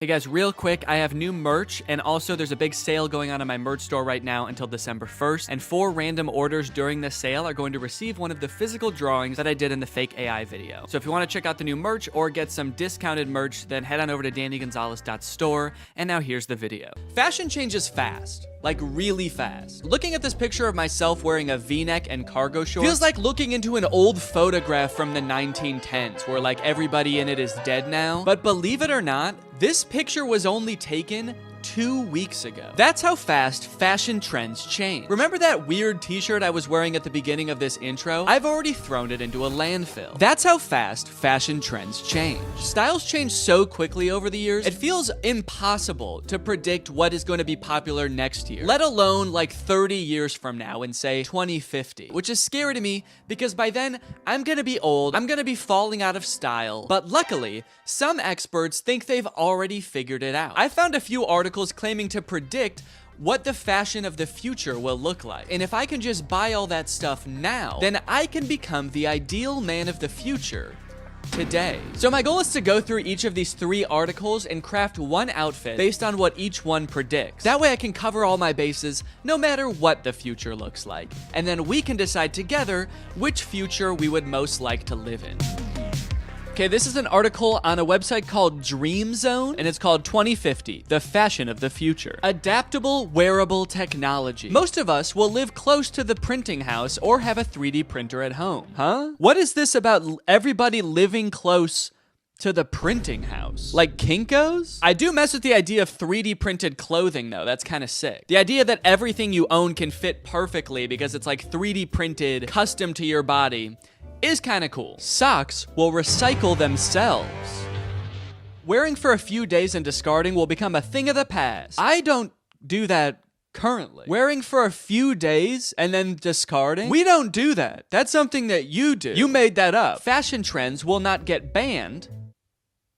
Hey guys, real quick, I have new merch, and also there's a big sale going on in my merch store right now until December 1st, and 4 random orders during the sale are going to receive one of the physical drawings that I did in the fake AI video. So if you want to check out the new merch or get some discounted merch, then head on over to dannygonzales.store, and now here's the video. Fashion changes fast. Like really fast. Looking at this picture of myself wearing a V-neck and cargo shorts feels like looking into an old photograph from the 1910s where like everybody in it is dead now. But believe it or not, this picture was only taken 2 weeks ago. That's how fast fashion trends change. Remember that weird t-shirt I was wearing at the beginning of this intro? I've already thrown it into a landfill. That's how fast fashion trends change. Styles change so quickly over the years, it feels impossible to predict what is going to be popular next year, let alone like 30 years from now in say 2050, which is scary to me because by then I'm gonna be old, I'm gonna be falling out of style. But luckily, some experts think they've already figured it out. I found a few articles claiming to predict what the fashion of the future will look like. And if I can just buy all that stuff now, then I can become the ideal man of the future today. So my goal is to go through each of these 3 articles and craft one outfit based on what each one predicts. That way I can cover all my bases no matter what the future looks like. And then we can decide together which future we would most like to live in. Okay, this is an article on a website called Dream Zone, and it's called 2050, the fashion of the future. Adaptable wearable technology. Most of us will live close to the printing house or have a 3D printer at home. Huh? What is this about everybody living close to the printing house? Like Kinko's? I do mess with the idea of 3D printed clothing though, that's kind of sick. The idea that everything you own can fit perfectly because it's like 3D printed, custom to your body, is kind of cool. Socks will recycle themselves. Wearing for a few days and discarding will become a thing of the past. I don't do that currently. Wearing for a few days and then discarding? We don't do that. That's something that you do. You made that up. Fashion trends will not get banned,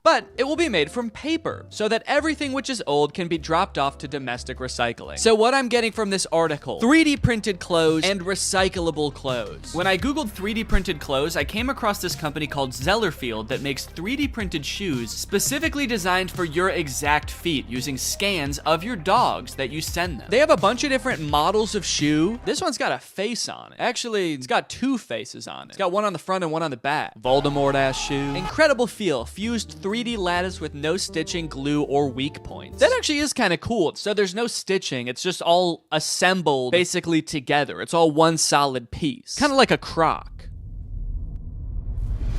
but it will be made from paper so that everything which is old can be dropped off to domestic recycling. So what I'm getting from this article, 3D printed clothes and recyclable clothes. When I Googled 3D printed clothes, I came across this company called Zellerfield that makes 3D printed shoes specifically designed for your exact feet using scans of your dogs that you send them. They have a bunch of different models of shoe. This one's got a face on it. Actually, it's got 2 faces on it. It's got one on the front and one on the back. Voldemort ass shoe. Incredible feel, fused 3D lattice with no stitching, glue, or weak points. That actually is kind of cool. So there's no stitching. It's just all assembled basically together. It's all one solid piece. Kind of like a Croc.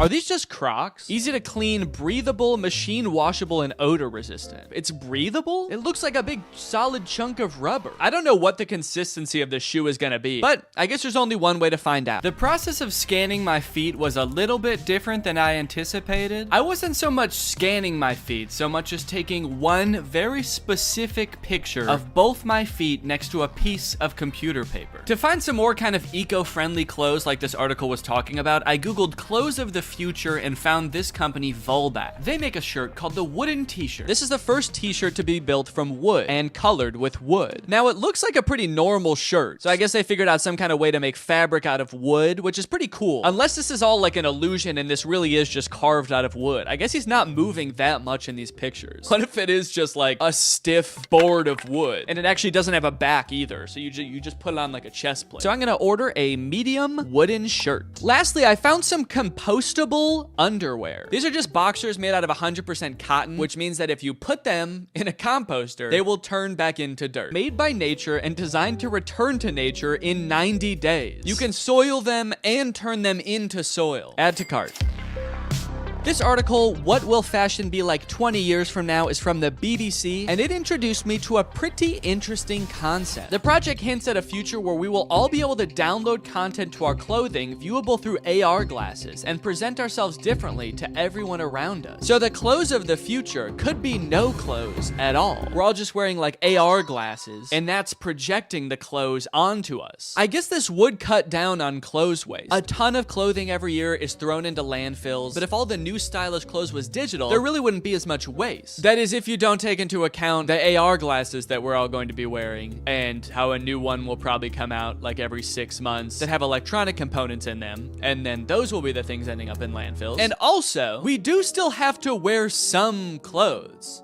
Are these just Crocs? Easy to clean, breathable, machine washable, and odor resistant. It's breathable? It looks like a big solid chunk of rubber. I don't know what the consistency of this shoe is gonna be, but I guess there's only one way to find out. The process of scanning my feet was a little bit different than I anticipated. I wasn't so much scanning my feet, so much as taking one very specific picture of both my feet next to a piece of computer paper. To find some more kind of eco-friendly clothes like this article was talking about, I Googled clothes of the future and found this company Volbat. They make a shirt called the wooden t-shirt. This is the first t-shirt to be built from wood and colored with wood. Now it looks like a pretty normal shirt, so I guess they figured out some kind of way to make fabric out of wood, which is pretty cool. Unless this is all like an illusion and this really is just carved out of wood. I guess he's not moving that much in these pictures. What if it is just like a stiff board of wood and it actually doesn't have a back either, so you just put it on like a chest plate. So I'm gonna order a medium wooden shirt. Lastly, I found some compostable underwear. These are just boxers made out of 100% cotton, which means that if you put them in a composter, they will turn back into dirt. Made by nature and designed to return to nature in 90 days. You can soil them and turn them into soil. Add to cart. This article, What Will Fashion Be Like 20 Years From Now, is from the BBC, and it introduced me to a pretty interesting concept. The project hints at a future where we will all be able to download content to our clothing viewable through AR glasses and present ourselves differently to everyone around us. So the clothes of the future could be no clothes at all. We're all just wearing like AR glasses, and that's projecting the clothes onto us. I guess this would cut down on clothes waste. A ton of clothing every year is thrown into landfills, but if all the new stylish clothes was digital, there really wouldn't be as much waste. That is, if you don't take into account the AR glasses that we're all going to be wearing, and how a new one will probably come out like every 6 months that have electronic components in them, and then those will be the things ending up in landfills. And also, we do still have to wear some clothes.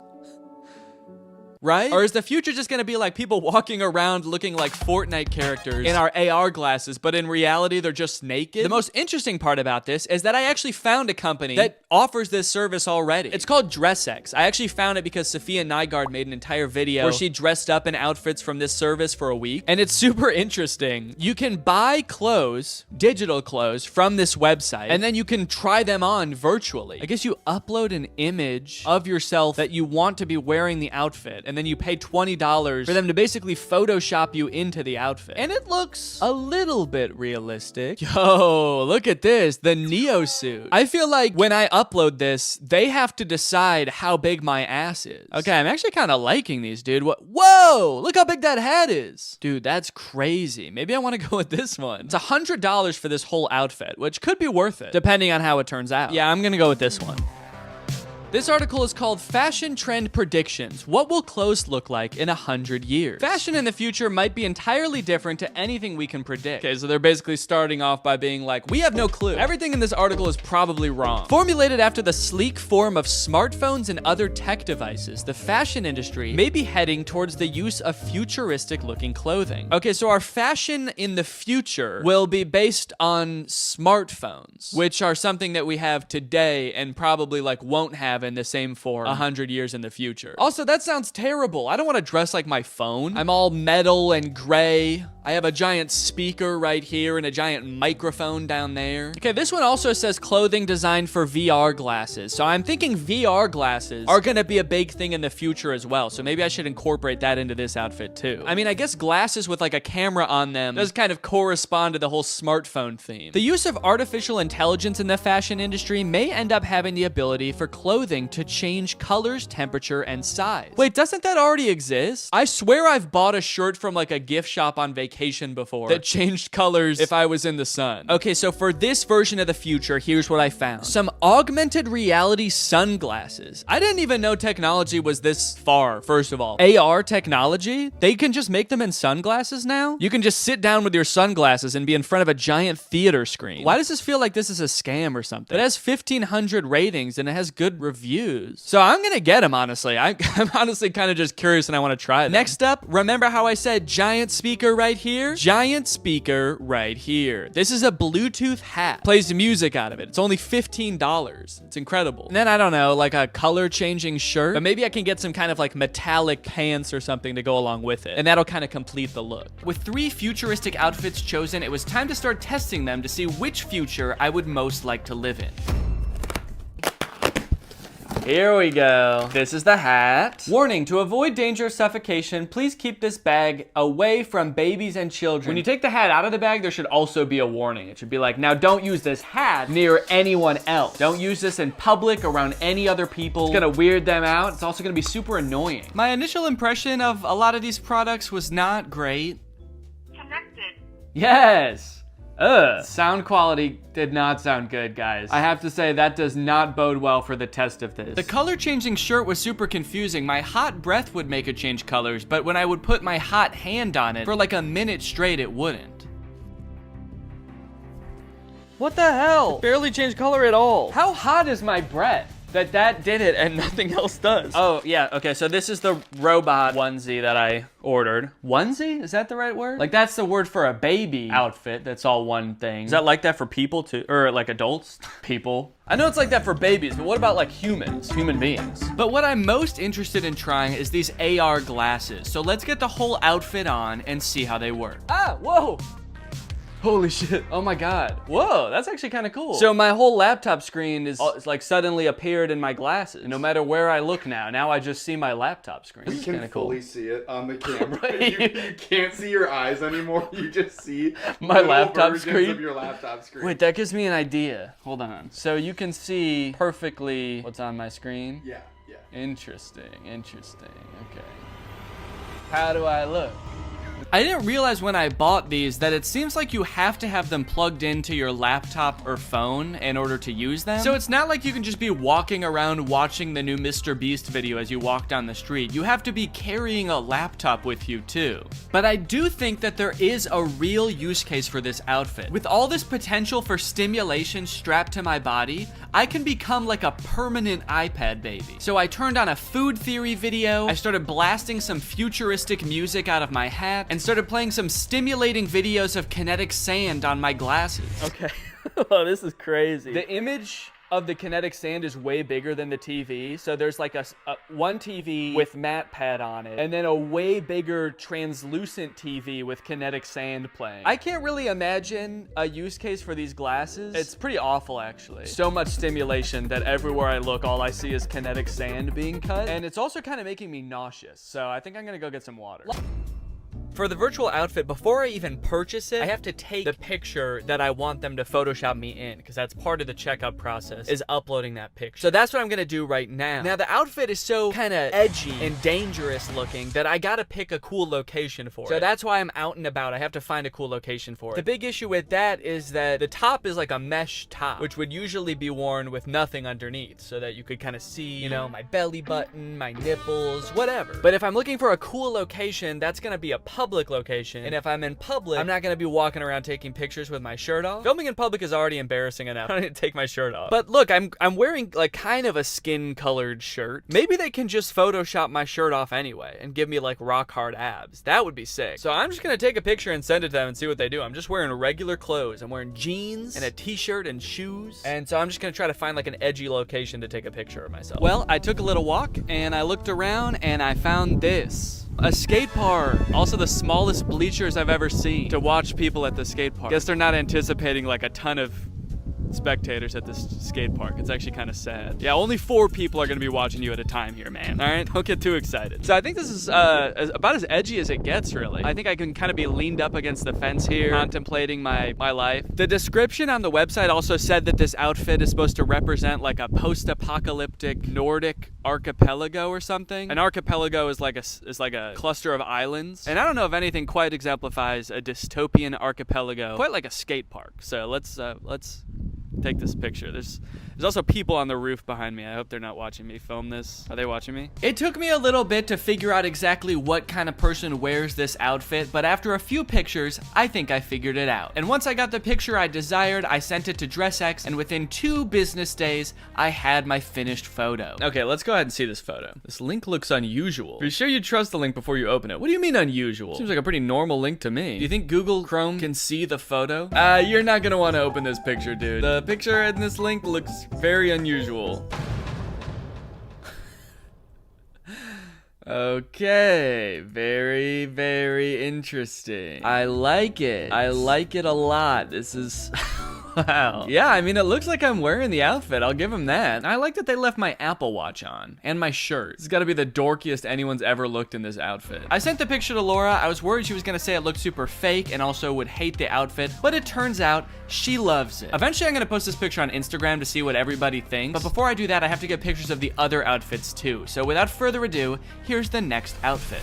right? Or is the future just gonna be like people walking around looking like Fortnite characters in our AR glasses, but in reality, they're just naked? The most interesting part about this is that I actually found a company that offers this service already. It's called DressX. I actually found it because Sophia Nygaard made an entire video where she dressed up in outfits from this service for a week, and it's super interesting. You can buy clothes, digital clothes, from this website, and then you can try them on virtually. I guess you upload an image of yourself that you want to be wearing the outfit, and then you pay $20 for them to basically Photoshop you into the outfit. And it looks a little bit realistic. Yo, look at this, the Neo suit. I feel like when I upload this, they have to decide how big my ass is. Okay, I'm actually kind of liking these, dude. Whoa, look how big that hat is. Dude, that's crazy. Maybe I want to go with this one. It's $100 for this whole outfit, which could be worth it, depending on how it turns out. Yeah, I'm gonna go with this one. This article is called Fashion Trend Predictions. What will clothes look like in 100 years? Fashion in the future might be entirely different to anything we can predict. Okay, so they're basically starting off by being like, we have no clue. Everything in this article is probably wrong. Formulated after the sleek form of smartphones and other tech devices, the fashion industry may be heading towards the use of futuristic looking clothing. Okay, so our fashion in the future will be based on smartphones, which are something that we have today and probably like won't have in the same form 100 years in the future. Also, that sounds terrible. I don't want to dress like my phone. I'm all metal and gray. I have a giant speaker right here and a giant microphone down there. Okay, this one also says clothing designed for VR glasses. So I'm thinking VR glasses are gonna be a big thing in the future as well. So maybe I should incorporate that into this outfit too. I mean, I guess glasses with like a camera on them does kind of correspond to the whole smartphone theme. The use of artificial intelligence in the fashion industry may end up having the ability for clothing to change colors, temperature, and size. Wait, doesn't that already exist? I swear I've bought a shirt from like a gift shop on vacation before that changed colors if I was in the sun. Okay, so for this version of the future, here's what I found. Some augmented reality sunglasses. I didn't even know technology was this far, first of all. AR technology? They can just make them in sunglasses now? You can just sit down with your sunglasses and be in front of a giant theater screen. Why does this feel like this is a scam or something? It has 1,500 ratings and it has good reviews. So I'm gonna get them, honestly. I'm honestly kind of just curious and I want to try them. Next up, remember how I said giant speaker right here? Giant speaker right here. This is a Bluetooth hat. Plays music out of it. It's only $15. It's incredible. And then I don't know, like a color changing shirt, but maybe I can get some kind of like metallic pants or something to go along with it. And that'll kind of complete the look. With 3 futuristic outfits chosen, it was time to start testing them to see which future I would most like to live in. Here we go. This is the hat. Warning, to avoid danger of suffocation, please keep this bag away from babies and children. When you take the hat out of the bag, there should also be a warning. It should be like, now don't use this hat near anyone else. Don't use this in public around any other people. It's gonna weird them out. It's also gonna be super annoying. My initial impression of a lot of these products was not great. Connected. Yes. Sound quality did not sound good, guys. I have to say that does not bode well for the test of this. The color changing shirt was super confusing. My hot breath would make it change colors, but when I would put my hot hand on it for like a minute straight, it wouldn't. What the hell? It barely changed color at all. How hot is my breath that did it and nothing else does? Oh, yeah, okay, so this is the robot onesie that I ordered. Onesie? Is that the right word? Like, that's the word for a baby outfit that's all one thing. Is that like that for people too? Or like adults? People? I know it's like that for babies, but what about like humans? Human beings? But what I'm most interested in trying is these AR glasses. So let's get the whole outfit on and see how they work. Ah, whoa! Holy shit. Oh my God. Whoa, that's actually kind of cool. So my whole laptop screen is like suddenly appeared in my glasses. No matter where I look now I just see my laptop screen. You can fully see it on the camera. you can't see your eyes anymore. You just see my laptop screen. Of your laptop screen. Wait, that gives me an idea. Hold on. So you can see perfectly what's on my screen? Yeah. Interesting. Okay. How do I look? I didn't realize when I bought these that it seems like you have to have them plugged into your laptop or phone in order to use them. So it's not like you can just be walking around watching the new Mr. Beast video as you walk down the street. You have to be carrying a laptop with you too. But I do think that there is a real use case for this outfit. With all this potential for stimulation strapped to my body, I can become like a permanent iPad baby. So I turned on a food theory video, I started blasting some futuristic music out of my hat, and started playing some stimulating videos of kinetic sand on my glasses. Okay. Oh, this is crazy. The image of the kinetic sand is way bigger than the TV. So there's like a one TV with matte pad on it, and then a way bigger translucent TV with kinetic sand playing. I can't really imagine a use case for these glasses. It's pretty awful, actually. So much stimulation that everywhere I look, all I see is kinetic sand being cut. And it's also kind of making me nauseous. So I think I'm gonna go get some water. For the virtual outfit, before I even purchase it, I have to take the picture that I want them to Photoshop me in, because that's part of the checkout process, is uploading that picture. So that's what I'm gonna do right now. Now, the outfit is so kind of edgy and dangerous looking that I gotta pick a cool location for it. So that's why I'm out and about. I have to find a cool location for it. The big issue with that is that the top is like a mesh top, which would usually be worn with nothing underneath, so that you could kind of see, you know, my belly button, my nipples, whatever. But if I'm looking for a cool location, that's gonna be a public location, and if I'm in public, I'm not gonna be walking around taking pictures with my shirt off. Filming in public is already embarrassing enough. I need to take my shirt off. But look, I'm wearing like kind of a skin-colored shirt. Maybe they can just Photoshop my shirt off anyway and give me like rock-hard abs. That would be sick. So I'm just gonna take a picture and send it to them and see what they do. I'm just wearing regular clothes. I'm wearing jeans and a t-shirt and shoes. And so I'm just gonna try to find like an edgy location to take a picture of myself. Well, I took a little walk and I looked around and I found this. A skate park. Also the smallest bleachers I've ever seen to watch people at the skate park. Guess they're not anticipating like a ton of spectators at this skate park. It's actually kind of sad. Yeah, only 4 people are gonna be watching you at a time here, man. All right, don't get too excited. So I think this is about as edgy as it gets, really. I think I can kind of be leaned up against the fence here, contemplating my life. The description on the website also said that this outfit is supposed to represent like a post-apocalyptic Nordic archipelago or something. An archipelago is like a cluster of islands, and I don't know if anything quite exemplifies a dystopian archipelago quite like a skate park. So let's take this picture. There's also people on the roof behind me. I hope they're not watching me film this. Are they watching me? It took me a little bit to figure out exactly what kind of person wears this outfit, but after a few pictures, I think I figured it out. And once I got the picture I desired, I sent it to DressX, and within 2 business days, I had my finished photo. Okay, let's go ahead and see this photo. This link looks unusual. Be sure you trust the link before you open it. What do you mean unusual? Seems like a pretty normal link to me. Do you think Google Chrome can see the photo? You're not gonna want to open this picture, dude. The picture in this link looks very unusual. Okay, very, very interesting. I like it. I like it a lot. This is... Wow. Yeah, I mean, it looks like I'm wearing the outfit. I'll give them that. I like that they left my Apple Watch on and my shirt. This has got to be the dorkiest anyone's ever looked in this outfit. I sent the picture to Laura. I was worried she was going to say it looked super fake and also would hate the outfit, but it turns out she loves it. Eventually, I'm going to post this picture on Instagram to see what everybody thinks, but before I do that, I have to get pictures of the other outfits too. So without further ado, here's the next outfit.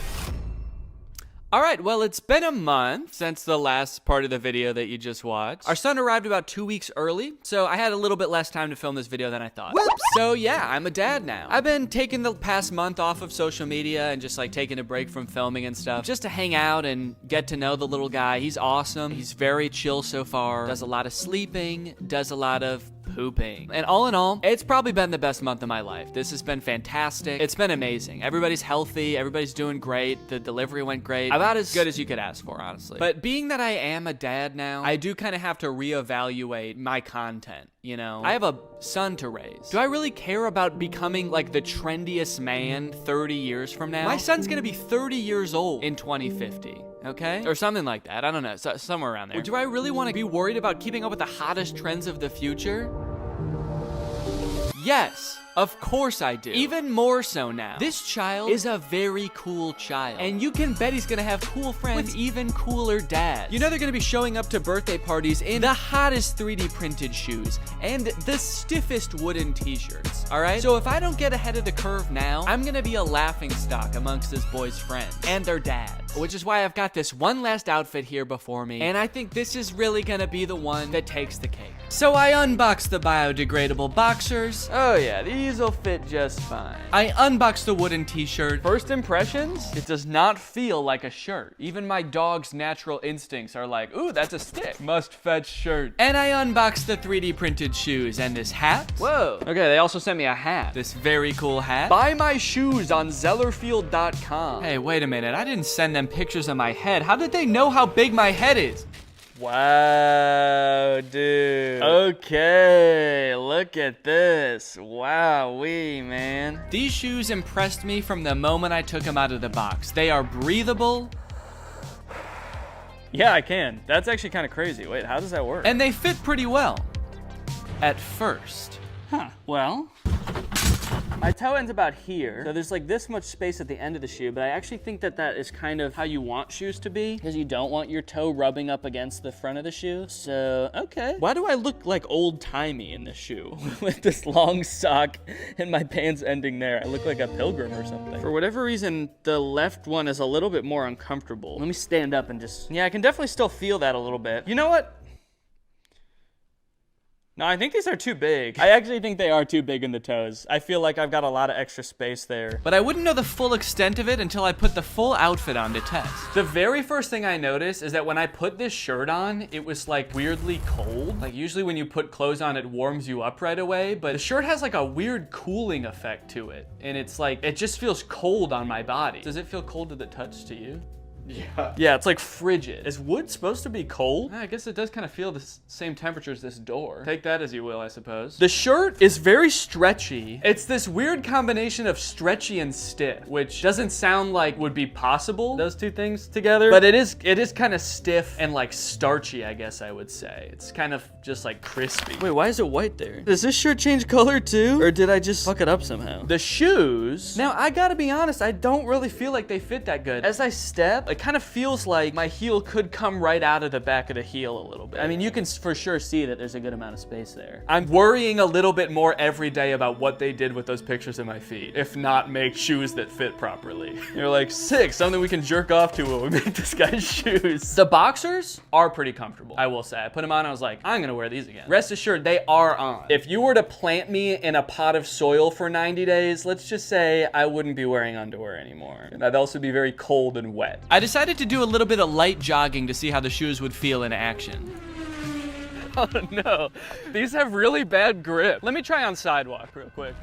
All right, well, it's been a month since the last part of the video that you just watched. Our son arrived about 2 weeks early, so I had a little bit less time to film this video than I thought. Whoops. So yeah, I'm a dad now. I've been taking the past month off of social media and just like taking a break from filming and stuff, just to hang out and get to know the little guy. He's awesome. He's very chill so far. Does a lot of sleeping, does a lot of pooping. And all in all, it's probably been the best month of my life. This has been fantastic. It's been amazing. Everybody's healthy. Everybody's doing great. The delivery went great. About as good as you could ask for, honestly. But being that I am a dad now, I do kind of have to reevaluate my content, you know? I have a son to raise. Do I really care about becoming like the trendiest man 30 years from now? My son's gonna be 30 years old in 2050. Okay? Or something like that. I don't know. Somewhere around there. Or do I really want to be worried about keeping up with the hottest trends of the future? Yes. Of course I do. Even more so now. This child is a very cool child. And you can bet he's gonna have cool friends with even cooler dads. You know they're gonna be showing up to birthday parties in the hottest 3D printed shoes and the stiffest wooden t-shirts, all right? So if I don't get ahead of the curve now, I'm gonna be a laughingstock amongst this boy's friends and their dads. which is why I've got this one last outfit here before me, and I think this is really gonna be the one that takes the cake. So I unboxed the biodegradable boxers. Oh yeah, these will fit just fine. I unboxed the wooden t-shirt. First impressions, it does not feel like a shirt. Even my dog's natural instincts are like, ooh, that's a stick. Must fetch shirt. And I unboxed the 3D printed shoes and this hat. Whoa. Okay, they also sent me a hat. This very cool hat. Buy my shoes on Zellerfield.com. Hey, wait a minute. I didn't send them pictures of my head. How did they know how big my head is? Wow, dude. Okay, look at this. Wowee, man. These shoes impressed me from the moment I took them out of the box. They are breathable. Yeah, I can. That's actually kind of crazy. Wait, how does that work? And they fit pretty well. At first. Huh, well. My toe ends about here, so there's like this much space at the end of the shoe, but I actually think that that is kind of how you want shoes to be, because you don't want your toe rubbing up against the front of the shoe. So, okay. Why do I look like old-timey in this shoe? With this long sock and my pants ending there. I look like a pilgrim or something. For whatever reason, the left one is a little bit more uncomfortable. Let me stand up and just, yeah, I can definitely still feel that a little bit. You know what? No, I think these are too big. I actually think they are too big in the toes. I feel like I've got a lot of extra space there. But I wouldn't know the full extent of it until I put the full outfit on to test. The very first thing I noticed is that when I put this shirt on, it was like weirdly cold. Like usually when you put clothes on, it warms you up right away, but the shirt has like a weird cooling effect to it. And it's like, it just feels cold on my body. Does it feel cold to the touch to you? Yeah. Yeah, it's like frigid. Is wood supposed to be cold? I guess it does kind of feel the same temperature as this door. Take that as you will, I suppose. The shirt is very stretchy. It's this weird combination of stretchy and stiff, which doesn't sound like would be possible, those two things together. But it is kind of stiff and like starchy, I guess I would say. It's kind of just like crispy. Wait, why is it white there? Does this shirt change color too? Or did I just fuck it up somehow? The shoes, now I gotta be honest, I don't really feel like they fit that good. As I step, it kind of feels like my heel could come right out of the back of the heel a little bit. I mean, you can for sure see that there's a good amount of space there. I'm worrying a little bit more every day about what they did with those pictures of my feet, if not make shoes that fit properly. You're like, sick, something we can jerk off to when we make this guy's shoes. The boxers are pretty comfortable, I will say. I put them on, I was like, I'm gonna wear these again. Rest assured, they are on. If you were to plant me in a pot of soil for 90 days, let's just say I wouldn't be wearing underwear anymore. And I'd also be very cold and wet. I decided to do a little bit of light jogging to see how the shoes would feel in action. Oh no, these have really bad grip. Let me try on sidewalk real quick.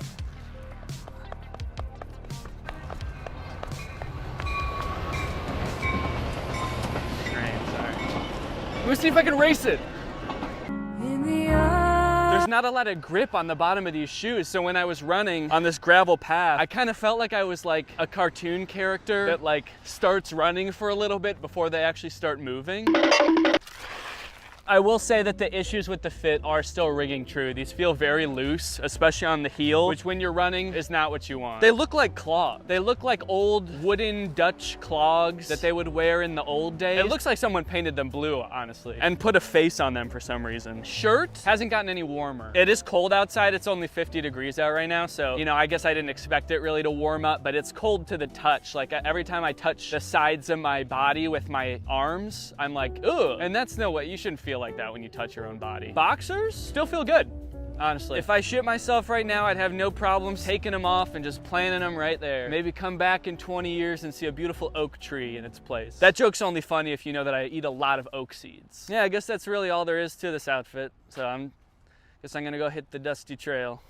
Great, sorry. Let me see if I can race it. There's not a lot of grip on the bottom of these shoes, so when I was running on this gravel path, I kind of felt like I was like a cartoon character that like starts running for a little bit before they actually start moving. I will say that the issues with the fit are still ringing true. These feel very loose, especially on the heel, which when you're running is not what you want. They look like clogs. They look like old wooden Dutch clogs that they would wear in the old days. It looks like someone painted them blue, honestly, and put a face on them for some reason. Shirt hasn't gotten any warmer. It is cold outside. It's only 50 degrees out right now, so, you know, I guess I didn't expect it really to warm up, but it's cold to the touch. Like every time I touch the sides of my body with my arms, I'm like, ugh. And that's no way. You shouldn't feel like that when you touch your own body. Boxers still feel good, honestly. If I shit myself right now, I'd have no problems taking them off and just planting them right there. Maybe come back in 20 years and see a beautiful oak tree in its place. That joke's only funny if you know that I eat a lot of oak seeds. Yeah, I guess that's really all there is to this outfit. So guess I'm gonna go hit the dusty trail.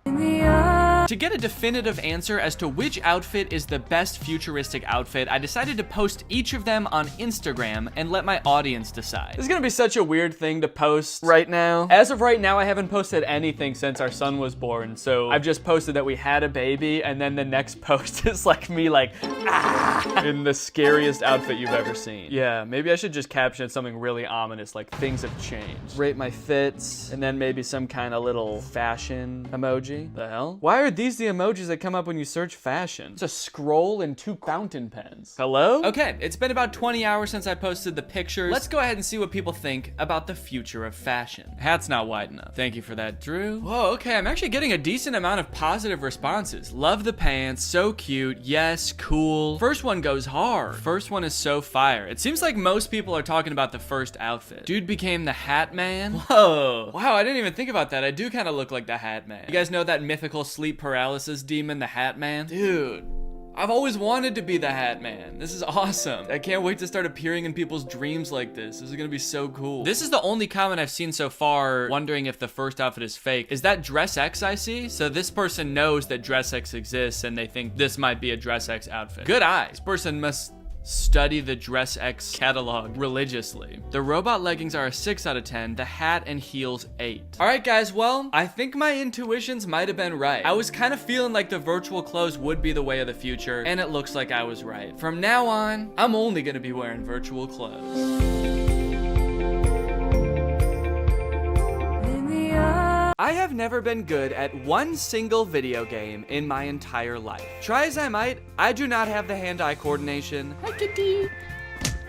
To get a definitive answer as to which outfit is the best futuristic outfit, I decided to post each of them on Instagram and let my audience decide. This is gonna be such a weird thing to post right now. As of right now, I haven't posted anything since our son was born, so I've just posted that we had a baby, and then the next post is like me like, ah, in the scariest outfit you've ever seen. Yeah, maybe I should just caption something really ominous, like things have changed. Rate my fits, and then maybe some kind of little fashion emoji. The hell? Why are these the emojis that come up when you search fashion? It's a scroll and 2 fountain pens. Hello? Okay, it's been about 20 hours since I posted the pictures. Let's go ahead and see what people think about the future of fashion. Hat's not wide enough. Thank you for that, Drew. Whoa, okay, I'm actually getting a decent amount of positive responses. Love the pants, so cute, yes, cool. First one goes hard. First one is so fire. It seems like most people are talking about the first outfit. Dude became the Hat Man. Whoa. Wow, I didn't even think about that. I do kind of look like the Hat Man. You guys know that mythical sleep paralysis demon, the Hat Man? Dude, I've always wanted to be the Hat Man. This is awesome. I can't wait to start appearing in people's dreams like this. This is gonna be so cool. This is the only comment I've seen so far wondering if the first outfit is fake. Is that Dress X I see? So this person knows that Dress X exists and they think this might be a Dress X outfit. Good eye. This person must study the Dress X catalog religiously. The robot leggings are a 6 out of 10, the hat and heels 8. All right, guys, well, I think my intuitions might have been right. I was kind of feeling like the virtual clothes would be the way of the future, and it looks like I was right. From now on, I'm only gonna be wearing virtual clothes. I have never been good at one single video game in my entire life. Try as I might, I do not have the hand-eye coordination. Hi, kitty.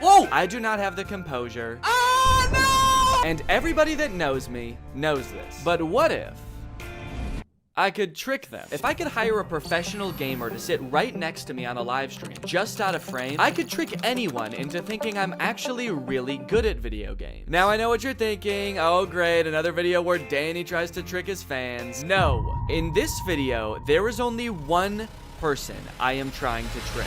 Whoa! I do not have the composure. Oh, no! And everybody that knows me knows this. But what if I could trick them? If I could hire a professional gamer to sit right next to me on a live stream, just out of frame, I could trick anyone into thinking I'm actually really good at video games. Now I know what you're thinking. Oh great, another video where Danny tries to trick his fans. No, in this video, there is only one person I am trying to trick.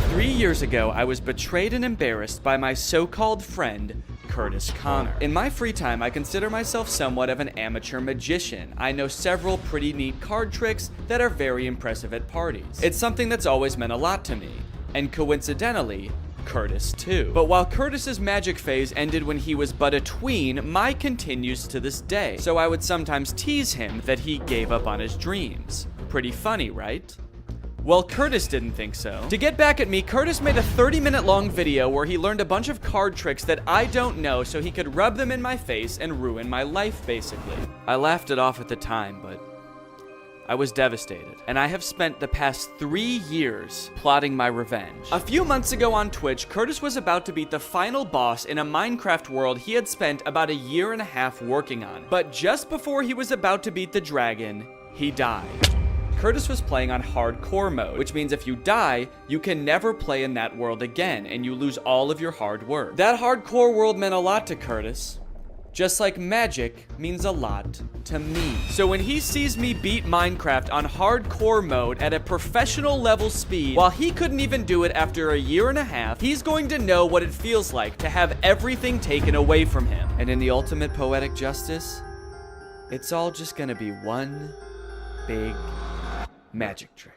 3 years ago, I was betrayed and embarrassed by my so-called friend, Curtis Connor. In my free time, I consider myself somewhat of an amateur magician. I know several pretty neat card tricks that are very impressive at parties. It's something that's always meant a lot to me. And coincidentally, Curtis too. But while Curtis's magic phase ended when he was but a tween, mine continues to this day. So I would sometimes tease him that he gave up on his dreams. Pretty funny, right? Well, Curtis didn't think so. To get back at me, Curtis made a 30-minute long video where he learned a bunch of card tricks that I don't know so he could rub them in my face and ruin my life, basically. I laughed it off at the time, but I was devastated, and I have spent the past 3 years plotting my revenge. A few months ago on Twitch, Curtis was about to beat the final boss in a Minecraft world he had spent about a year and a half working on. But just before he was about to beat the dragon, he died. Curtis was playing on hardcore mode, which means if you die, you can never play in that world again, and you lose all of your hard work. That hardcore world meant a lot to Curtis, just like magic means a lot to me. So when he sees me beat Minecraft on hardcore mode at a professional level speed, while he couldn't even do it after a year and a half, he's going to know what it feels like to have everything taken away from him. And in the ultimate poetic justice, it's all just gonna be one big magic trick.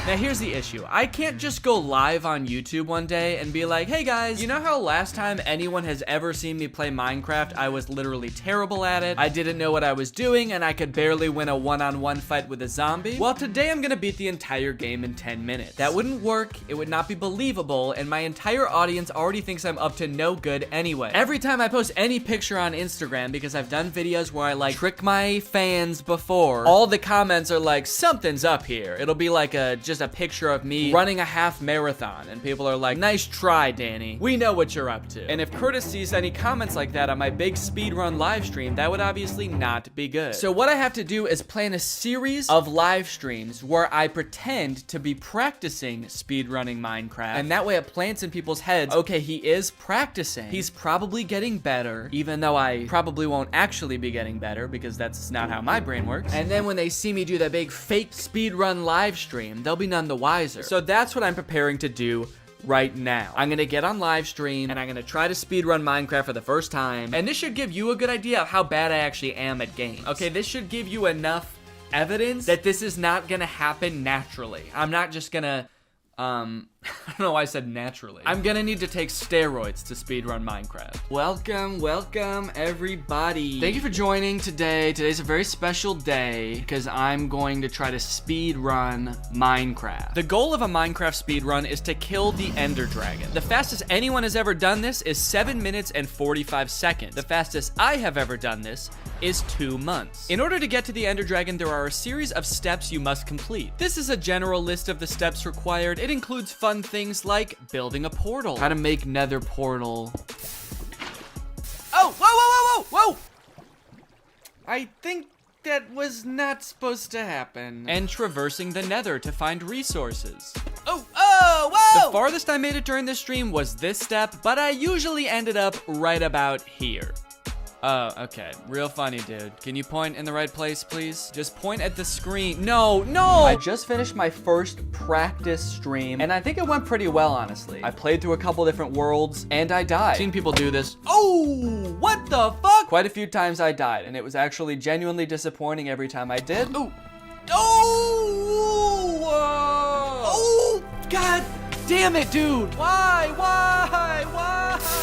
Now here's the issue. I can't just go live on YouTube one day and be like, hey guys, you know how last time anyone has ever seen me play Minecraft, I was literally terrible at it, I didn't know what I was doing, and I could barely win a one-on-one fight with a zombie? Well, today I'm gonna beat the entire game in 10 minutes. That wouldn't work, it would not be believable, and my entire audience already thinks I'm up to no good anyway. Every time I post any picture on Instagram, because I've done videos where I like trick my fans before, all the comments are like, something's up here. It'll be like just a picture of me running a half marathon, and people are like, nice try, Danny. We know what you're up to. And if Curtis sees any comments like that on my big speedrun live stream, that would obviously not be good. So what I have to do is plan a series of live streams where I pretend to be practicing speedrunning Minecraft, and that way it plants in people's heads, okay, he is practicing. He's probably getting better, even though I probably won't actually be getting better because that's not how my brain works. And then when they see me do that big fake speedrun live stream, they'll be none the wiser. So that's what I'm preparing to do right now. I'm gonna get on live stream and I'm gonna try to speedrun Minecraft for the first time, and this should give you a good idea of how bad I actually am at games. Okay, this should give you enough evidence that this is not gonna happen naturally. I'm not just gonna I don't know why I said naturally. I'm gonna need to take steroids to speedrun Minecraft. Welcome everybody. Thank you for joining today. Today's a very special day because I'm going to try to speedrun Minecraft. The goal of a Minecraft speedrun is to kill the Ender Dragon. The fastest anyone has ever done this is 7 minutes and 45 seconds. The fastest I have ever done this is 2 months. In order to get to the Ender Dragon, there are a series of steps you must complete. This is a general list of the steps required. It includes fun things like building a portal, how to make nether portal. Oh, whoa! I think that was not supposed to happen. And traversing the nether to find resources. Oh, whoa! The farthest I made it during this stream was this step, but I usually ended up right about here. Oh, okay. Real funny, dude. Can you point in the right place, please? Just point at the screen. No! I just finished my first practice stream, and I think it went pretty well, honestly. I played through a couple different worlds, and I died. Seen people do this. Oh! What the fuck? Quite a few times I died, and it was actually genuinely disappointing every time I did. Oh! Oh! God damn it, dude! Why?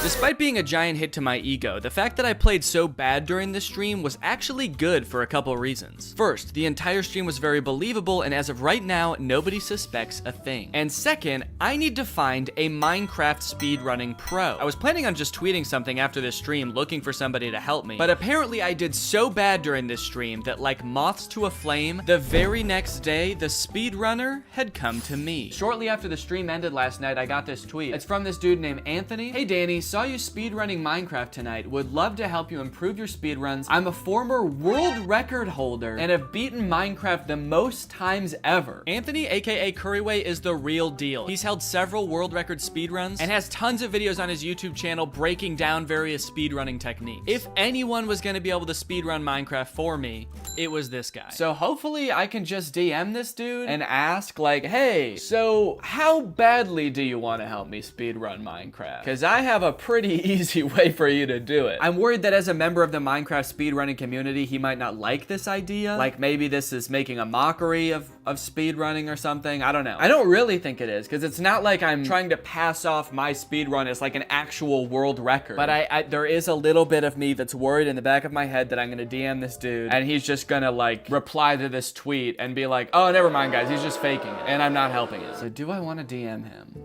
Despite being a giant hit to my ego, the fact that I played so bad during this stream was actually good for a couple reasons. First, the entire stream was very believable, and as of right now, nobody suspects a thing. And second, I need to find a Minecraft speedrunning pro. I was planning on just tweeting something after this stream looking for somebody to help me, but apparently I did so bad during this stream that like moths to a flame, the very next day, the speedrunner had come to me. Shortly after the stream ended last night, I got this tweet. It's from this dude named Anthony. Hey Danny, saw you speedrunning Minecraft tonight. Would love to help you improve your speedruns. I'm a former world record holder and have beaten Minecraft the most times ever. Anthony, aka Curryway, is the real deal. He's held several world record speedruns and has tons of videos on his YouTube channel breaking down various speedrunning techniques. If anyone was gonna be able to speedrun Minecraft for me, it was this guy. So hopefully I can just DM this dude and ask like, hey, so how badly do you want to help me speedrun Minecraft? Because I have a pretty easy way for you to do it. I'm worried that as a member of the Minecraft speedrunning community, he might not like this idea. Like maybe this is making a mockery of speedrunning or something. I don't know. I don't really think it is, because it's not like I'm trying to pass off my speedrun as like an actual world record. But there is a little bit of me that's worried in the back of my head that I'm gonna DM this dude and he's just gonna like reply to this tweet and be like, oh, never mind guys, he's just faking it and I'm not helping it. So do I want to DM him?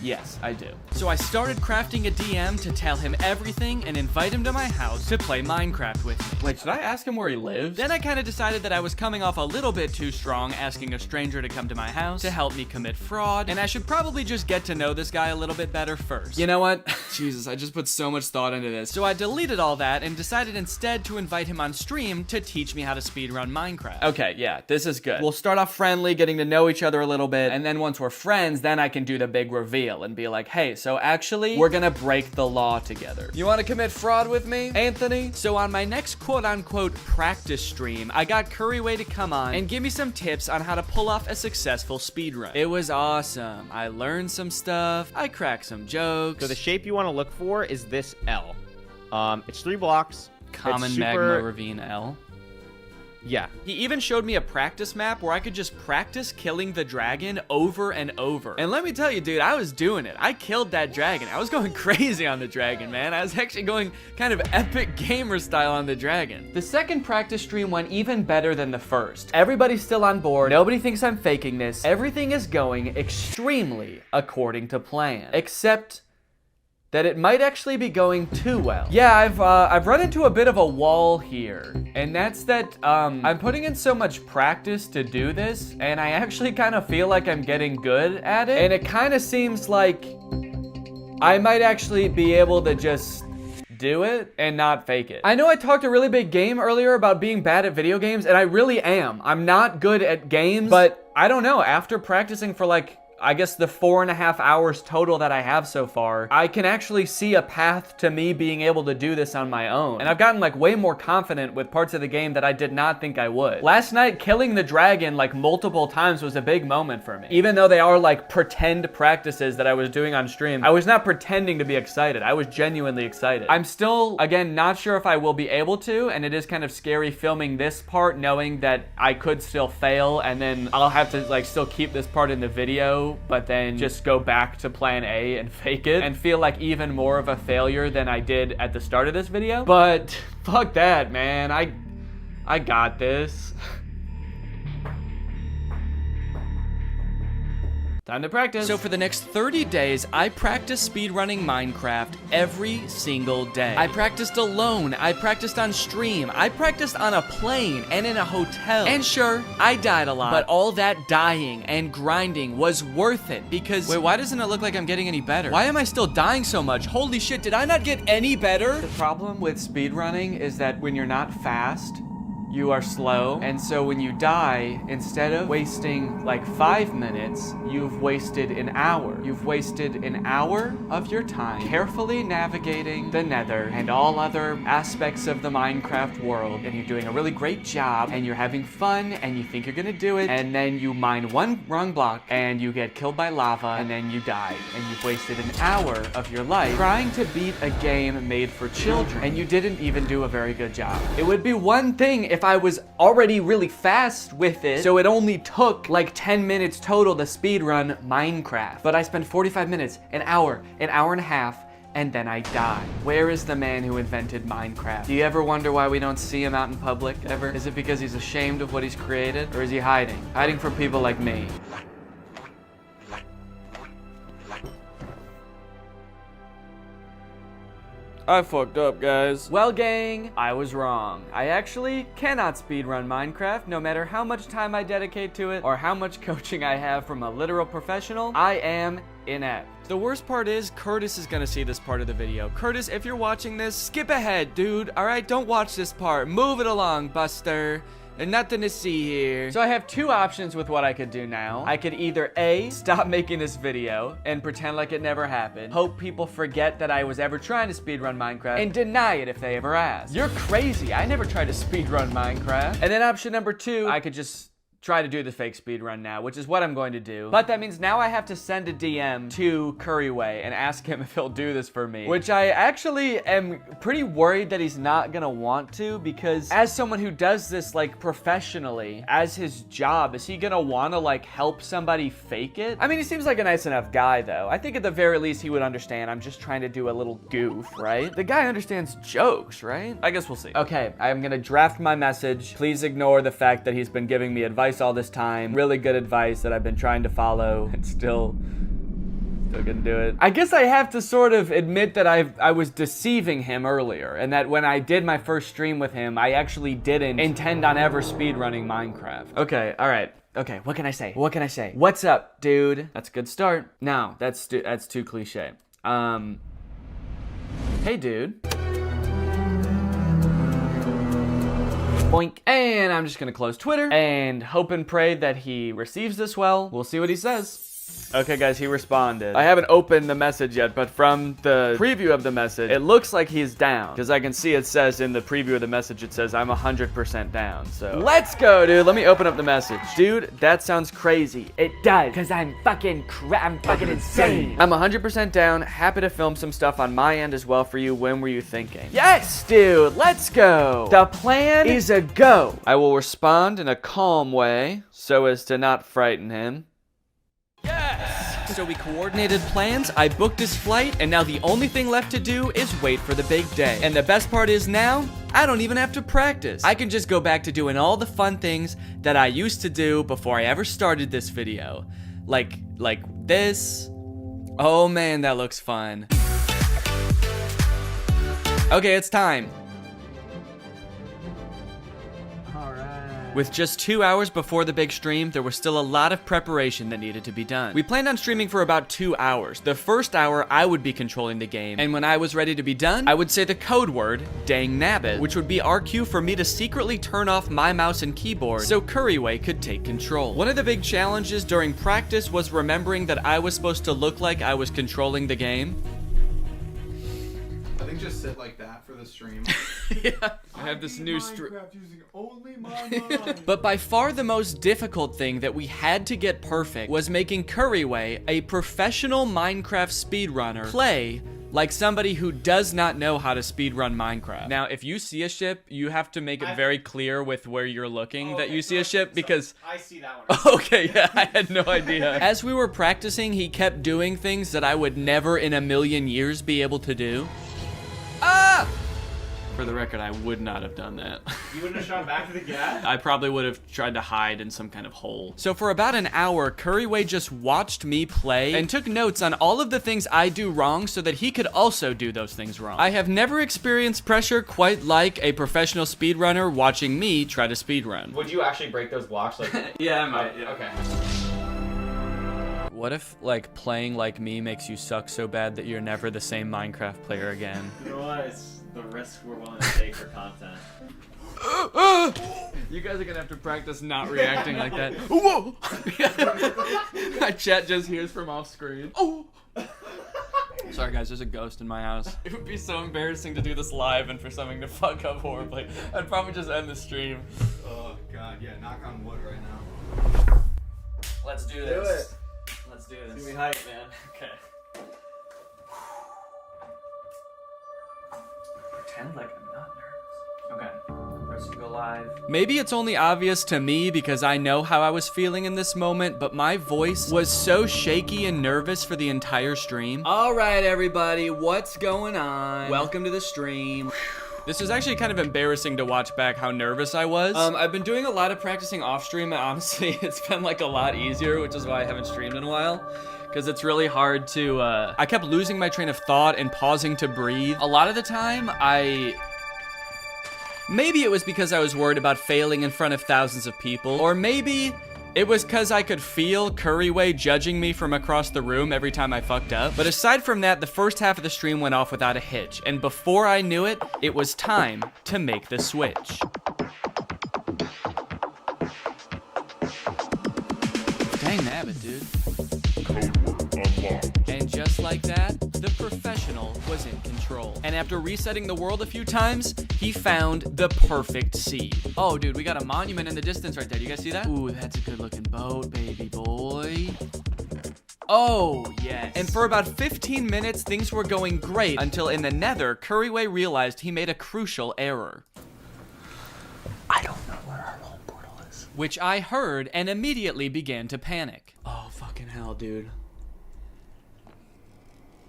Yes, I do. So I started crafting a DM to tell him everything and invite him to my house to play Minecraft with me. Wait, should I ask him where he lives? Then I kind of decided that I was coming off a little bit too strong asking a stranger to come to my house to help me commit fraud, and I should probably just get to know this guy a little bit better first. You know what? Jesus, I just put so much thought into this. So I deleted all that and decided instead to invite him on stream to teach me how to speedrun Minecraft. Okay, yeah, this is good. We'll start off friendly, getting to know each other a little bit, and then once we're friends, then I can do the big reveal and be like, hey, so actually, we're gonna break the law together. You wanna commit fraud with me, Anthony? So on my next quote-unquote practice stream, I got Curryway to come on and give me some tips on how to pull off a successful speedrun. It was awesome. I learned some stuff. I cracked some jokes. So the shape you wanna look for is this L. It's 3 blocks. Common magma ravine L. Yeah. He even showed me a practice map where I could just practice killing the dragon over and over. And let me tell you, dude, I was doing it. I killed that dragon. I was going crazy on the dragon, man. I was actually going kind of epic gamer style on the dragon. The second practice stream went even better than the first. Everybody's still on board. Nobody thinks I'm faking this. Everything is going extremely according to plan. Except that it might actually be going too well. Yeah, I've run into a bit of a wall here, and that's that I'm putting in so much practice to do this, and I actually kind of feel like I'm getting good at it, and it kind of seems like I might actually be able to just do it and not fake it. I know I talked a really big game earlier about being bad at video games, and I really am. I'm not good at games, but I don't know, after practicing for like I guess the 4.5 hours total that I have so far, I can actually see a path to me being able to do this on my own. And I've gotten like way more confident with parts of the game that I did not think I would. Last night, killing the dragon like multiple times was a big moment for me. Even though they are like pretend practices that I was doing on stream, I was not pretending to be excited. I was genuinely excited. I'm still, again, not sure if I will be able to, and it is kind of scary filming this part knowing that I could still fail, and then I'll have to like still keep this part in the video, but then just go back to plan A and fake it and feel like even more of a failure than I did at the start of this video. But fuck that, man. I got this. Time to practice. So for the next 30 days, I practiced speedrunning Minecraft every single day. I practiced alone, I practiced on stream, I practiced on a plane and in a hotel. And sure, I died a lot, but all that dying and grinding was worth it because... Wait, why doesn't it look like I'm getting any better? Why am I still dying so much? Holy shit, did I not get any better? The problem with speedrunning is that when you're not fast, you are slow, and so when you die, instead of wasting like 5 minutes, you've wasted an hour. You've wasted an hour of your time carefully navigating the nether and all other aspects of the Minecraft world, and you're doing a really great job, and you're having fun, and you think you're gonna do it, and then you mine one wrong block, and you get killed by lava, and then you die, and you've wasted an hour of your life trying to beat a game made for children, and you didn't even do a very good job. It would be one thing if I was already really fast with it, so it only took like 10 minutes total to speedrun Minecraft. But I spent 45 minutes, an hour and a half, and then I die. Where is the man who invented Minecraft? Do you ever wonder why we don't see him out in public ever? Is it because he's ashamed of what he's created? Or is he hiding? Hiding from people like me. I fucked up, guys. Well, gang, I was wrong. I actually cannot speedrun Minecraft, no matter how much time I dedicate to it or how much coaching I have from a literal professional. I am inept. The worst part is Curtis is gonna see this part of the video. Curtis, if you're watching this, skip ahead, dude. All right, don't watch this part. Move it along, Buster. And nothing to see here. So I have two options with what I could do now. I could either A, stop making this video and pretend like it never happened, hope people forget that I was ever trying to speedrun Minecraft, and deny it if they ever ask. You're crazy, I never tried to speedrun Minecraft. And then option number two, I could just try to do the fake speedrun now, which is what I'm going to do. But that means now I have to send a DM to Curryway and ask him if he'll do this for me, which I actually am pretty worried that he's not gonna want to, because as someone who does this like professionally as his job, is he gonna wanna like help somebody fake it? I mean, he seems like a nice enough guy though. I think at the very least he would understand I'm just trying to do a little goof, right? The guy understands jokes, right? I guess we'll see. Okay, I'm gonna draft my message. Please ignore the fact that he's been giving me advice all this time. Really good advice that I've been trying to follow and still gonna do it. I guess I have to sort of admit that I was deceiving him earlier, and that when I did my first stream with him, I actually didn't intend on ever speedrunning Minecraft. Okay, all right. Okay, what can I say? What can I say? What's up, dude? That's a good start. No, that's too cliche. Hey, dude. Boink. And I'm just gonna close Twitter and hope and pray that he receives this well. We'll see what he says. Okay, guys, he responded. I haven't opened the message yet, but from the preview of the message, it looks like he's down. Because I can see it says in the preview of the message, it says I'm 100% down. So let's go, dude. Let me open up the message. Dude, that sounds crazy. It does, because I'm fucking insane. I'm 100% down. Happy to film some stuff on my end as well for you. When were you thinking? Yes, dude, let's go. The plan is a go. I will respond in a calm way so as to not frighten him. Yes! So we coordinated plans, I booked his flight, and now the only thing left to do is wait for the big day. And the best part is now, I don't even have to practice. I can just go back to doing all the fun things that I used to do before I ever started this video. Like this. Oh man, that looks fun. Okay, it's time. Alright. With just 2 hours before the big stream, there was still a lot of preparation that needed to be done. We planned on streaming for about 2 hours. The first hour, I would be controlling the game, and when I was ready to be done, I would say the code word, dang nabbit, which would be our cue for me to secretly turn off my mouse and keyboard so Curryway could take control. One of the big challenges during practice was remembering that I was supposed to look like I was controlling the game. I think just sit like that for the stream. Yeah, I have this new stream. Using only my mind. But by far the most difficult thing that we had to get perfect was making Curryway, a professional Minecraft speedrunner, play like somebody who does not know how to speedrun Minecraft. Now, if you see a ship, you have to make it very clear with where you're looking that you see a ship, because I see that one. okay, yeah, I had no idea. As we were practicing, he kept doing things that I would never in a million years be able to do. Ah! For the record, I would not have done that. You wouldn't have shot back to the gas? I probably would have tried to hide in some kind of hole. So for about an hour, Curryway just watched me play and took notes on all of the things I do wrong so that he could also do those things wrong. I have never experienced pressure quite like a professional speedrunner watching me try to speedrun. Would you actually break those blocks? Like, Yeah, I might. Yeah. okay. What if, like, playing like me makes you suck so bad that you're never the same Minecraft player again? You know what? It's the risk we're willing to take for content. You guys are gonna have to practice not reacting like that. Whoa! My chat just hears from off screen. Oh! Sorry guys, there's a ghost in my house. It would be so embarrassing to do this live and for something to fuck up horribly. I'd probably just end the stream. Oh god, yeah, knock on wood right now. Let's do this. this. Let's do It's this. gonna be hype, man. Okay. Pretend like I'm not nervous. Okay, press go live. Maybe it's only obvious to me because I know how I was feeling in this moment, but my voice was so shaky and nervous for the entire stream. All right, everybody, what's going on? Welcome to the stream. This is actually kind of embarrassing to watch back how nervous I was. I've been doing a lot of practicing off stream, and honestly, it's been like a lot easier, which is why I haven't streamed in a while. Because it's really hard to, I kept losing my train of thought and pausing to breathe. A lot of the time, maybe it was because I was worried about failing in front of thousands of people, or maybe it was because I could feel Curryway judging me from across the room every time I fucked up. But aside from that, the first half of the stream went off without a hitch, and before I knew it, it was time to make the switch. Dang nabbit, dude. And just like that, the professional was in control. And after resetting the world a few times, he found the perfect seed. Oh, dude, we got a monument in the distance right there. Do you guys see that? Ooh, that's a good looking boat, baby boy. Oh, yes. And for about 15 minutes, things were going great until in the nether, Curryway realized he made a crucial error. I don't know where our home portal is. Which I heard and immediately began to panic. Oh, fucking hell, dude.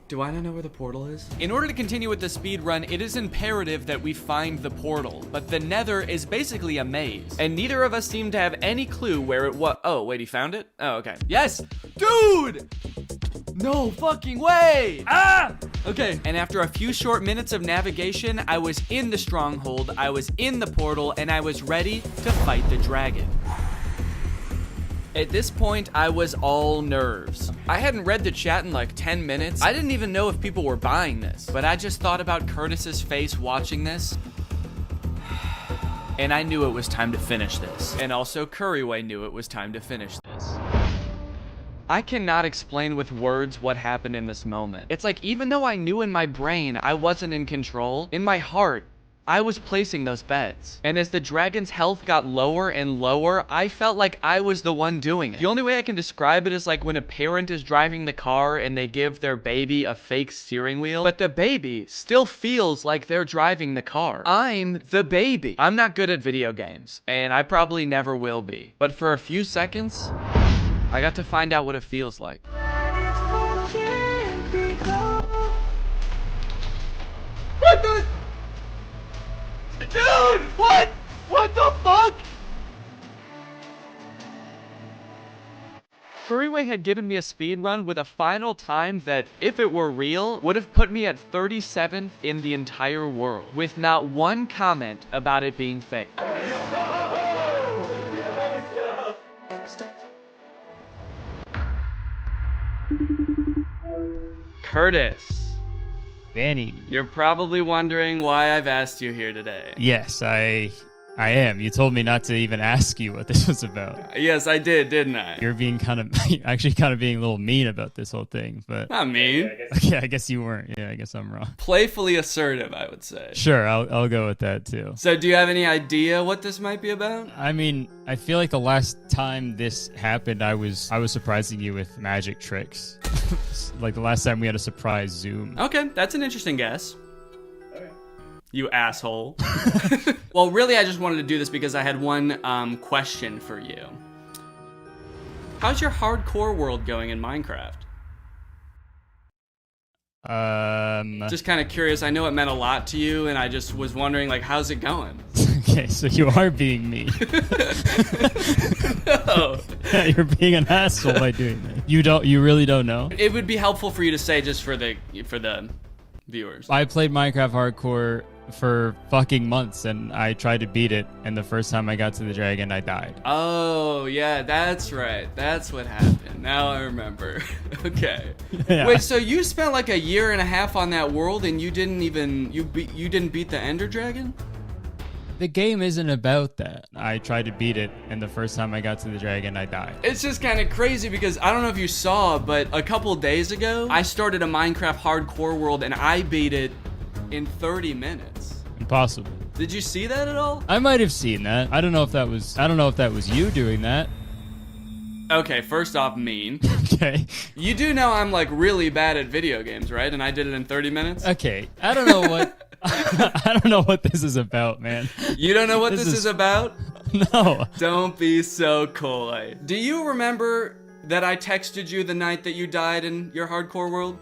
Do I not know where the portal is? In order to continue with the speed run, it is imperative that we find the portal, but the nether is basically a maze, and neither of us seem to have any clue where it was. Oh, wait, he found it? Oh, okay. Yes! Dude! No fucking way! Ah! Okay, and after a few short minutes of navigation, I was in the stronghold, I was in the portal, and I was ready to fight the dragon. At this point, I was all nerves. I hadn't read the chat in like 10 minutes. I didn't even know if people were buying this, but I just thought about Curtis's face watching this. And I knew it was time to finish this. And also Curryway knew it was time to finish this. I cannot explain with words what happened in this moment. It's like, even though I knew in my brain I wasn't in control, in my heart, I was placing those bets. And as the dragon's health got lower and lower, I felt like I was the one doing it. The only way I can describe it is like when a parent is driving the car and they give their baby a fake steering wheel, but the baby still feels like they're driving the car. I'm the baby. I'm not good at video games, and I probably never will be. But for a few seconds, I got to find out what it feels like. What the? Dude, what? What the fuck? Curryway had given me a speed run with a final time that, if it were real, would have put me at 37th in the entire world, with not one comment about it being fake. Curtis, Danny. you're probably wondering why I've asked you here today. Yes, I am. You told me not to even ask you what this was about. Yes, I did, didn't I? You're being kind of being a little mean about this whole thing, but Not mean. okay, I guess you weren't. Yeah, I guess I'm wrong. Playfully assertive, I would say. Sure, I'll go with that too. So do you have any idea what this might be about? I mean, I feel like the last time this happened, I was surprising you with magic tricks. Like the last time we had a surprise Zoom. Okay, that's an interesting guess. You asshole. Well, really, I just wanted to do this because I had one question for you. How's your hardcore world going in Minecraft? Just kind of curious. I know it meant a lot to you, and I just was wondering, like, how's it going? Okay, so you are being mean. No. Yeah, you're being an asshole by doing that. You really don't know? It would be helpful for you to say just for the viewers. I played Minecraft hardcore for fucking months, and I tried to beat it, and the first time I got to the dragon, I died. Oh, yeah, that's right. That's what happened. Now I remember. Okay. Yeah. Wait, so you spent like a year and a half on that world, and you didn't beat the Ender Dragon? The game isn't about that. I tried to beat it, and the first time I got to the dragon, I died. It's just kind of crazy because I don't know if you saw, but a couple days ago, I started a Minecraft hardcore world, and I beat it in 30 minutes. Impossible. Did you see that at all? I might have seen that. I don't know if that was you doing that. Okay, first off, mean. Okay. You do know I'm like really bad at video games, right? And I did it in 30 minutes? Okay. I don't know what I don't know what this is about, man. You don't know what this is about? No. Don't be so coy. Do you remember that I texted you the night that you died in your hardcore world?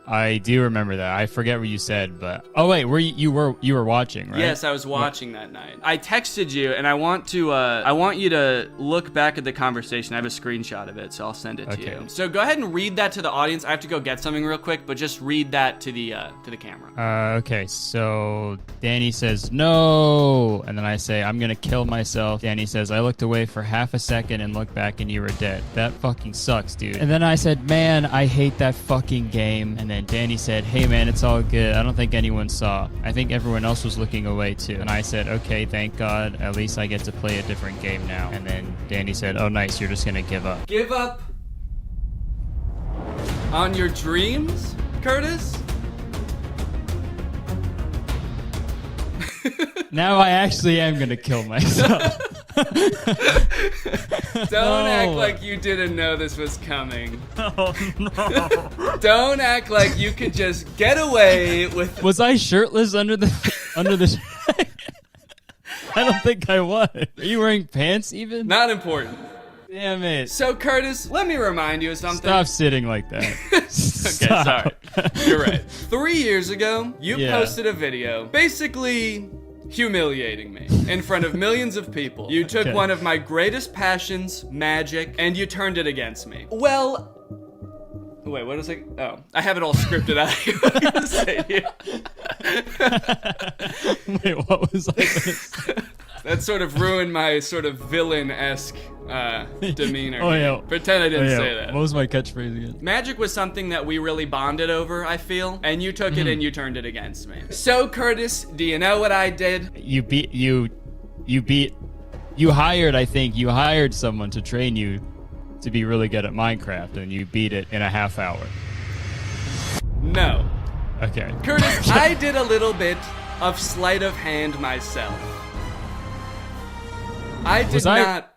I do remember that. I forget what you said, but oh wait, you were watching, right? Yes, I was watching that night. I texted you, and I want you to look back at the conversation. I have a screenshot of it, so I'll send it to you. So go ahead and read that to the audience. I have to go get something real quick, but just read that to the camera. Okay, so Danny says no, and then I say I'm gonna kill myself. Danny says I looked away for half a second and looked back, and you were dead. That fucking sucks, dude. And then I said, man, I hate that fucking game. And then Danny said, hey man, it's all good. I don't think anyone saw. I think everyone else was looking away too. And I said, okay, thank God. At least I get to play a different game now. And then Danny said, oh nice, you're just gonna give up. Give up on your dreams, Curtis? Now I actually am gonna kill myself. Don't act like you didn't know this was coming. Oh no. Don't act like you could just get away with... Was I shirtless under the I don't think I was. Are you wearing pants even? Not important. Damn it. So Curtis, let me remind you of something. Stop sitting like that. Okay, Stop. sorry. You're right. 3 years ago, you posted a video basically humiliating me in front of millions of people. You took one of my greatest passions, magic, and you turned it against me. Well, wait, what is it? Oh, I have it all scripted out. What are you gonna say here? Wait, what was I gonna say? That sort of ruined my sort of villain-esque demeanor. Oh, yeah. Pretend I didn't say that. What was my catchphrase again? Magic was something that we really bonded over, I feel, and you took it and you turned it against me. So, Curtis, do you know what I did? You hired someone to train you to be really good at Minecraft, and you beat it in a half hour. No. Okay. Curtis, I did a little bit of sleight of hand myself. I did not...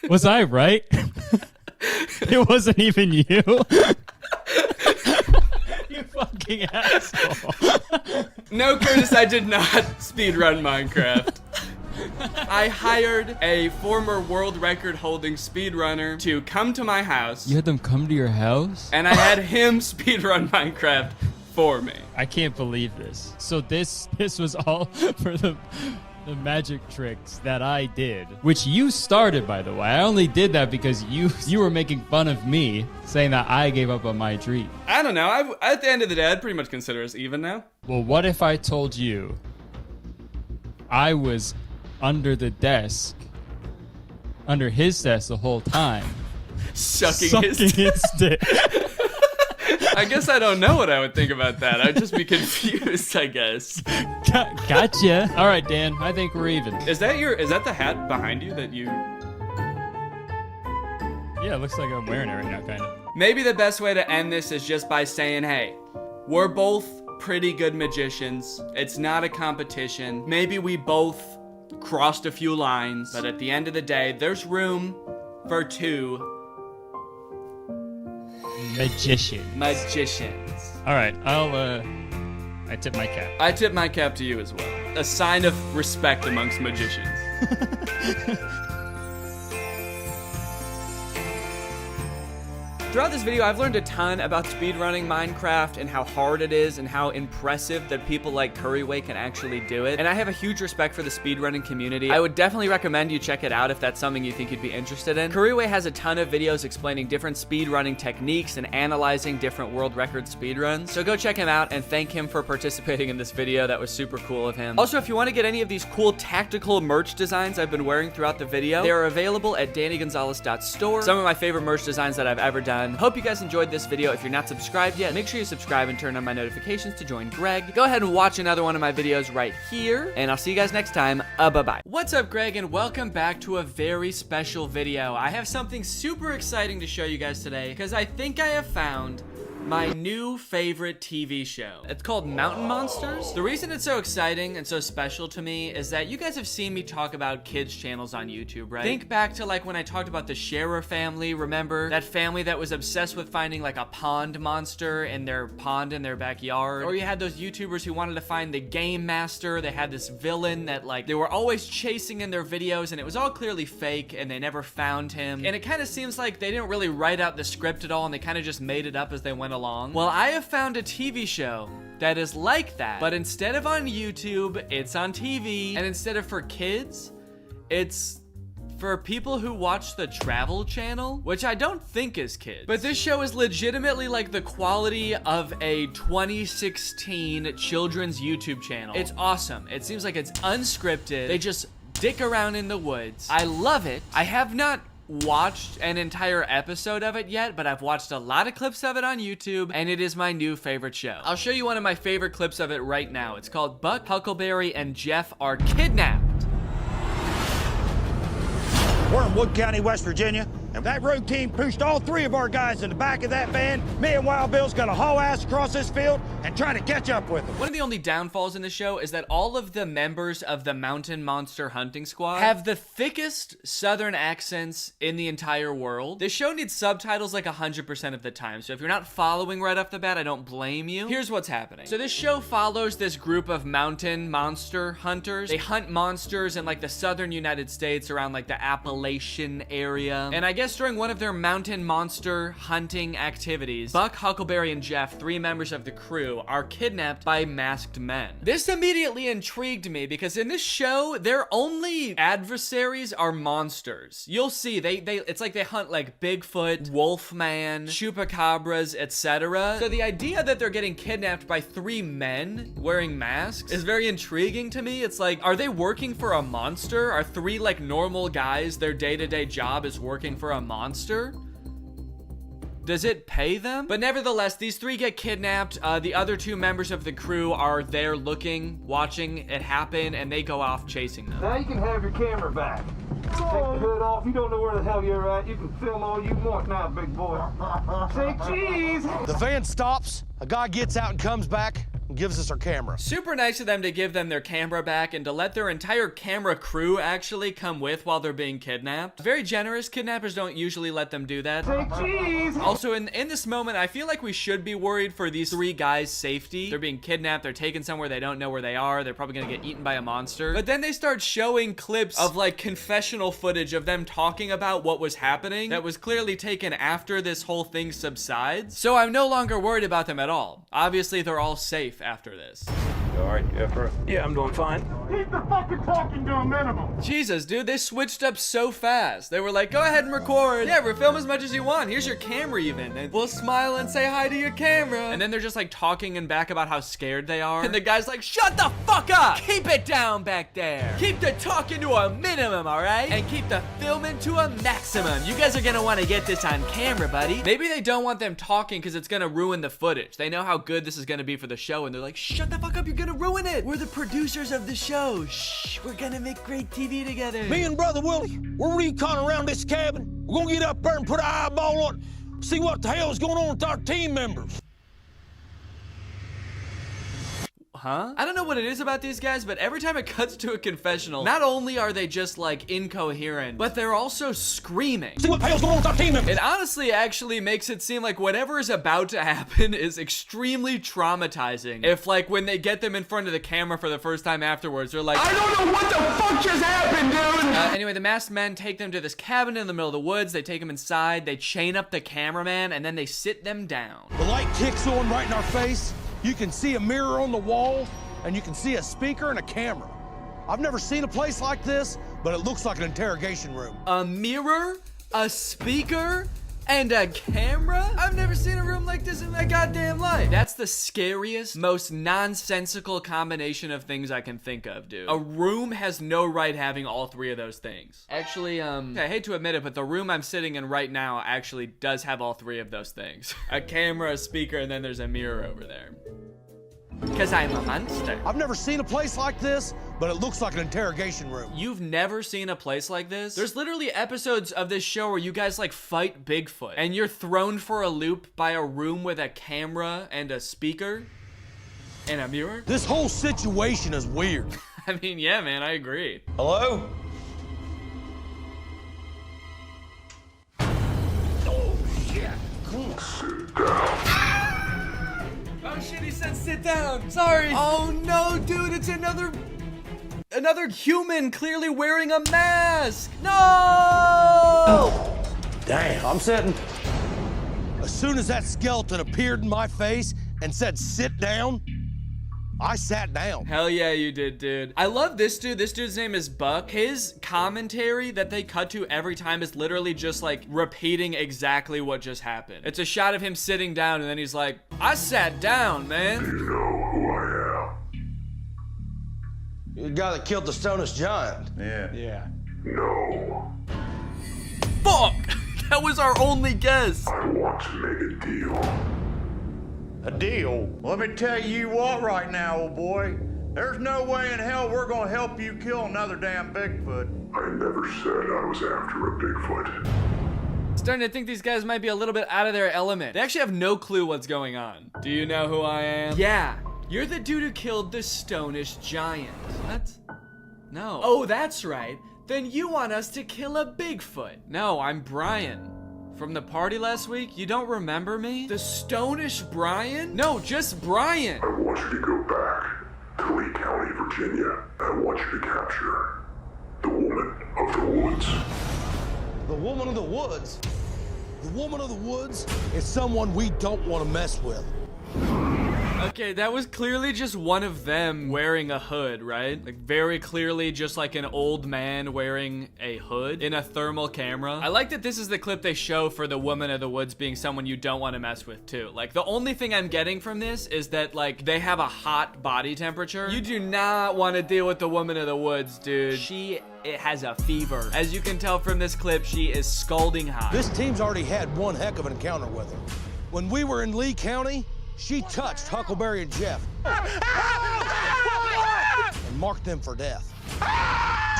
Was I right? It wasn't even you. You fucking asshole. No, Curtis, I did not speedrun Minecraft. I hired a former world record holding speedrunner to come to my house. You had them come to your house? And I had him speedrun Minecraft for me. I can't believe this. So this was all for the magic tricks that I did, which you started, by the way. I only did that because you were making fun of me, saying that I gave up on my dream. I don't know. At the end of the day, I'd pretty much consider us even now. Well, what if I told you I was under the desk, under his desk the whole time, Sucking his dick. I guess I don't know what I would think about that. I'd just be confused, I guess. Gotcha. All right, Dan. I think we're even. Is that the hat behind you that you... Yeah, it looks like I'm wearing it right now, kind of. Maybe the best way to end this is just by saying, hey, we're both pretty good magicians. It's not a competition. Maybe we both crossed a few lines, but at the end of the day, there's room for 2 magicians. All right, I tip my cap. I tip my cap to you as well. A sign of respect amongst magicians. Throughout this video, I've learned a ton about speedrunning Minecraft and how hard it is and how impressive that people like Curryway can actually do it. And I have a huge respect for the speedrunning community. I would definitely recommend you check it out if that's something you think you'd be interested in. Curryway has a ton of videos explaining different speedrunning techniques and analyzing different world record speedruns. So go check him out and thank him for participating in this video. That was super cool of him. Also, if you want to get any of these cool tactical merch designs I've been wearing throughout the video, they are available at dannygonzales.store. Some of my favorite merch designs that I've ever done. Hope you guys enjoyed this video. If you're not subscribed yet, make sure you subscribe and turn on my notifications to join Greg. Go ahead and watch another one of my videos right here, and I'll see you guys next time. Bye-bye. What's up, Greg, and welcome back to a very special video. I have something super exciting to show you guys today, because I think I have found my new favorite TV show. It's called Mountain Monsters. The reason it's so exciting and so special to me is that you guys have seen me talk about kids channels on YouTube, right? Think back to like when I talked about the Scherer family, remember? That family that was obsessed with finding like a pond monster in their pond in their backyard. Or you had those YouTubers who wanted to find the Game Master. They had this villain that like they were always chasing in their videos and it was all clearly fake and they never found him. And it kind of seems like they didn't really write out the script at all and they kind of just made it up as they went along. Well, I have found a TV show that is like that, but instead of on YouTube, it's on TV, and instead of for kids, it's for people who watch the Travel Channel, which I don't think is kids. But this show is legitimately like the quality of a 2016 children's YouTube channel. It's awesome. It seems like it's unscripted. They just dick around in the woods. I love it. I have not watched an entire episode of it yet, but I've watched a lot of clips of it on YouTube, and it is my new favorite show. I'll show you one of my favorite clips of it right now. It's called Buck, Huckleberry, and Jeff Are Kidnapped. We're in Wood County, West Virginia, and that road team pushed all 3 of our guys in the back of that van. Me and Wild Bill's gonna haul ass across this field and try to catch up with them. One of the only downfalls in the show is that all of the members of the Mountain Monster Hunting Squad have the thickest southern accents in the entire world. The show needs subtitles like 100% of the time, so if you're not following right off the bat, I don't blame you. Here's what's happening. So this show follows this group of mountain monster hunters. They hunt monsters in like the southern United States around like the Appalachian area. And I guess during one of their mountain monster hunting activities, Buck, Huckleberry, and Jeff, 3 members of the crew, are kidnapped by masked men. This immediately intrigued me because in this show, their only adversaries are monsters. You'll see, it's like they hunt like Bigfoot, Wolfman, Chupacabras, etc. So the idea that they're getting kidnapped by 3 men wearing masks is very intriguing to me. It's like, are they working for a monster? Are 3 like normal guys, their day-to-day job is working for a monster? Does it pay them? But nevertheless, these 3 get kidnapped. The other 2 members of the crew are there looking, watching it happen, and they go off chasing them. Now you can have your camera back. Take the hood off. You don't know where the hell you're at. You can film all you want now, big boy. Say cheese. The van stops, a guy gets out and comes back and gives us our camera. Super nice of them to give them their camera back and to let their entire camera crew actually come with while they're being kidnapped. Very generous. Kidnappers don't usually let them do that. Say cheese. Also, in this moment, I feel like we should be worried for these 3 guys' safety. They're being kidnapped. They're taken somewhere. They don't know where they are. They're probably gonna get eaten by a monster. But then they start showing clips of like confessional footage of them talking about what was happening that was clearly taken after this whole thing subsides. So I'm no longer worried about them at all. Obviously, they're all safe after this. Yo, all right, Jeff? Yeah, I'm doing fine. Keep the fucking talking to a minimum. Jesus, dude, they switched up so fast. They were like, go ahead and record. Yeah, film as much as you want. Here's your camera even. And we'll smile and say hi to your camera. And then they're just like talking and back about how scared they are. And the guy's like, shut the fuck up. Keep it down back there. Keep the talking to a minimum, all right? And keep the filming to a maximum. You guys are gonna want to get this on camera, buddy. Maybe they don't want them talking because it's gonna ruin the footage. They know how good this is gonna be for the show and they're like, shut the fuck up, you're gonna ruin it. We're the producers of the show. Shh, we're gonna make great TV together. Me and Brother Willie, we're recon around this cabin. We're gonna get up there and put an eyeball on it, see what the hell is going on with our team members. Huh? I don't know what it is about these guys, but every time it cuts to a confessional, not only are they just like incoherent, but they're also screaming. See what the hell's going on with our team members. It honestly actually makes it seem like whatever is about to happen is extremely traumatizing. If like when they get them in front of the camera for the first time afterwards, they're like, I don't know what the fuck just happened, dude! Anyway, the masked men take them to this cabin in the middle of the woods, they take them inside, they chain up the cameraman, and then they sit them down. The light kicks on right in our face. You can see a mirror on the wall, and you can see a speaker and a camera. I've never seen a place like this, but it looks like an interrogation room. A mirror, a speaker, and a camera? I've never seen a room like this in my goddamn life. That's the scariest, most nonsensical combination of things I can think of, dude. A room has no right having all three of those things. Actually, I hate to admit it, but the room I'm sitting in right now actually does have all three of those things. A camera, a speaker, and then there's a mirror over there. Because I'm a monster. I've never seen a place like this, but it looks like an interrogation room. You've never seen a place like this? There's literally episodes of this show where you guys like fight Bigfoot and you're thrown for a loop by a room with a camera and a speaker and a mirror. This whole situation is weird. I mean, yeah, man, I agree. Hello? Oh, shit. Sit down. Oh shit, he said sit down. Sorry. Oh no, dude, it's another human clearly wearing a mask. No! Damn, I'm sitting. As soon as that skeleton appeared in my face and said sit down, I sat down. Hell yeah, you did, dude. I love this dude. This dude's name is Buck. His commentary that they cut to every time is literally just like repeating exactly what just happened. It's a shot of him sitting down and then he's like, I sat down, man. You know who I You're the guy that killed the Stonish giant. Yeah. am? No. Fuck! That was our only guess. I want to make a deal. A deal? Let me tell you what right now, old boy. There's no way in hell we're gonna help you kill another damn Bigfoot. I never said I was after a Bigfoot. Starting to think these guys might be a little bit out of their element. They actually have no clue what's going on. Do you know who I am? Yeah, you're the dude who killed the Stonish giant. What? No. Oh, that's right. Then you want us to kill a Bigfoot. No, I'm Brian. From the party last week? You don't remember me? The Stonish Brian? No, just Brian. I want you to go back to Lee County, Virginia. I want you to capture the woman of the woods. The woman of the woods? The woman of the woods is someone we don't want to mess with. Okay, that was clearly just one of them wearing a hood, right? Like very clearly just like an old man wearing a hood in a thermal camera. I like that this is the clip they show for the woman of the woods being someone you don't want to mess with too. Like the only thing I'm getting from this is that like they have a hot body temperature. You do not want to deal with the woman of the woods, dude. It has a fever. As you can tell from this clip, she is scalding hot. This team's already had one heck of an encounter with her. When we were in Lee County, she touched Huckleberry and Jeff and marked them for death.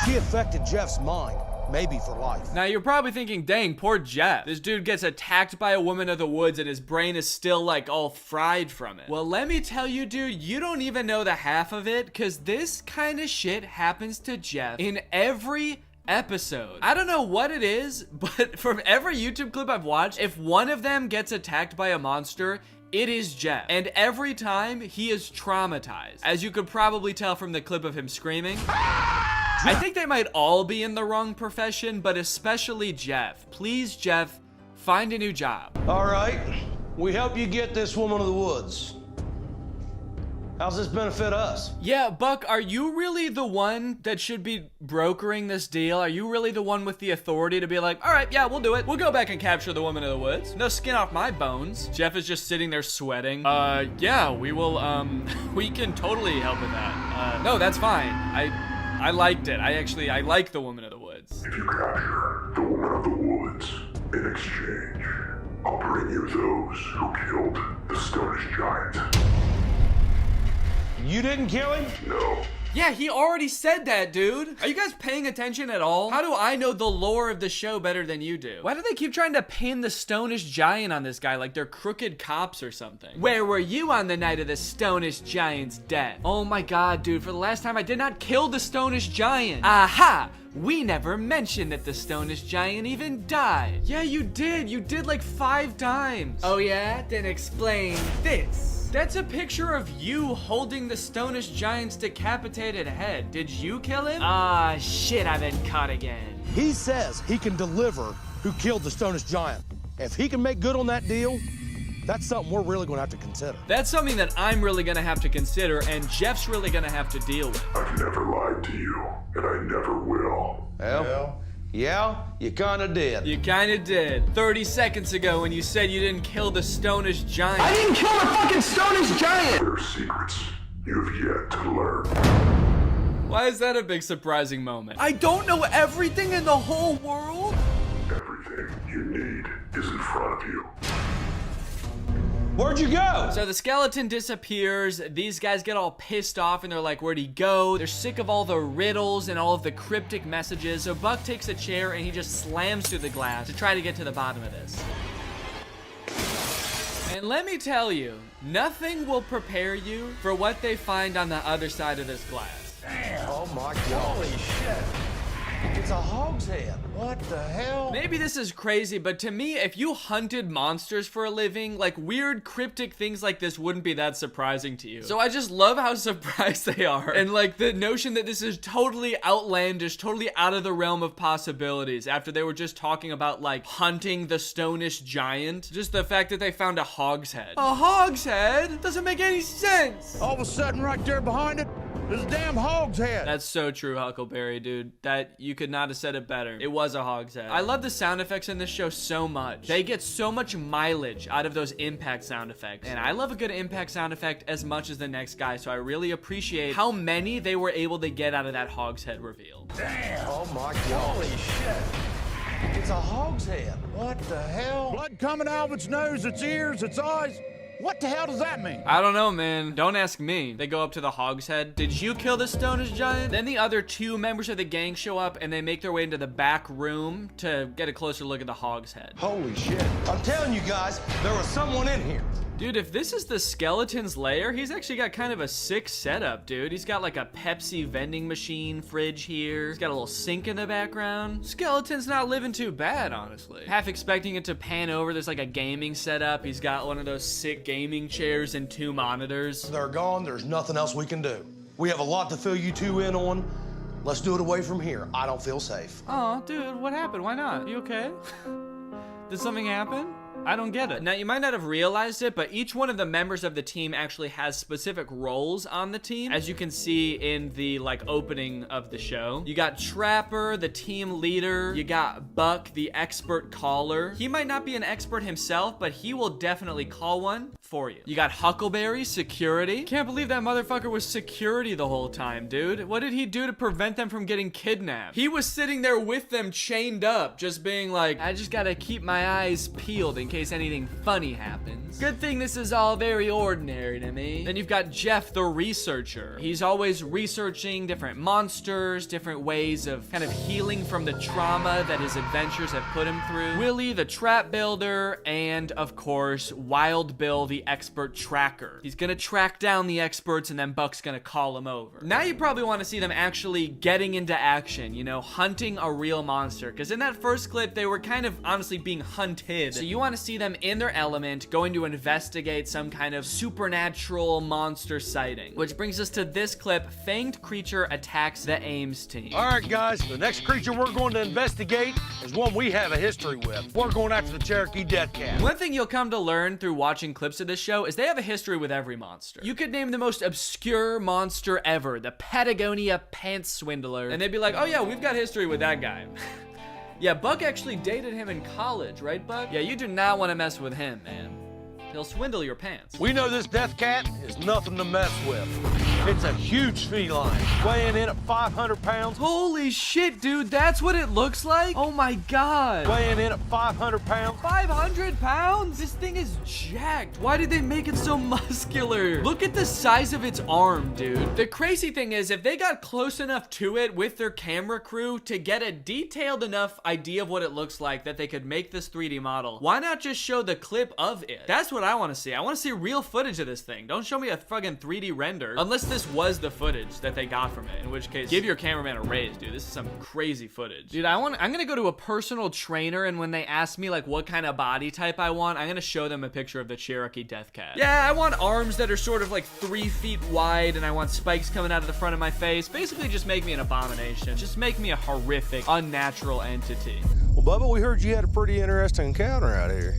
She affected Jeff's mind, maybe for life. Now you're probably thinking, dang, poor Jeff. This dude gets attacked by a woman of the woods and his brain is still like all fried from it. Well, let me tell you, dude, you don't even know the half of it, because this kind of shit happens to Jeff in every episode. I don't know what it is, but from every YouTube clip I've watched, if one of them gets attacked by a monster, it is Jeff. And every time, he is traumatized. As you could probably tell from the clip of him screaming. I think they might all be in the wrong profession, but especially Jeff. Please, Jeff, find a new job. All right, we help you get this woman of the woods. How's this benefit us? Yeah, Buck, are you really the one that should be brokering this deal? Are you really the one with the authority to be like, all right, yeah, we'll do it. We'll go back and capture the woman of the woods. No skin off my bones. Jeff is just sitting there sweating. Yeah, we will, we can totally help with that. No, that's fine. I liked it. I like the woman of the woods. If you capture the woman of the woods, in exchange, I'll bring you those who killed the Stonish Giant. You didn't kill him? No. Yeah, he already said that, dude. Are you guys paying attention at all? How do I know the lore of the show better than you do? Why do they keep trying to pin the Stonish Giant on this guy like they're crooked cops or something? Where were you on the night of the Stonish Giant's death? Oh my god, dude, for the last time I did not kill the Stonish Giant. Aha! We never mentioned that the Stonish Giant even died. Yeah, you did. You did like 5 times. Oh yeah? Then explain this. That's a picture of you holding the Stonish Giant's decapitated head. Did you kill him? Ah, shit, I've been caught again. He says he can deliver who killed the Stonish Giant. If he can make good on that deal, that's something we're really gonna have to consider. That's something that I'm really gonna have to consider, and Jeff's really gonna have to deal with. I've never lied to you, and I never will. Well, yeah, you kinda did. You kinda did. 30 seconds ago when you said you didn't kill the Stonish Giant. I didn't kill the fucking Stonish Giant! There are secrets you have yet to learn. Why is that a big surprising moment? I don't know everything in the whole world? Everything you need is in front of you. Where'd you go? So the skeleton disappears. These guys get all pissed off and they're like, where'd he go? They're sick of all the riddles and all of the cryptic messages. So Buck takes a chair and he just slams through the glass to try to get to the bottom of this. And let me tell you, nothing will prepare you for what they find on the other side of this glass. Damn. Oh my God. Holy shit. It's a hog's head. What the hell? Maybe this is crazy, but to me, if you hunted monsters for a living, like weird cryptic things like this wouldn't be that surprising to you. So I just love how surprised they are. And like the notion that this is totally outlandish, totally out of the realm of possibilities after they were just talking about like hunting the Stonish Giant. Just the fact that they found a hog's head. A hog's head? Doesn't make any sense. All of a sudden, right there behind it, there's a damn hog's head. That's so true, Huckleberry, dude. That you could not have said it better. It was a hog's head. I love the sound effects in this show so much. They get so much mileage out of those impact sound effects. And I love a good impact sound effect as much as the next guy, so I really appreciate how many they were able to get out of that hog's head reveal. Damn. Oh my God. Holy shit. It's a hog's head. What the hell? Blood coming out of its nose, its ears, its eyes. What the hell does that mean? I don't know, man. Don't ask me. They go up to the hog's head. Did you kill the Stonish Giant? Then the other 2 members of the gang show up and they make their way into the back room to get a closer look at the hog's head. Holy shit. I'm telling you guys, there was someone in here. Dude, if this is the skeleton's lair, he's actually got kind of a sick setup, dude. He's got like a Pepsi vending machine fridge here. He's got a little sink in the background. Skeleton's not living too bad, honestly. Half expecting it to pan over. There's like a gaming setup. He's got one of those sick gaming chairs and 2 monitors. They're gone. There's nothing else we can do. We have a lot to fill you 2 in on. Let's do it away from here. I don't feel safe. Oh, dude, what happened? Why not? You okay? Did something happen? I don't get it. Now, you might not have realized it, but each one of the members of the team actually has specific roles on the team, as you can see in the, like, opening of the show. You got Trapper, the team leader. You got Buck, the expert caller. He might not be an expert himself, but he will definitely call one for you. You got Huckleberry, security. Can't believe that motherfucker was security the whole time, dude. What did he do to prevent them from getting kidnapped? He was sitting there with them chained up, just being like, I just gotta keep my eyes peeled in case anything funny happens. Good thing this is all very ordinary to me. Then you've got Jeff, the researcher. He's always researching different monsters, different ways of kind of healing from the trauma that his adventures have put him through. Willie, the trap builder, and of course, Wild Bill, the expert tracker. He's gonna track down the experts and then Buck's gonna call them over. Now you probably want to see them actually getting into action, you know, hunting a real monster. Because in that first clip, they were kind of honestly being hunted. So you want to to see them in their element, going to investigate some kind of supernatural monster sighting. Which brings us to this clip: fanged creature attacks the Ames team. All right, guys, the next creature we're going to investigate is one we have a history with. We're going after the Cherokee Death Cat. One thing you'll come to learn through watching clips of this show is they have a history with every monster. You could name the most obscure monster ever, the Patagonia Pants Swindler, and they'd be like, oh yeah, we've got history with that guy. Yeah, Buck actually dated him in college, right, Buck? Yeah, you do not want to mess with him, man. He'll swindle your pants. We know this death cat is nothing to mess with. It's a huge feline, weighing in at 500 pounds. Holy shit, dude, that's what it looks like? Oh my god. Weighing in at 500 pounds. 500 pounds? This thing is jacked. Why did they make it so muscular? Look at the size of its arm, dude. The crazy thing is, if they got close enough to it with their camera crew to get a detailed enough idea of what it looks like that they could make this 3D model, why not just show the clip of it? That's what I want to see. I want to see real footage of this thing. Don't show me a fucking 3D render. Unless this was the footage that they got from it, in which case, give your cameraman a raise, dude. This is some crazy footage. Dude, I'm gonna go to a personal trainer, and when they ask me like what kind of body type I want, I'm gonna show them a picture of the Cherokee Death Cat. Yeah, I want arms that are sort of like 3 feet wide, and I want spikes coming out of the front of my face. Basically, just make me an abomination. Just make me a horrific, unnatural entity. Well, Bubba, we heard you had a pretty interesting encounter out here.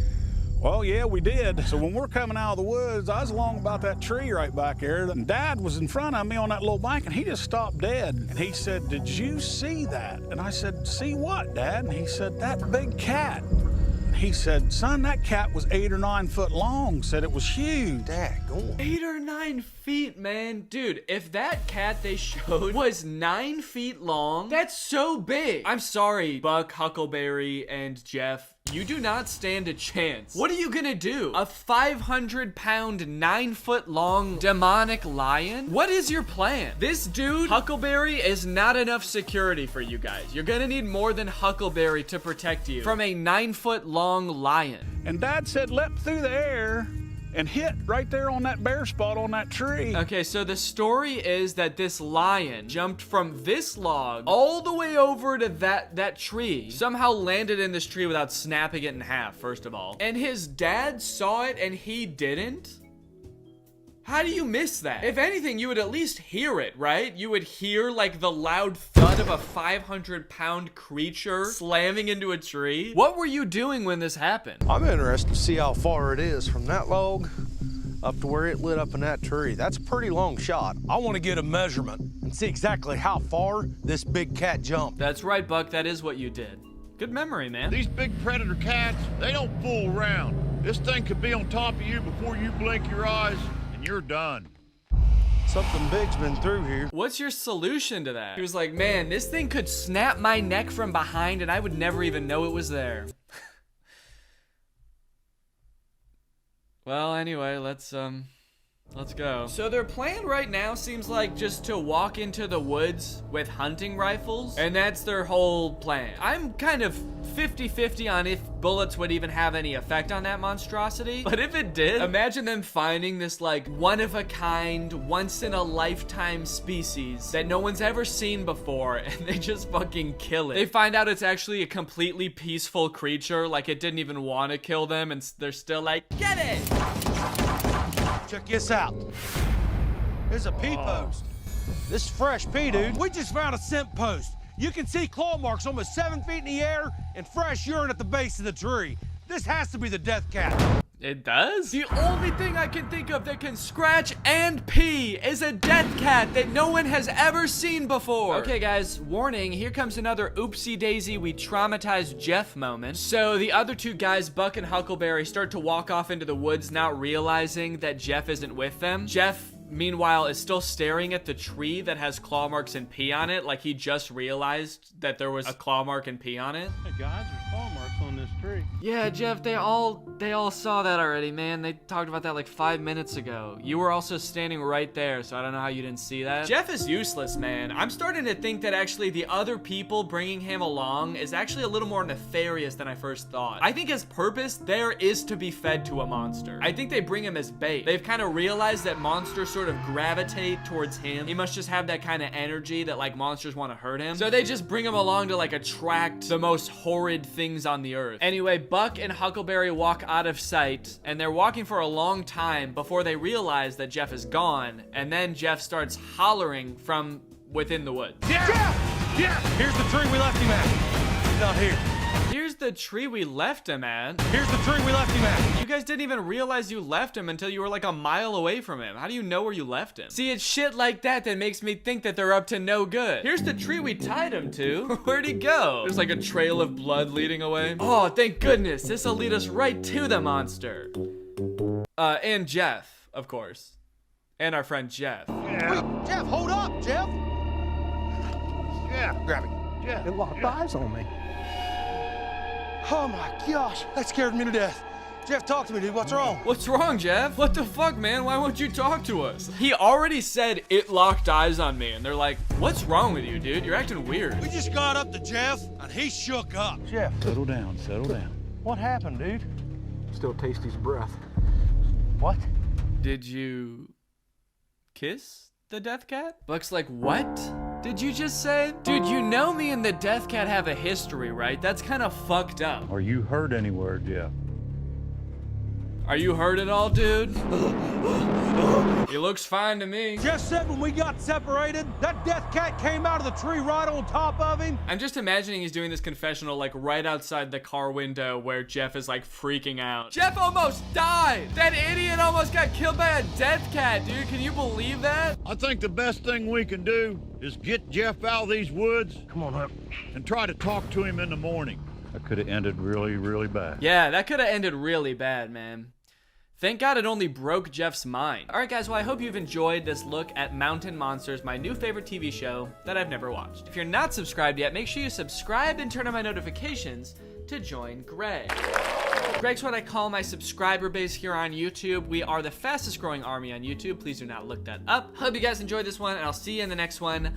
Well, yeah, we did. So when we're coming out of the woods, I was along about that tree right back there, and Dad was in front of me on that little bike, and he just stopped dead. And he said, "Did you see that?" And I said, "See what, Dad?" And he said, "That big cat." And he said, "Son, that cat was 8 or 9 foot long." Said it was huge. Dad, go on. 8 or 9 feet, man. Dude, if that cat they showed was 9 feet long, that's so big. I'm sorry, Buck, Huckleberry, and Jeff. You do not stand a chance. What are you gonna do? A 500-pound, 9-foot-long demonic lion? What is your plan? This dude, Huckleberry, is not enough security for you guys. You're gonna need more than Huckleberry to protect you from a 9-foot-long lion. And Dad said leapt through the air and hit right there on that bare spot on that tree. Okay, so the story is that this lion jumped from this log all the way over to that tree, somehow landed in this tree without snapping it in half, first of all. And his dad saw it and he didn't? How do you miss that? If anything, you would at least hear it, right? You would hear like the loud thud of a 500-pound creature slamming into a tree. What were you doing when this happened? I'm interested to see how far it is from that log up to where it lit up in that tree. That's a pretty long shot. I want to get a measurement and see exactly how far this big cat jumped. That's right, Buck. That is what you did. Good memory, man. These big predator cats, they don't fool around. This thing could be on top of you before you blink your eyes, and you're done. Something big's been through here. What's your solution to that? He was like, man, this thing could snap my neck from behind and I would never even know it was there. Well, anyway, let's go. So their plan right now seems like just to walk into the woods with hunting rifles, and that's their whole plan. I'm kind of 50-50 on if bullets would even have any effect on that monstrosity, but if it did, imagine them finding this like one-of-a-kind, once-in-a-lifetime species that no one's ever seen before, and they just fucking kill it. They find out it's actually a completely peaceful creature, like it didn't even want to kill them, and they're still like, get it! Check this out. There's a pee post. This is fresh pee, dude. We just found a scent post. You can see claw marks almost 7 feet in the air and fresh urine at the base of the tree. This has to be the death cat. It does? The only thing I can think of that can scratch and pee is a death cat that no one has ever seen before. Okay, guys, warning, here comes another oopsie daisy, we traumatized Jeff moment. So the other two guys, Buck and Huckleberry, start to walk off into the woods, not realizing that Jeff isn't with them. Jeff, meanwhile, is still staring at the tree that has claw marks and pee on it, like he just realized that there was a claw mark and pee on it. Hey guys, there's claw marks on this tree. Yeah, Jeff, they all saw that already, man. They talked about that like 5 minutes ago. You were also standing right there, so I don't know how you didn't see that. Jeff is useless, man. I'm starting to think that actually the other people bringing him along is actually a little more nefarious than I first thought. I think his purpose there is to be fed to a monster. I think they bring him as bait. They've kind of realized that monsters sort of gravitate towards him. He must just have that kind of energy that like monsters want to hurt him. So they just bring him along to like attract the most horrid things on the earth. Anyway, Buck and Huckleberry walk out of sight, and they're walking for a long time before they realize that Jeff is gone. And then Jeff starts hollering from within the woods. Jeff! Jeff! Here's the tree we left him at. He's not here. Here's the tree we left him at. Here's the tree we left him at. You guys didn't even realize you left him until you were like a mile away from him. How do you know where you left him? See, it's shit like that that makes me think that they're up to no good. Here's the tree we tied him to. Where'd he go? There's like a trail of blood leading away. Oh, thank goodness. This'll lead us right to the monster. And Jeff, of course. And our friend Jeff. Wait, Jeff, hold up, Jeff. Yeah, grab it. Jeff. It locked eyes on me. Oh my gosh, that scared me to death. Jeff, talk to me, dude. What's wrong? What's wrong, Jeff? What the fuck, man? Why won't you talk to us? He already said it locked eyes on me, and they're like, what's wrong with you, dude? You're acting weird. We just got up to Jeff, and he shook up. Jeff, Settle down, settle down. what happened, dude? Still taste his breath. What? Did you kiss the death cat? Buck's like, what did you just say? Dude, you know me and the death cat have a history, right? That's kind of fucked up. Are you hurt anywhere, Jeff? Are you hurt at all, dude? He looks fine to me. Jeff said when we got separated, that death cat came out of the tree right on top of him. I'm just imagining he's doing this confessional like right outside the car window where Jeff is like freaking out. Jeff almost died! That idiot almost got killed by a death cat, dude. Can you believe that? I think the best thing we can do is get Jeff out of these woods Come on up. and try to talk to him in the morning. That could have ended really, really bad. Yeah, that could have ended really bad, man. Thank God it only broke Jeff's mind. All right, guys, well, I hope you've enjoyed this look at Mountain Monsters, my new favorite TV show that I've never watched. If you're not subscribed yet, make sure you subscribe and turn on my notifications to join Greg. Greg's what I call my subscriber base here on YouTube. We are the fastest growing army on YouTube. Please do not look that up. Hope you guys enjoyed this one, and I'll see you in the next one.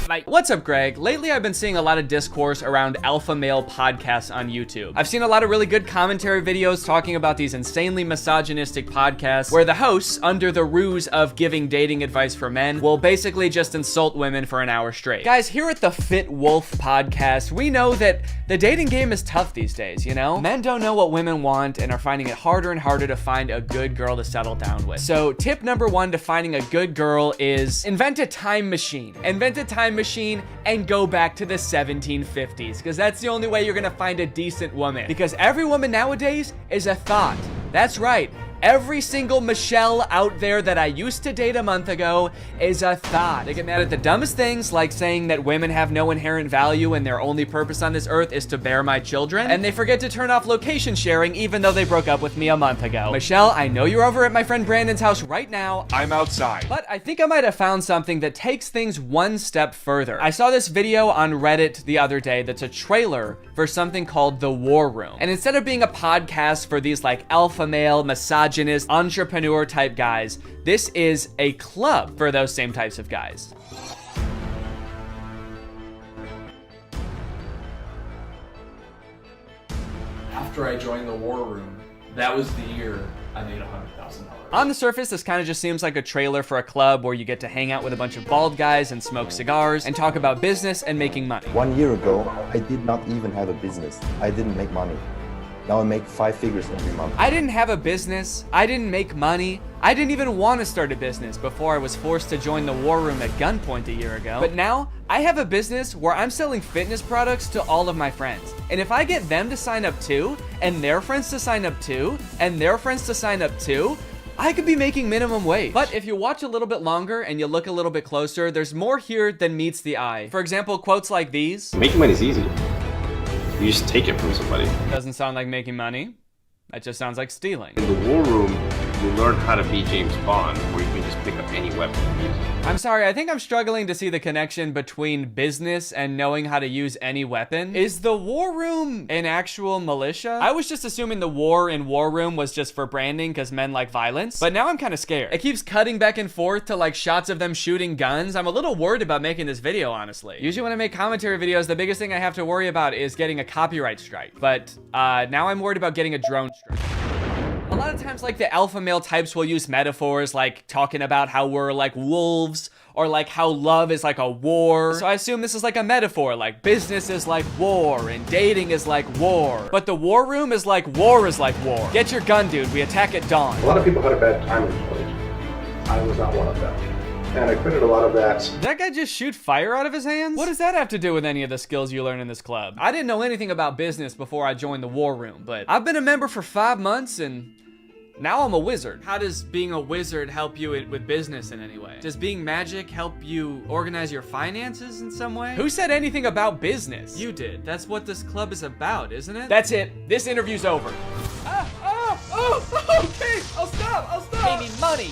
Bye. What's up, Greg? Lately, I've been seeing a lot of discourse around alpha male podcasts on YouTube. I've seen a lot of really good commentary videos talking about these insanely misogynistic podcasts where the hosts, under the ruse of giving dating advice for men, will basically just insult women for an hour straight. Guys, here at the Fit Wolf podcast, we know that the dating game is tough these days, you know? Men don't know what women want and are finding it harder and harder to find a good girl to settle down with. So tip number one to finding a good girl is invent a time machine. Invent a time machine and go back to the 1750s, because that's the only way you're gonna find a decent woman, because every woman nowadays is a thought. That's right. Every single Michelle out there that I used to date a month ago is a thought. They get mad at the dumbest things, like saying that women have no inherent value and their only purpose on this earth is to bear my children. And they forget to turn off location sharing even though they broke up with me a month ago. Michelle, I know you're over at my friend Brandon's house right now. I'm outside. But I think I might have found something that takes things one step further. I saw this video on Reddit the other day that's a trailer for something called The War Room. And instead of being a podcast for these like alpha male, misogynist, entrepreneur type guys, this is a club for those same types of guys. After I joined the War Room, that was the year I made $100,000. On the surface, this kind of just seems like a trailer for a club where you get to hang out with a bunch of bald guys and smoke cigars and talk about business and making money. 1 year ago, I did not even have a business. I didn't make money. Now I make 5 figures every month. I didn't have a business. I didn't make money. I didn't even want to start a business before I was forced to join the War Room at gunpoint a year ago. But now, I have a business where I'm selling fitness products to all of my friends. And if I get them to sign up too, and their friends to sign up too, and their friends to sign up too, I could be making minimum wage. But if you watch a little bit longer and you look a little bit closer, there's more here than meets the eye. For example, quotes like these. Making money is easy. You just take it from somebody. Doesn't sound like making money. That just sounds like stealing. In the War Room, you learn how to be James Bond, where you can just pick up any weapon and use it. I'm sorry, I think I'm struggling to see the connection between business and knowing how to use any weapon. Is the War Room an actual militia? I was just assuming the war in War Room was just for branding because men like violence, but now I'm kind of scared. It keeps cutting back and forth to like shots of them shooting guns. I'm a little worried about making this video, honestly. Usually when I make commentary videos, the biggest thing I have to worry about is getting a copyright strike. But now I'm worried about getting a drone strike. A lot of times, like, the alpha male types will use metaphors like talking about how we're like wolves, or like how love is like a war. So I assume this is like a metaphor, like business is like war and dating is like war. But the war room is like war is like war. Get your gun, dude. We attack at dawn. A lot of people had a bad time in college. I was not one of them. And I quitted a lot of that. Did that guy just shoot fire out of his hands? What does that have to do with any of the skills you learn in this club? I didn't know anything about business before I joined the war room, but I've been a member for 5 months and now I'm a wizard. How does being a wizard help you with business in any way? Does being magic help you organize your finances in some way? Who said anything about business? You did. That's what this club is about, isn't it? That's it. This interview's over. Okay, I'll stop.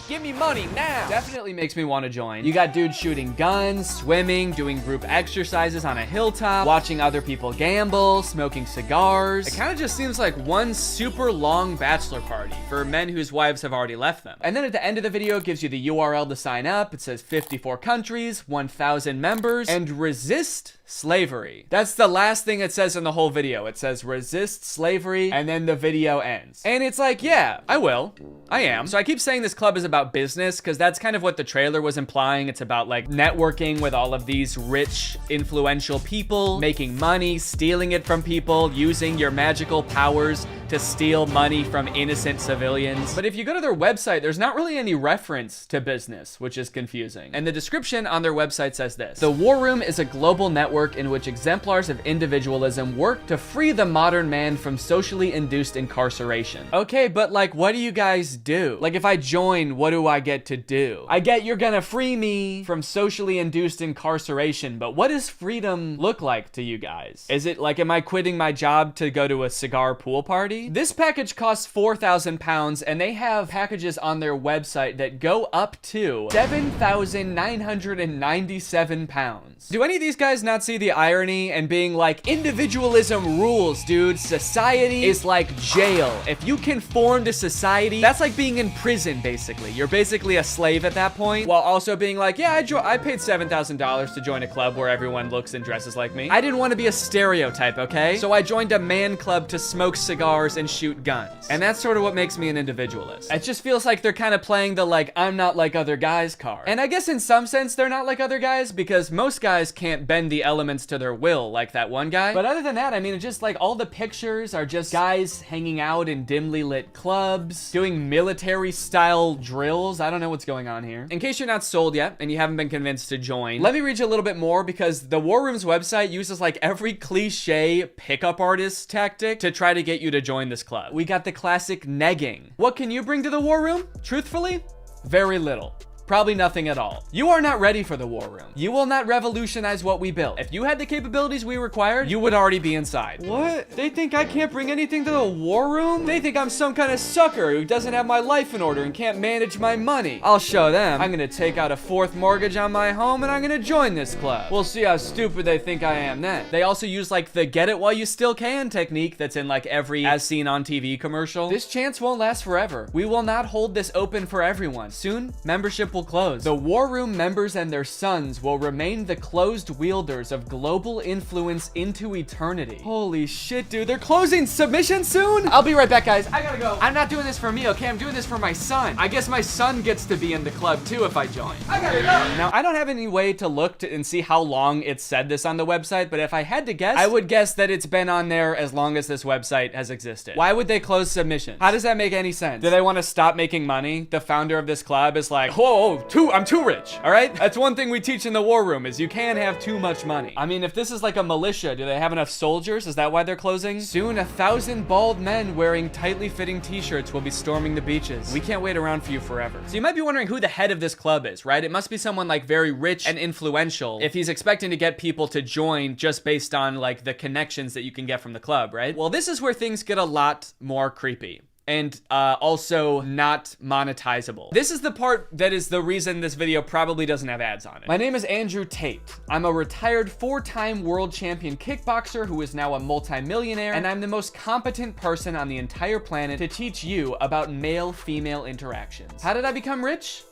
Give me money now. Definitely makes me want to join. You got dudes shooting guns, swimming, doing group exercises on a hilltop, watching other people gamble, smoking cigars. It kind of just seems like one super long bachelor party for men whose wives have already left them. And then at the end of the video, it gives you the URL to sign up. It says 54 countries, 1,000 members, and resist slavery. That's the last thing it says in the whole video. It says resist slavery, and then the video ends. And it's like, yeah, I will. I am. So I keep saying this club is about business because that's kind of what the trailer was implying. It's about like networking with all of these rich, influential people, making money, stealing it from people, using your magical powers to steal money from innocent civilians. But if you go to their website, there's not really any reference to business, which is confusing. And the description on their website says this: the War Room is a global network in which exemplars of individualism work to free the modern man from socially induced incarceration. Okay, but like, what do you guys do? Like, if I join, what do I get to do? I get you're gonna free me from socially induced incarceration, but what does freedom look like to you guys? Is it like, am I quitting my job to go to a cigar pool party? This package costs £4,000, and they have packages on their website that go up to £7,997. Do any of these guys not see the irony and being like, individualism rules, dude. Society is like jail. If you conform to society, that's like being in prison, basically. You're basically a slave at that point, while also being like, yeah, I paid $7,000 to join a club where everyone looks and dresses like me. I didn't want to be a stereotype, okay? So I joined a man club to smoke cigars and shoot guns. And that's sort of what makes me an individualist. It just feels like they're kind of playing the like, I'm not like other guys card. And I guess in some sense they're not like other guys because most guys can't bend the elements to their will like that one guy. But other than that, I mean, it's just like all the pictures are just guys hanging out in dimly lit clubs, doing military style drills. I don't know what's going on here. In case you're not sold yet and you haven't been convinced to join, let me read you a little bit more because the War Room's website uses like every cliche pickup artist tactic to try to get you to join this club. We got the classic negging. What can you bring to the War Room? Truthfully, very little. Probably nothing at all. You are not ready for the War Room. You will not revolutionize what we built. If you had the capabilities we required, you would already be inside. What? They think I can't bring anything to the War Room? They think I'm some kind of sucker who doesn't have my life in order and can't manage my money. I'll show them. I'm gonna take out a 4th mortgage on my home and I'm gonna join this club. We'll see how stupid they think I am then. They also use like the get it while you still can technique that's in like every as seen on TV commercial. This chance won't last forever. We will not hold this open for everyone. Soon, membership will close. The War Room members and their sons will remain the closed wielders of global influence into eternity. Holy shit, dude. They're closing submission soon? I'll be right back, guys. I gotta go. I'm not doing this for me, okay? I'm doing this for my son. I guess my son gets to be in the club too if I join. I gotta go. Now, I don't have any way to look and see how long it said this on the website, but if I had to guess, I would guess that it's been on there as long as this website has existed. Why would they close submissions? How does that make any sense? Do they want to stop making money? The founder of this club is like, whoa, I'm too rich, all right? That's one thing we teach in the War Room is you can't have too much money. I mean, if this is like a militia, do they have enough soldiers? Is that why they're closing? Soon, 1,000 bald men wearing tightly fitting t-shirts will be storming the beaches. We can't wait around for you forever. So you might be wondering who the head of this club is, right? It must be someone like very rich and influential if he's expecting to get people to join just based on like the connections that you can get from the club, right? Well, this is where things get a lot more creepy. And also not monetizable. This is the part that is the reason this video probably doesn't have ads on it. My name is Andrew Tate. I'm a retired 4-time world champion kickboxer who is now a multi-millionaire, and I'm the most competent person on the entire planet to teach you about male-female interactions. How did I become rich?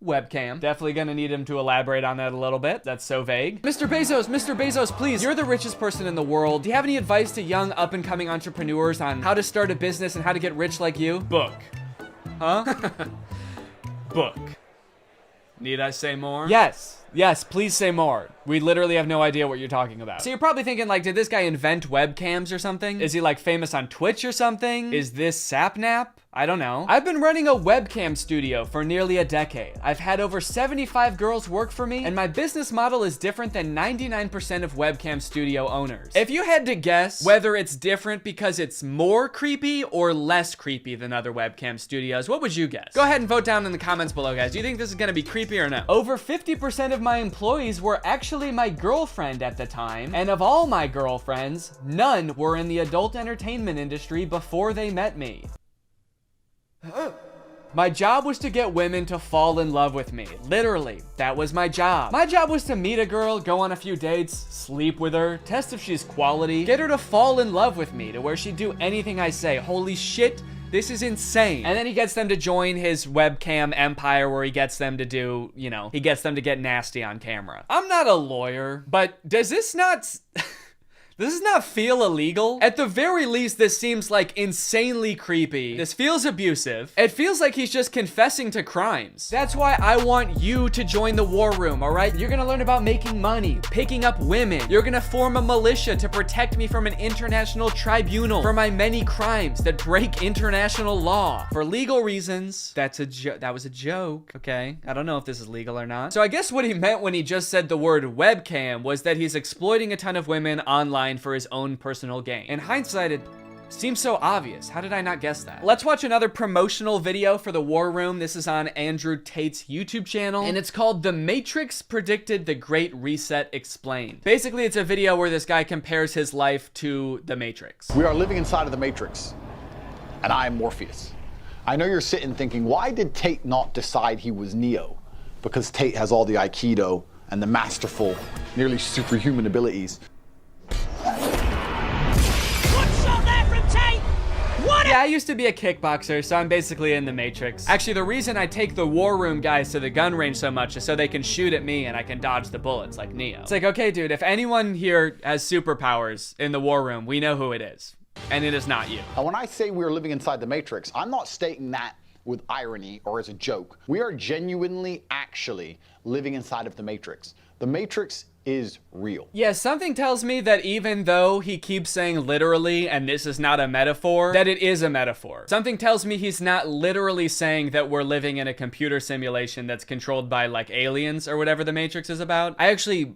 Webcam. Definitely gonna need him to elaborate on that a little bit. That's so vague. Mr. Bezos, please. You're the richest person in the world. Do you have any advice to young up-and-coming entrepreneurs on how to start a business and how to get rich like you? Book. Huh? Book. Need I say more? Yes, please say more. We literally have no idea what you're talking about. So you're probably thinking, like, did this guy invent webcams or something? Is he, like, famous on Twitch or something? Is this Sapnap? I don't know. I've been running a webcam studio for nearly a decade. I've had over 75 girls work for me, and my business model is different than 99% of webcam studio owners. If you had to guess whether it's different because it's more creepy or less creepy than other webcam studios, what would you guess? Go ahead and vote down in the comments below, guys. Do you think this is gonna be creepy or no? Over 50% of my employees were actually my girlfriend at the time, and of all my girlfriends, none were in the adult entertainment industry before they met me. My job was to get women to fall in love with me. Literally, that was my job. My job was to meet a girl, go on a few dates, sleep with her, test if she's quality, get her to fall in love with me to where she'd do anything I say. Holy shit, this is insane. And then he gets them to join his webcam empire where he gets them to do, you know, he gets them to get nasty on camera. I'm not a lawyer, but does this not... Does this not feel illegal? At the very least, this seems like insanely creepy. This feels abusive. It feels like he's just confessing to crimes. That's why I want you to join the war room, all right? You're gonna learn about making money, picking up women. You're gonna form a militia to protect me from an international tribunal for my many crimes that break international law. For legal reasons, that was a joke, okay? I don't know if this is legal or not. So I guess what he meant when he just said the word webcam was that he's exploiting a ton of women online for his own personal gain. In hindsight, it seems so obvious. How did I not guess that? Let's watch another promotional video for the War Room. This is on Andrew Tate's YouTube channel, and it's called The Matrix Predicted the Great Reset Explained. Basically, it's a video where this guy compares his life to the Matrix. We are living inside of the Matrix, and I am Morpheus. I know you're sitting thinking, why did Tate not decide he was Neo? Because Tate has all the Aikido and the masterful, nearly superhuman abilities. Yeah, I used to be a kickboxer, so I'm basically in the Matrix. Actually, the reason I take the War Room guys to the gun range so much is so they can shoot at me and I can dodge the bullets like Neo. It's like, okay, dude, if anyone here has superpowers in the War Room, we know who it is. And it is not you. When I say we're living inside the Matrix, I'm not stating that with irony or as a joke. We are genuinely, actually living inside of the Matrix. The Matrix is real. Yeah, something tells me that even though he keeps saying literally, and this is not a metaphor, that it is a metaphor. Something tells me he's not literally saying that we're living in a computer simulation that's controlled by, like, aliens or whatever the Matrix is about. I actually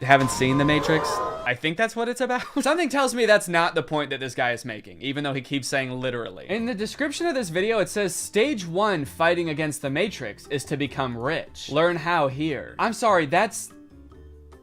haven't seen the Matrix. I think that's what it's about. Something tells me that's not the point that this guy is making, even though he keeps saying literally. In the description of this video, it says stage 1 fighting against the Matrix is to become rich. Learn how here. I'm sorry, that's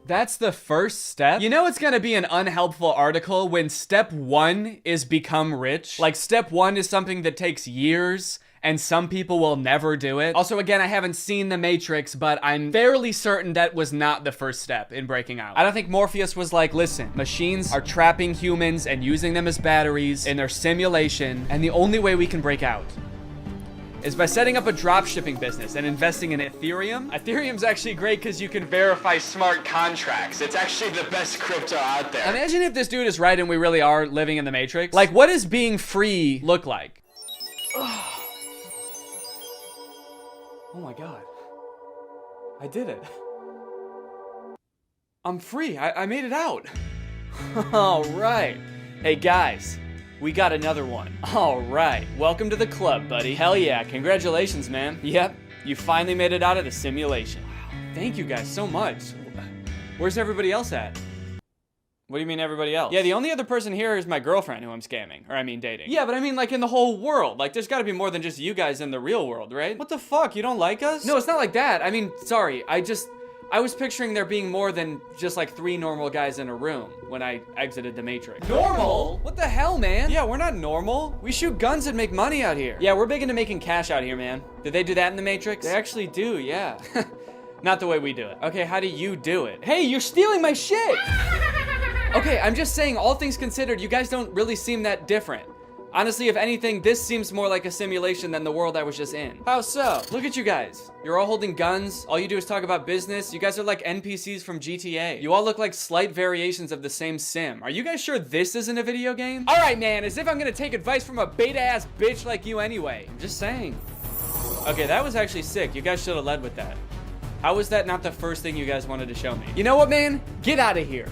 the first step? You know it's gonna be an unhelpful article when step 1 is become rich. Like step 1 is something that takes years and some people will never do it. Also, again, I haven't seen The Matrix, but I'm fairly certain that was not the first step in breaking out. I don't think Morpheus was like, listen, machines are trapping humans and using them as batteries in their simulation, and the only way we can break out is by setting up a dropshipping business and investing in Ethereum. Ethereum's actually great because you can verify smart contracts. It's actually the best crypto out there. Imagine if this dude is right and we really are living in the Matrix. Like, what does being free look like? Oh my God. I did it. I'm free. I made it out. All right. Hey guys, we got another one. All right. Welcome to the club, buddy. Hell yeah. Congratulations, man. Yep. You finally made it out of the simulation. Wow. Thank you guys so much. Where's everybody else at? What do you mean everybody else? Yeah, the only other person here is my girlfriend who I'm scamming. Or I mean dating. Yeah, but I mean like in the whole world. Like there's gotta be more than just you guys in the real world, right? What the fuck? You don't like us? No, it's not like that. I mean, sorry. I was picturing there being more than just like 3 normal guys in a room when I exited the Matrix. Normal? What the hell, man? Yeah, we're not normal. We shoot guns and make money out here. Yeah, we're big into making cash out here, man. Did they do that in the Matrix? They actually do, yeah. Not the way we do it. Okay, how do you do it? Hey, you're stealing my shit! Okay, I'm just saying, all things considered, you guys don't really seem that different. Honestly, if anything, this seems more like a simulation than the world I was just in. How so? Look at you guys. You're all holding guns. All you do is talk about business. You guys are like NPCs from GTA. You all look like slight variations of the same sim. Are you guys sure this isn't a video game? All right, man, as if I'm gonna take advice from a beta-ass bitch like you anyway. I'm just saying. Okay, that was actually sick. You guys should have led with that. How was that not the first thing you guys wanted to show me? You know what, man? Get out of here.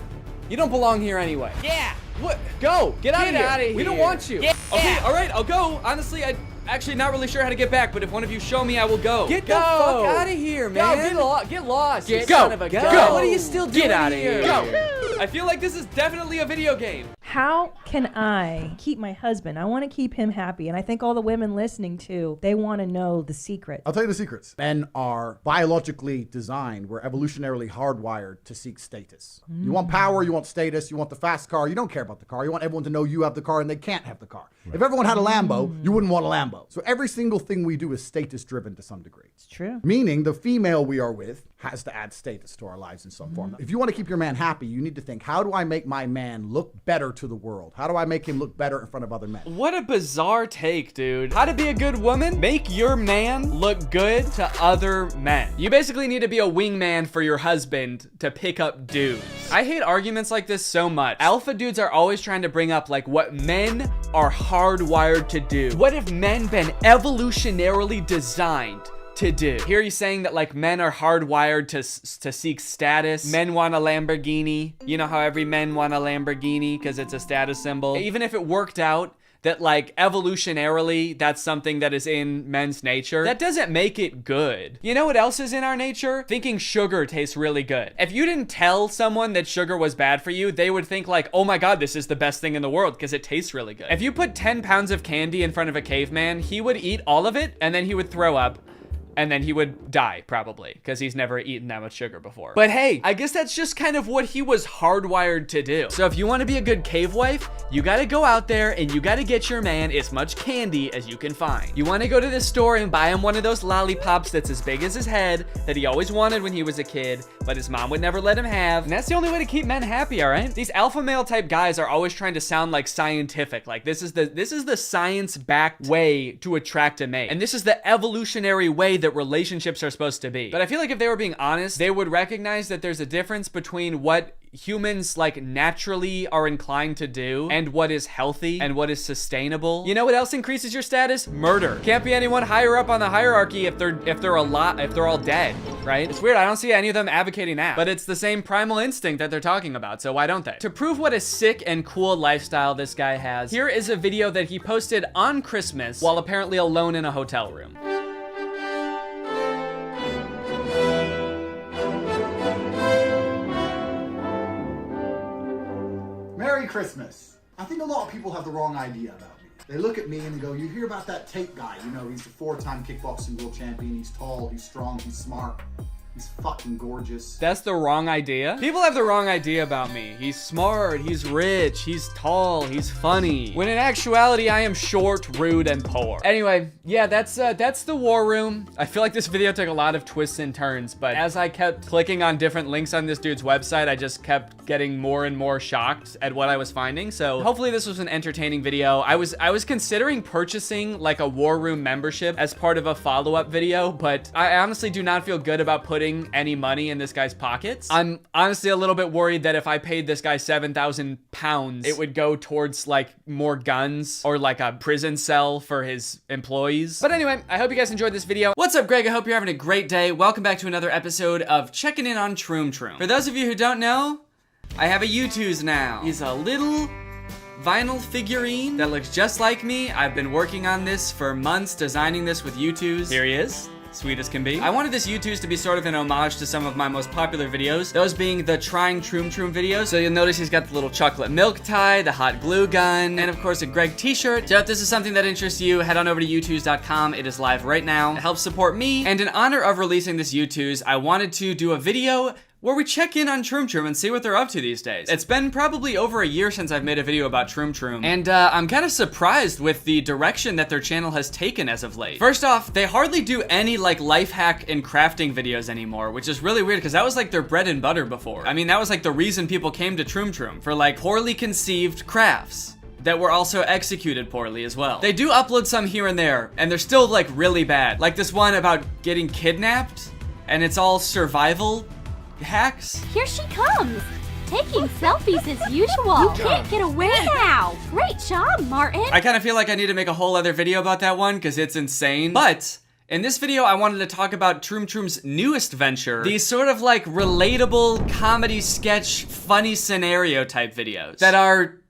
You don't belong here anyway. Yeah. What? Go. Get out of here. We don't want you. Yeah. Okay, all right, I'll go. Honestly, I'm actually not really sure how to get back, but if one of you show me, I will go. Get the fuck out of here, man. Get lost. Go. Son of a gun. Go. What are you still doing? Get out of here. Go. I feel like this is definitely a video game. How can I keep my husband? I want to keep him happy. And I think all the women listening too, they want to know the secret. I'll tell you the secrets. Men are biologically designed. We're evolutionarily hardwired to seek status. You want power, you want status, you want the fast car. You don't care about the car. You want everyone to know you have the car and they can't have the car. Right. If everyone had a Lambo, you wouldn't want a Lambo. So every single thing we do is status driven to some degree. It's true. Meaning the female we are with has to add status to our lives in some form. If you want to keep your man happy, you need to think, how do I make my man look better to the world? How do I make him look better in front of other men? What a bizarre take, dude. How to be a good woman? Make your man look good to other men. You basically need to be a wingman for your husband to pick up dudes. I hate arguments like this so much. Alpha dudes are always trying to bring up like what men are hardwired to do. What have men been evolutionarily designed to do? Here he's saying that like men are hardwired to seek status. Men want a Lamborghini. You know how every men want a Lamborghini because it's a status symbol. Even if it worked out that like evolutionarily that's something that is in men's nature, that doesn't make it good. You know what else is in our nature? Thinking sugar tastes really good. If you didn't tell someone that sugar was bad for you, they would think like, oh my god, this is the best thing in the world because it tastes really good. If you put 10 pounds of candy in front of a caveman, he would eat all of it and then he would throw up. And then he would die, probably, because he's never eaten that much sugar before. But hey, I guess that's just kind of what he was hardwired to do. So if you want to be a good cave wife, you got to go out there and you got to get your man as much candy as you can find. You want to go to the store and buy him one of those lollipops that's as big as his head that he always wanted when he was a kid, but his mom would never let him have. And that's the only way to keep men happy, all right? These alpha male type guys are always trying to sound like scientific. Like this is the science-backed way to attract a mate. And this is the evolutionary way that relationships are supposed to be. But I feel like if they were being honest, they would recognize that there's a difference between what humans like naturally are inclined to do and what is healthy and what is sustainable. You know what else increases your status? Murder. Can't be anyone higher up on the hierarchy if they're all dead, right? It's weird. I don't see any of them advocating that, but it's the same primal instinct that they're talking about, so why don't they? To prove what a sick and cool lifestyle this guy has, here is a video that he posted on Christmas while apparently alone in a hotel room. Merry Christmas. I think a lot of people have the wrong idea about me. They look at me and they go, you hear about that Tate guy, you know, he's a 4-time kickboxing world champion, he's tall, he's strong, he's smart. He's fucking gorgeous. That's the wrong idea? People have the wrong idea about me. He's smart, he's rich, he's tall, he's funny. When in actuality, I am short, rude, and poor. Anyway, yeah, that's the war room. I feel like this video took a lot of twists and turns, but as I kept clicking on different links on this dude's website, I just kept getting more and more shocked at what I was finding. So hopefully this was an entertaining video. I was considering purchasing like a war room membership as part of a follow-up video, but I honestly do not feel good about putting any money in this guy's pockets. I'm honestly a little bit worried that if I paid this guy 7,000 pounds, it would go towards like more guns or like a prison cell for his employees. But anyway, I hope you guys enjoyed this video. What's up, Greg? I hope you're having a great day. Welcome back to another episode of Checking In on Troom Troom. For those of you who don't know, I have a U2s now. He's a little vinyl figurine that looks just like me. I've been working on this for months, designing this with U2s. Here he is. Sweet as can be. I wanted this U2s to be sort of an homage to some of my most popular videos, those being the Trying Troom Troom videos. So you'll notice he's got the little chocolate milk tie, the hot glue gun, and of course a Greg t-shirt. So if this is something that interests you, head on over to U2s.com. It is live right now. It helps support me, and in honor of releasing this U2s, I wanted to do a video where we check in on Troom Troom and see what they're up to these days. It's been probably over a year since I've made a video about Troom Troom, and I'm kind of surprised with the direction that their channel has taken as of late. First off, they hardly do any like life hack and crafting videos anymore, which is really weird because that was like their bread and butter before. I mean, that was like the reason people came to Troom Troom, for like poorly conceived crafts. that were also executed poorly as well. They do upload some here and there, and they're still like really bad. Like this one about getting kidnapped, and it's all survival hacks. Here she comes, taking selfies as usual. You can't get away now. Great job, Martin. I kind of feel like I need to make a whole other video about that one because it's insane. But in this video, I wanted to talk about Troom Troom's newest venture, these sort of like relatable comedy sketch, funny scenario type videos that are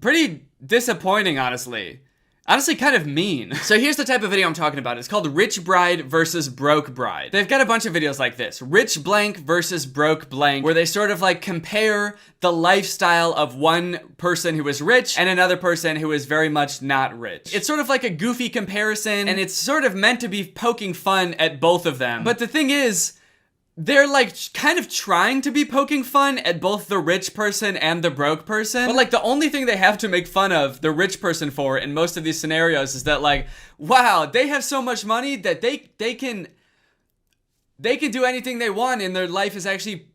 pretty disappointing, honestly. Honestly, kind of mean. So here's the type of video I'm talking about. It's called Rich Bride versus Broke Bride. They've got a bunch of videos like this. Rich blank versus broke blank, where they sort of like compare the lifestyle of one person who is rich and another person who is very much not rich. It's sort of like a goofy comparison, and it's sort of meant to be poking fun at both of them. But the thing is, they're like kind of trying to be poking fun at both the rich person and the broke person. But like the only thing they have to make fun of the rich person for in most of these scenarios is that like, wow, they have so much money that they can do anything they want and their life is actually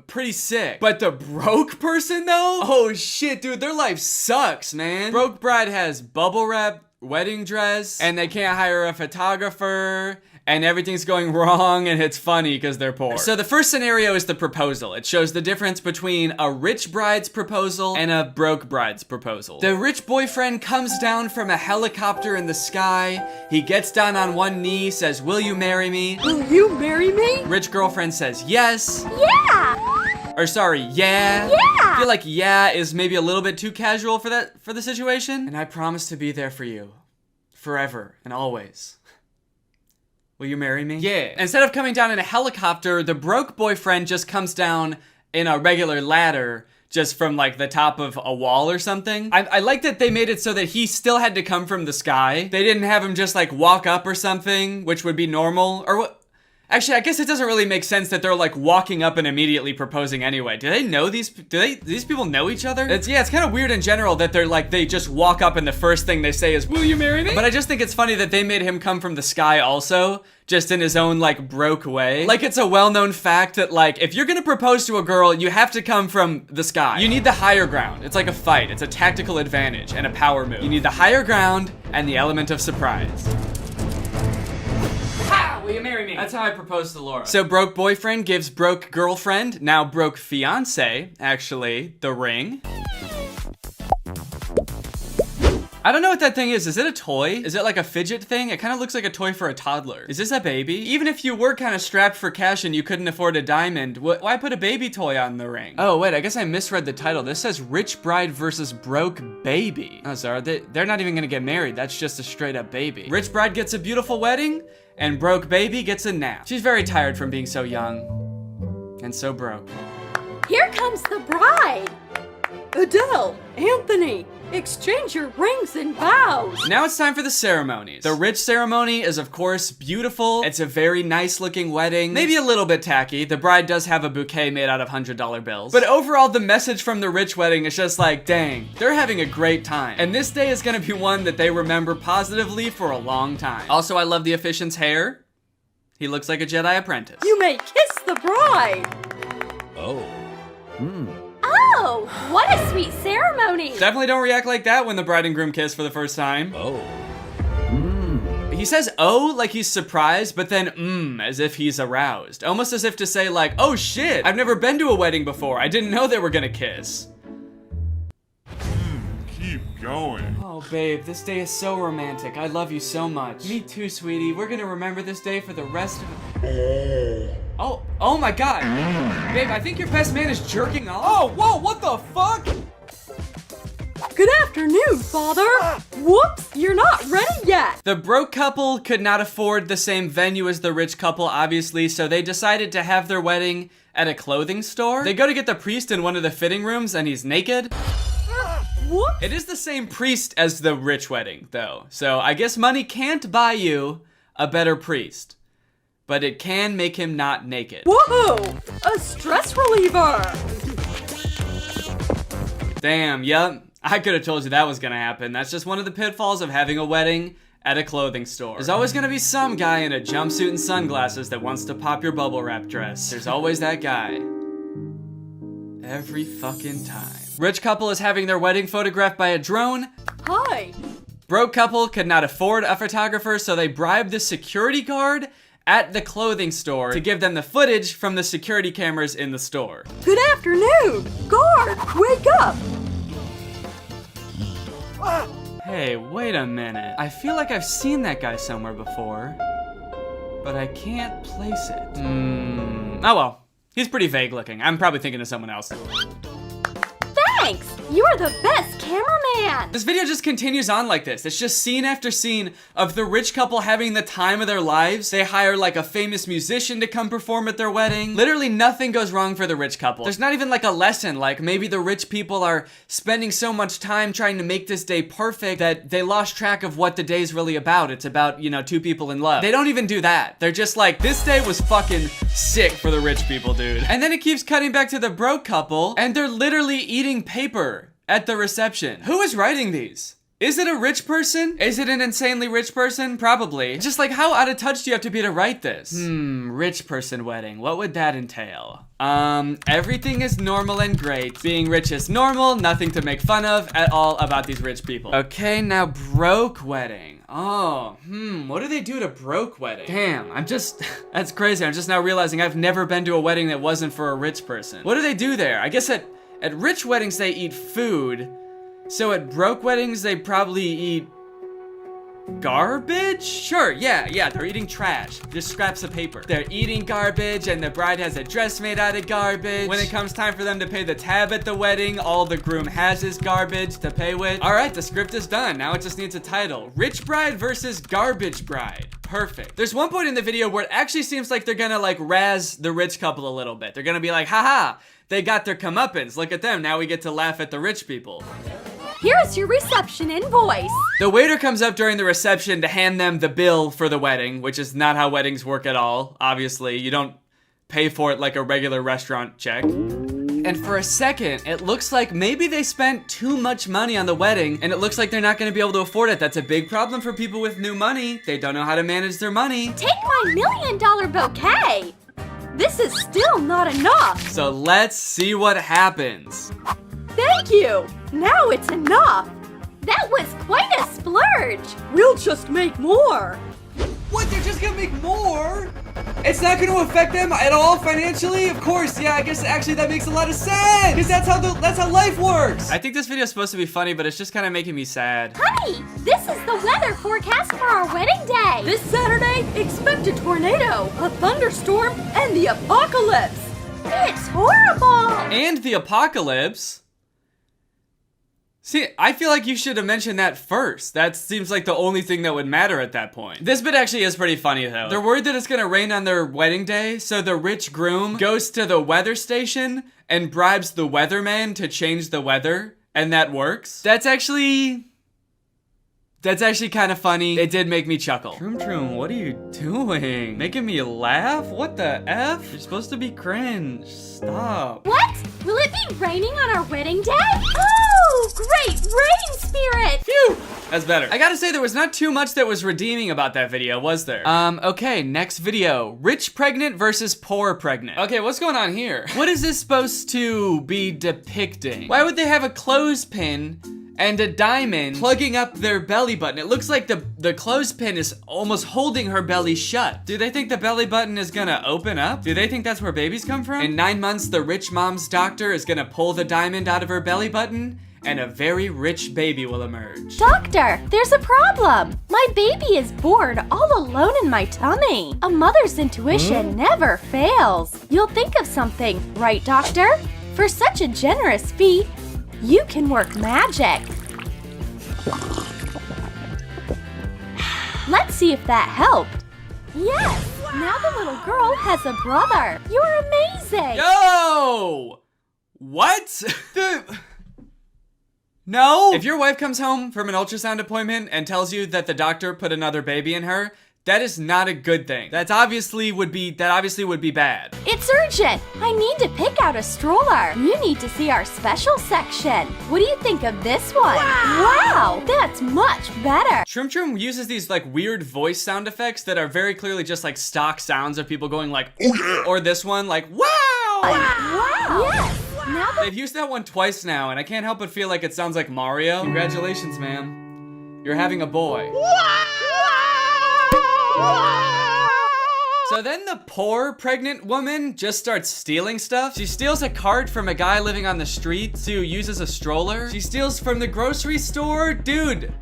pretty sick. But the broke person though? Oh shit, dude, their life sucks, man. Broke bride has bubble wrap, wedding dress, and they can't hire a photographer, and everything's going wrong, and it's funny because they're poor. So the first scenario is the proposal. It shows the difference between a rich bride's proposal and a broke bride's proposal. The rich boyfriend comes down from a helicopter in the sky. He gets down on one knee, says, "Will you marry me?" Will you marry me? Rich girlfriend says, "Yes." Yeah. Or sorry, yeah. Yeah. I feel like yeah is maybe a little bit too casual for the situation. And I promise to be there for you, forever and always. Will you marry me? Yeah. Instead of coming down in a helicopter, the broke boyfriend just comes down in a regular ladder, just from like the top of a wall or something. I like that they made it so that he still had to come from the sky. They didn't have him just like walk up or something, which would be normal. Or what? Actually, I guess it doesn't really make sense that they're like walking up and immediately proposing anyway. Do they know these people know each other? It's kind of weird in general that they're like, they just walk up and the first thing they say is, "Will you marry me?" But I just think it's funny that they made him come from the sky also, just in his own like broke way. Like it's a well-known fact that like, if you're gonna propose to a girl, you have to come from the sky. You need the higher ground. It's like a fight. It's a tactical advantage and a power move. You need the higher ground and the element of surprise. Will you marry me? That's how I proposed to Laura. So broke boyfriend gives broke girlfriend, now broke fiance, actually, the ring. I don't know what that thing is. Is it a toy? Is it like a fidget thing? It kind of looks like a toy for a toddler. Is this a baby? Even if you were kind of strapped for cash and you couldn't afford a diamond, why put a baby toy on the ring? Oh wait, I guess I misread the title. This says Rich Bride versus Broke Baby. Oh, sorry, they're not even gonna get married. That's just a straight up baby. Rich bride gets a beautiful wedding, and broke baby gets a nap. She's very tired from being so young and so broke. Here comes the bride. Adele, Anthony, exchange your rings and vows. Now it's time for the ceremonies. The rich ceremony is of course beautiful. It's a very nice looking wedding. Maybe a little bit tacky. The bride does have a bouquet made out of $100 bills. But overall, the message from the rich wedding is just like, dang, they're having a great time. And this day is gonna be one that they remember positively for a long time. Also, I love the officiant's hair. He looks like a Jedi apprentice. You may kiss the bride. Oh. Oh, what a sweet ceremony. Definitely don't react like that when the bride and groom kiss for the first time. Oh. He says oh like he's surprised, but then as if he's aroused. Almost as if to say like, oh shit, I've never been to a wedding before. I didn't know they were gonna kiss. Keep going. Oh babe, this day is so romantic. I love you so much. Me too, sweetie. We're gonna remember this day for the rest of it. Oh my god. Babe, I think your best man is jerking off. Oh, whoa, what the fuck? Good afternoon, father. Whoops, you're not ready yet. The broke couple could not afford the same venue as the rich couple, obviously, so they decided to have their wedding at a clothing store. They go to get the priest in one of the fitting rooms and he's naked. Whoops. It is the same priest as the rich wedding, though, so I guess money can't buy you a better priest. But it can make him not naked. Whoa! A stress reliever! Damn, yep. I could have told you that was gonna happen. That's just one of the pitfalls of having a wedding at a clothing store. There's always gonna be some guy in a jumpsuit and sunglasses that wants to pop your bubble wrap dress. There's always that guy. every fucking time. Rich couple is having their wedding photographed by a drone. Hi. Broke couple could not afford a photographer, so they bribed the security guard at the clothing store to give them the footage from the security cameras in the store. Good afternoon. Guard, wake up. Hey, wait a minute. I feel like I've seen that guy somewhere before, but I can't place it. Oh well. He's pretty vague looking. I'm probably thinking of someone else. Thanks. You're the best cameraman. This video just continues on like this. It's just scene after scene of the rich couple having the time of their lives. They hire like a famous musician to come perform at their wedding. Literally nothing goes wrong for the rich couple. There's not even like a lesson, like maybe the rich people are spending so much time trying to make this day perfect that they lost track of what the day's really about. It's about, you know, two people in love. They don't even do that. They're just like, this day was fucking sick for the rich people, dude. And then it keeps cutting back to the broke couple, and they're literally eating paper at the reception. Who is writing these? Is it a rich person? Is it an insanely rich person? Probably. Just like, how out of touch do you have to be to write this? Rich person wedding. What would that entail? Everything is normal and great. Being rich is normal, nothing to make fun of at all about these rich people. Okay, now broke wedding. Oh, what do they do at a broke wedding? Damn, that's crazy. I'm just now realizing I've never been to a wedding that wasn't for a rich person. What do they do there? I guess at rich weddings they eat food. So at broke weddings, they probably eat garbage? Sure, yeah, they're eating trash. Just scraps of paper. They're eating garbage, and the bride has a dress made out of garbage. When it comes time for them to pay the tab at the wedding, all the groom has is garbage to pay with. All right, the script is done. Now it just needs a title. Rich bride versus garbage bride. Perfect. There's one point in the video where it actually seems like they're gonna like razz the rich couple a little bit. They're gonna be like, haha, they got their comeuppance. Look at them, now we get to laugh at the rich people. Here's your reception invoice. The waiter comes up during the reception to hand them the bill for the wedding, which is not how weddings work at all. Obviously, you don't pay for it like a regular restaurant check. And for a second, it looks like maybe they spent too much money on the wedding, and it looks like they're not gonna be able to afford it. That's a big problem for people with new money. They don't know how to manage their money. Take my $1 million bouquet. This is still not enough. So let's see what happens. Thank you. Now it's enough. That was quite a splurge. We'll just make more. What? They're just gonna make more? It's not gonna affect them at all financially? Of course, yeah, I guess actually that makes a lot of sense. Because that's how life works. I think this video is supposed to be funny, but it's just kind of making me sad. Honey, this is the weather forecast for our wedding day. This Saturday, expect a tornado, a thunderstorm, and the apocalypse. It's horrible. And the apocalypse? See, I feel like you should have mentioned that first. That seems like the only thing that would matter at that point. This bit actually is pretty funny though. They're worried that it's gonna rain on their wedding day, so the rich groom goes to the weather station and bribes the weatherman to change the weather, and that works. That's actually kind of funny. It did make me chuckle. Troom, what are you doing? Making me laugh? What the F? You're supposed to be cringe. Stop. What? Will it be raining on our wedding day? Oh, great rain spirit! Phew! That's better. I gotta say, there was not too much that was redeeming about that video, was there? Okay, next video. Rich pregnant versus poor pregnant. Okay, what's going on here? What is this supposed to be depicting? Why would they have a clothespin and a diamond plugging up their belly button? It looks like the clothespin is almost holding her belly shut. Do they think the belly button is gonna open up? Do they think that's where babies come from? In 9 months, the rich mom's doctor is gonna pull the diamond out of her belly button, and a very rich baby will emerge. Doctor, there's a problem. My baby is born all alone in my tummy. A mother's intuition never fails. You'll think of something, right, doctor? For such a generous fee, you can work magic. Let's see if that helped. Yes, now the little girl has a brother. You're amazing. Yo! What? No! If your wife comes home from an ultrasound appointment and tells you that the doctor put another baby in her, that is not a good thing. That obviously would be bad. It's urgent. I need to pick out a stroller. You need to see our special section. What do you think of this one? Wow, that's much better. Troom uses these like weird voice sound effects that are very clearly just like stock sounds of people going like, oh yeah, or this one like, wow! Wow! Yes, now the They've used that one twice now, and I can't help but feel like it sounds like Mario. Congratulations, ma'am. You're having a boy. So then the poor pregnant woman just starts stealing stuff. She steals a cart from a guy living on the street who uses a stroller. She steals from the grocery store. Dude,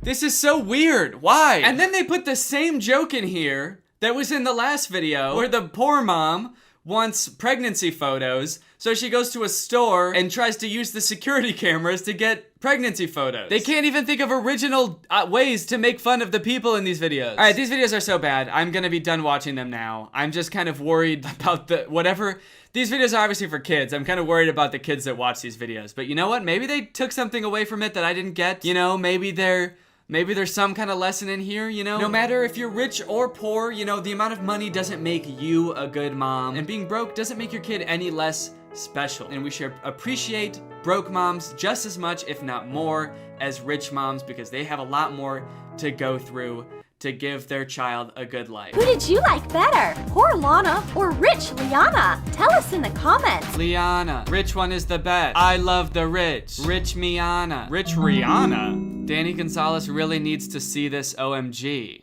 this is so weird. Why? And then they put the same joke in here that was in the last video where the poor mom wants pregnancy photos, so she goes to a store and tries to use the security cameras to get pregnancy photos. They can't even think of original ways to make fun of the people in these videos. All right, these videos are so bad. I'm gonna be done watching them now. I'm just kind of worried about whatever. These videos are obviously for kids. I'm kind of worried about the kids that watch these videos. But you know what? Maybe they took something away from it that I didn't get. You know, maybe there's some kind of lesson in here, you know? No matter if you're rich or poor, you know, the amount of money doesn't make you a good mom. And being broke doesn't make your kid any less special. And we should appreciate broke moms just as much, if not more, as rich moms, because they have a lot more to go through to give their child a good life. Who did you like better? Poor Lana or rich Liana? Tell us in the comments. Liana. Rich one is the best. I love the rich. Rich Miana. Rich Rihanna. Danny Gonzales really needs to see this, OMG.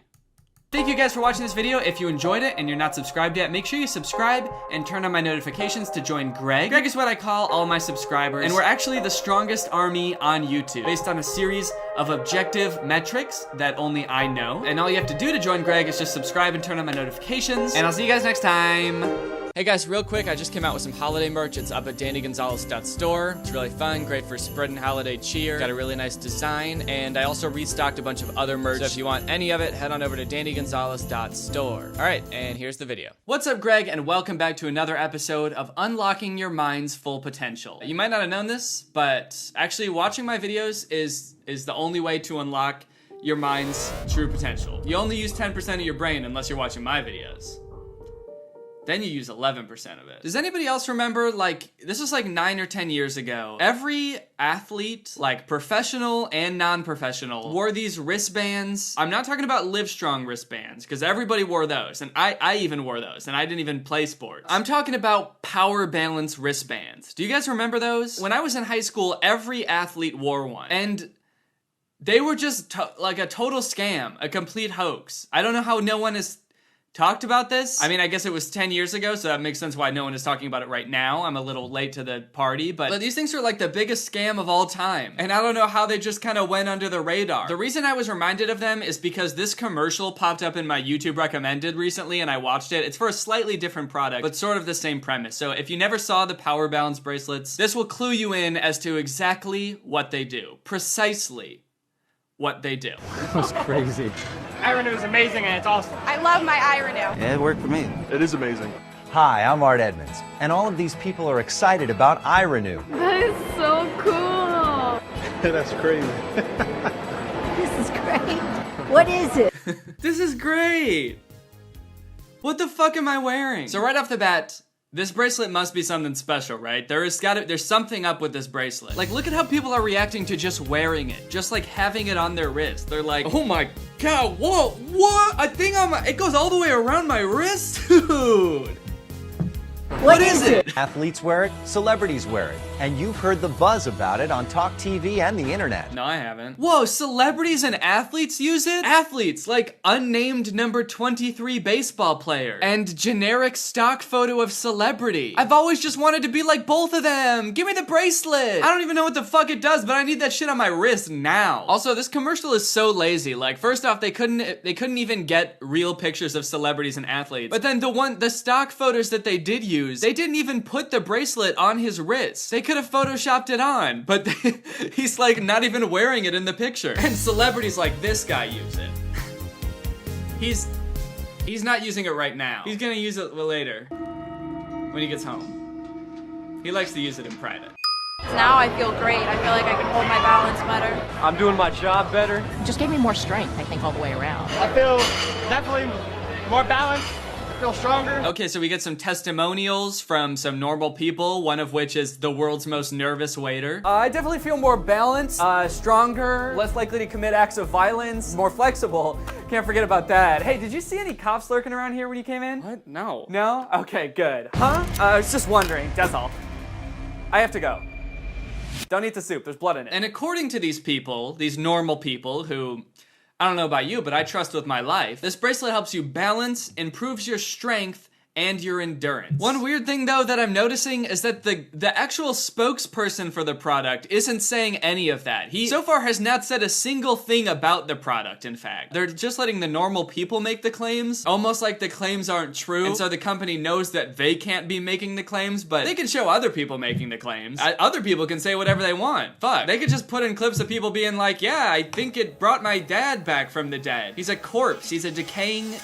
Thank you guys for watching this video. If you enjoyed it and you're not subscribed yet, make sure you subscribe and turn on my notifications to join Greg. Greg is what I call all my subscribers, and we're actually the strongest army on YouTube based on a series of objective metrics that only I know. And all you have to do to join Greg is just subscribe and turn on my notifications, and I'll see you guys next time. Hey guys, real quick, I just came out with some holiday merch. It's up at dannygonzales.store. It's really fun, great for spreading holiday cheer. Got a really nice design, and I also restocked a bunch of other merch. So if you want any of it, head on over to dannygonzales.store. All right, and here's the video. What's up, Greg, and welcome back to another episode of Unlocking Your Mind's Full Potential. You might not have known this, but actually watching my videos is the only way to unlock your mind's true potential. You only use 10% of your brain unless you're watching my videos. Then you use 11% of it. Does anybody else remember, like, this was like 9 or 10 years ago, every athlete, like professional and non-professional, wore these wristbands. I'm not talking about Livestrong wristbands, because everybody wore those, and I even wore those, and I didn't even play sports. I'm talking about power balance wristbands. Do you guys remember those? When I was in high school, every athlete wore one, and they were just like a total scam, a complete hoax. I don't know how no one has talked about this. I mean, I guess it was 10 years ago, so that makes sense why no one is talking about it right now. I'm a little late to the party, but these things are like the biggest scam of all time. And I don't know how they just kind of went under the radar. The reason I was reminded of them is because this commercial popped up in my YouTube recommended recently and I watched it. It's for a slightly different product, but sort of the same premise. So if you never saw the Power Balance bracelets, this will clue you in as to exactly what they do. Precisely what they do. That was crazy. iRenew is amazing and it's awesome. I love my iRenew. Yeah, it worked for me. It is amazing. Hi, I'm Art Edmonds, and all of these people are excited about iRenew. That is so cool. That's crazy. This is great. What is it? This is great. What the fuck am I wearing? So right off the bat, this bracelet must be something special, right? There's something up with this bracelet. Like, look at how people are reacting to just wearing it. Just like having it on their wrist. They're like, oh my God, whoa, what? I think it goes all the way around my wrist? Dude. What is it? Athletes wear it, celebrities wear it, and you've heard the buzz about it on Talk TV and the internet. No, I haven't. Whoa, celebrities and athletes use it? Athletes, like unnamed number 23 baseball player and generic stock photo of celebrity. I've always just wanted to be like both of them. Give me the bracelet. I don't even know what the fuck it does, but I need that shit on my wrist now. Also, this commercial is so lazy. Like, first off, they couldn't even get real pictures of celebrities and athletes. But then the stock photos that they did use, they didn't even put the bracelet on his wrist. They could have photoshopped it on, but he's like not even wearing it in the picture. And celebrities like this guy use it. He's not using it right now. He's gonna use it later when he gets home. He likes to use it in private. Now I feel great. I feel like I can hold my balance better. I'm doing my job better. It just gave me more strength, I think, all the way around. I feel definitely more balanced. Feel stronger. Okay, so we get some testimonials from some normal people, one of which is the world's most nervous waiter. I definitely feel more balanced, stronger, less likely to commit acts of violence, more flexible. Can't forget about that. Hey, did you see any cops lurking around here when you came in? What? No. No? Okay, good. Huh? I was just wondering, that's all. I have to go. Don't eat the soup, there's blood in it. And according to these people, these normal people who, I don't know about you, but I trust with my life, this bracelet helps you balance, improves your strength, and your endurance. One weird thing though that I'm noticing is that the actual spokesperson for the product isn't saying any of that. He so far has not said a single thing about the product, in fact. They're just letting the normal people make the claims, almost like the claims aren't true, and so the company knows that they can't be making the claims, but they can show other people making the claims. Other people can say whatever they want. Fuck. They could just put in clips of people being like, yeah, I think it brought my dad back from the dead. He's a corpse. He's a decaying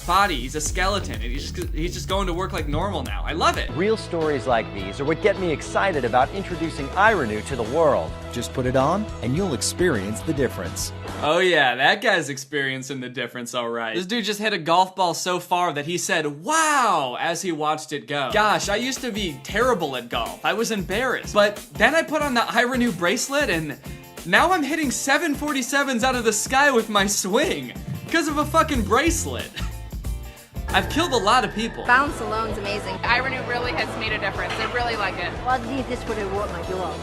body. He's a skeleton, and he's just going to work like normal now. I love it. Real stories like these are what get me excited about introducing iRenew to the world. Just put it on, and you'll experience the difference. Oh yeah, that guy's experiencing the difference, all right. This dude just hit a golf ball so far that he said, wow, as he watched it go. Gosh, I used to be terrible at golf. I was embarrassed. But then I put on the iRenew bracelet, and now I'm hitting 747s out of the sky with my swing because of a fucking bracelet. I've killed a lot of people. Balance alone's amazing. iRenew really has made a difference. I really like it. I need this when I walk my dog.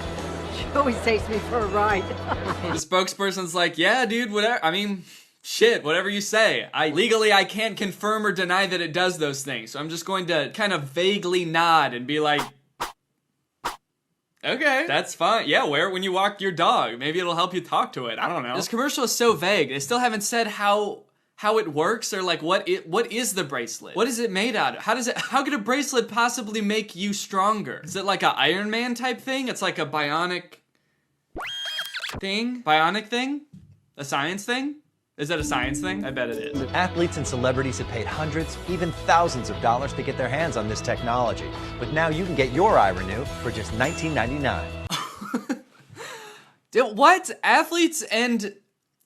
She always takes me for a ride. The spokesperson's like, yeah, dude, whatever. I mean, shit, whatever you say. Legally, I can't confirm or deny that it does those things. So I'm just going to kind of vaguely nod and be like, okay, that's fine. Yeah, wear it when you walk your dog. Maybe it'll help you talk to it. I don't know. This commercial is so vague. They still haven't said how it works, or like what is the bracelet? What is it made out of? How could a bracelet possibly make you stronger? Is it like a Iron Man type thing? It's like a bionic thing? Bionic thing? A science thing? Is that a science thing? I bet it is. Athletes and celebrities have paid hundreds, even thousands of dollars to get their hands on this technology. But now you can get your iRenew for just $19.99. What? Athletes and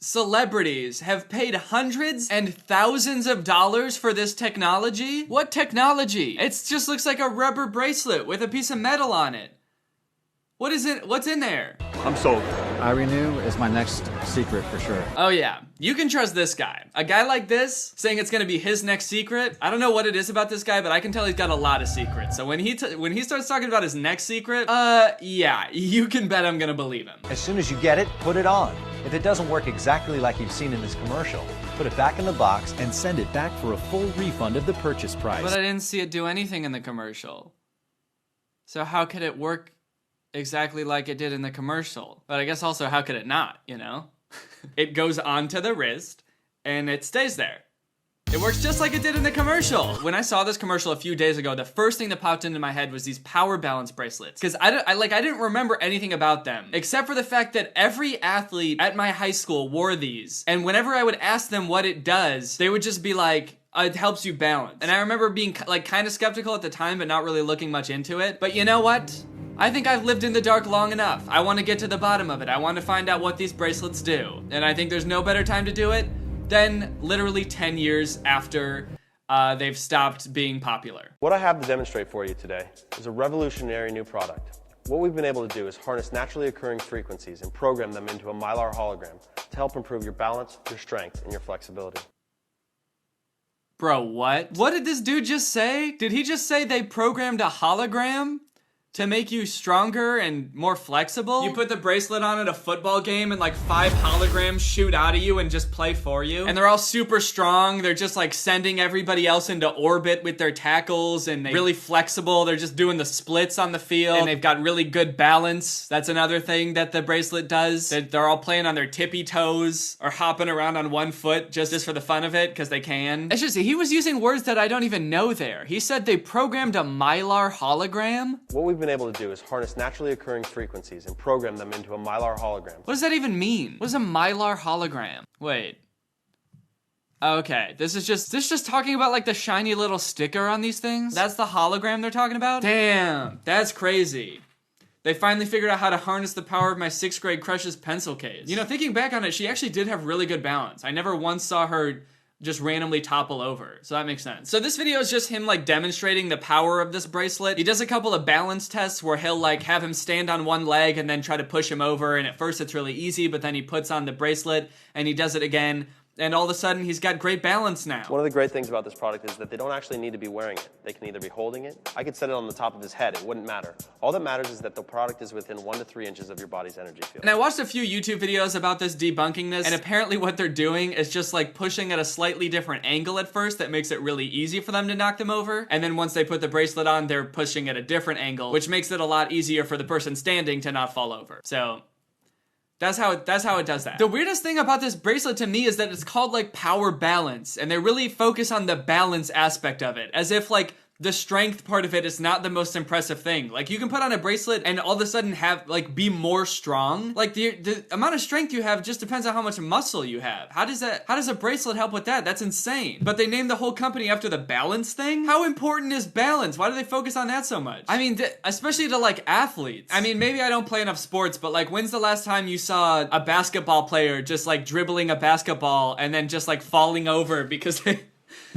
celebrities have paid hundreds and thousands of dollars for this technology? What technology? It just looks like a rubber bracelet with a piece of metal on it. What is it? What's in there? I'm sold. iRenew is my next secret for sure. Oh yeah, you can trust this guy. A guy like this, saying it's gonna be his next secret. I don't know what it is about this guy, but I can tell he's got a lot of secrets. So when he starts talking about his next secret, yeah, you can bet I'm gonna believe him. As soon as you get it, put it on. If it doesn't work exactly like you've seen in this commercial, put it back in the box and send it back for a full refund of the purchase price. But I didn't see it do anything in the commercial. So how could it work exactly like it did in the commercial? But I guess also, how could it not, you know? It goes onto the wrist and it stays there. It works just like it did in the commercial. When I saw this commercial a few days ago, the first thing that popped into my head was these power balance bracelets. Because I didn't remember anything about them, except for the fact that every athlete at my high school wore these. And whenever I would ask them what it does, they would just be like, it helps you balance. And I remember being like kind of skeptical at the time, but not really looking much into it. But you know what? I think I've lived in the dark long enough. I want to get to the bottom of it. I want to find out what these bracelets do. And I think there's no better time to do it than literally 10 years after they've stopped being popular. What I have to demonstrate for you today is a revolutionary new product. What we've been able to do is harness naturally occurring frequencies and program them into a Mylar hologram to help improve your balance, your strength, and your flexibility. Bro, what? What did this dude just say? Did he just say they programmed a hologram to make you stronger and more flexible? You put the bracelet on at a football game and like 5 holograms shoot out of you and just play for you. And they're all super strong. They're just like sending everybody else into orbit with their tackles, and they're really flexible. They're just doing the splits on the field, and they've got really good balance. That's another thing that the bracelet does. They're all playing on their tippy toes or hopping around on one foot just for the fun of it, because they can. It's just, he was using words that I don't even know there. He said they programmed a Mylar hologram. What we've been able to do is harness naturally occurring frequencies and program them into a Mylar hologram. What does that even mean? What is a Mylar hologram? Wait. Okay, this is just talking about like the shiny little sticker on these things? That's the hologram they're talking about? Damn, that's crazy. They finally figured out how to harness the power of my 6th grade crush's pencil case. You know, thinking back on it, she actually did have really good balance. I never once saw her just randomly topple over, so that makes sense. So this video is just him like demonstrating the power of this bracelet. He does a couple of balance tests where he'll like have him stand on one leg and then try to push him over, and at first it's really easy, but then he puts on the bracelet and he does it again, and all of a sudden he's got great balance now. One of the great things about this product is that they don't actually need to be wearing it. They can either be holding it. I could set it on the top of his head. It wouldn't matter. All that matters is that the product is within 1 to 3 inches of your body's energy field. And I watched a few YouTube videos about this debunking this, and apparently what they're doing is just like pushing at a slightly different angle at first that makes it really easy for them to knock them over. And then once they put the bracelet on, they're pushing at a different angle, which makes it a lot easier for the person standing to not fall over. So that's how it does that. The weirdest thing about this bracelet to me is that it's called like power balance, and they really focus on the balance aspect of it, as if like the strength part of it is not the most impressive thing. Like, you can put on a bracelet and all of a sudden have, like, be more strong. Like, the amount of strength you have just depends on how much muscle you have. How does a bracelet help with that? That's insane. But they named the whole company after the balance thing? How important is balance? Why do they focus on that so much? I mean, especially to, like, athletes. I mean, maybe I don't play enough sports, but, like, when's the last time you saw a basketball player just, like, dribbling a basketball and then just, like, falling over because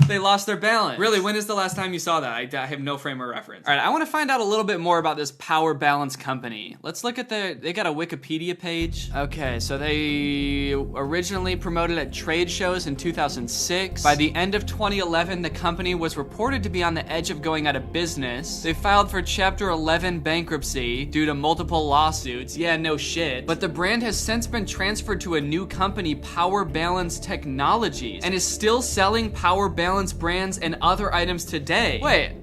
they lost their balance? Really, when is the last time you saw that? I have no frame of reference. All right, I want to find out a little bit more about this Power Balance company. Let's look at they got a Wikipedia page. Okay, so they originally promoted at trade shows in 2006. By the end of 2011, the company was reported to be on the edge of going out of business. They filed for Chapter 11 bankruptcy due to multiple lawsuits. Yeah, no shit. But the brand has since been transferred to a new company, Power Balance Technologies, and is still selling Power Balance brands and other items today. Wait,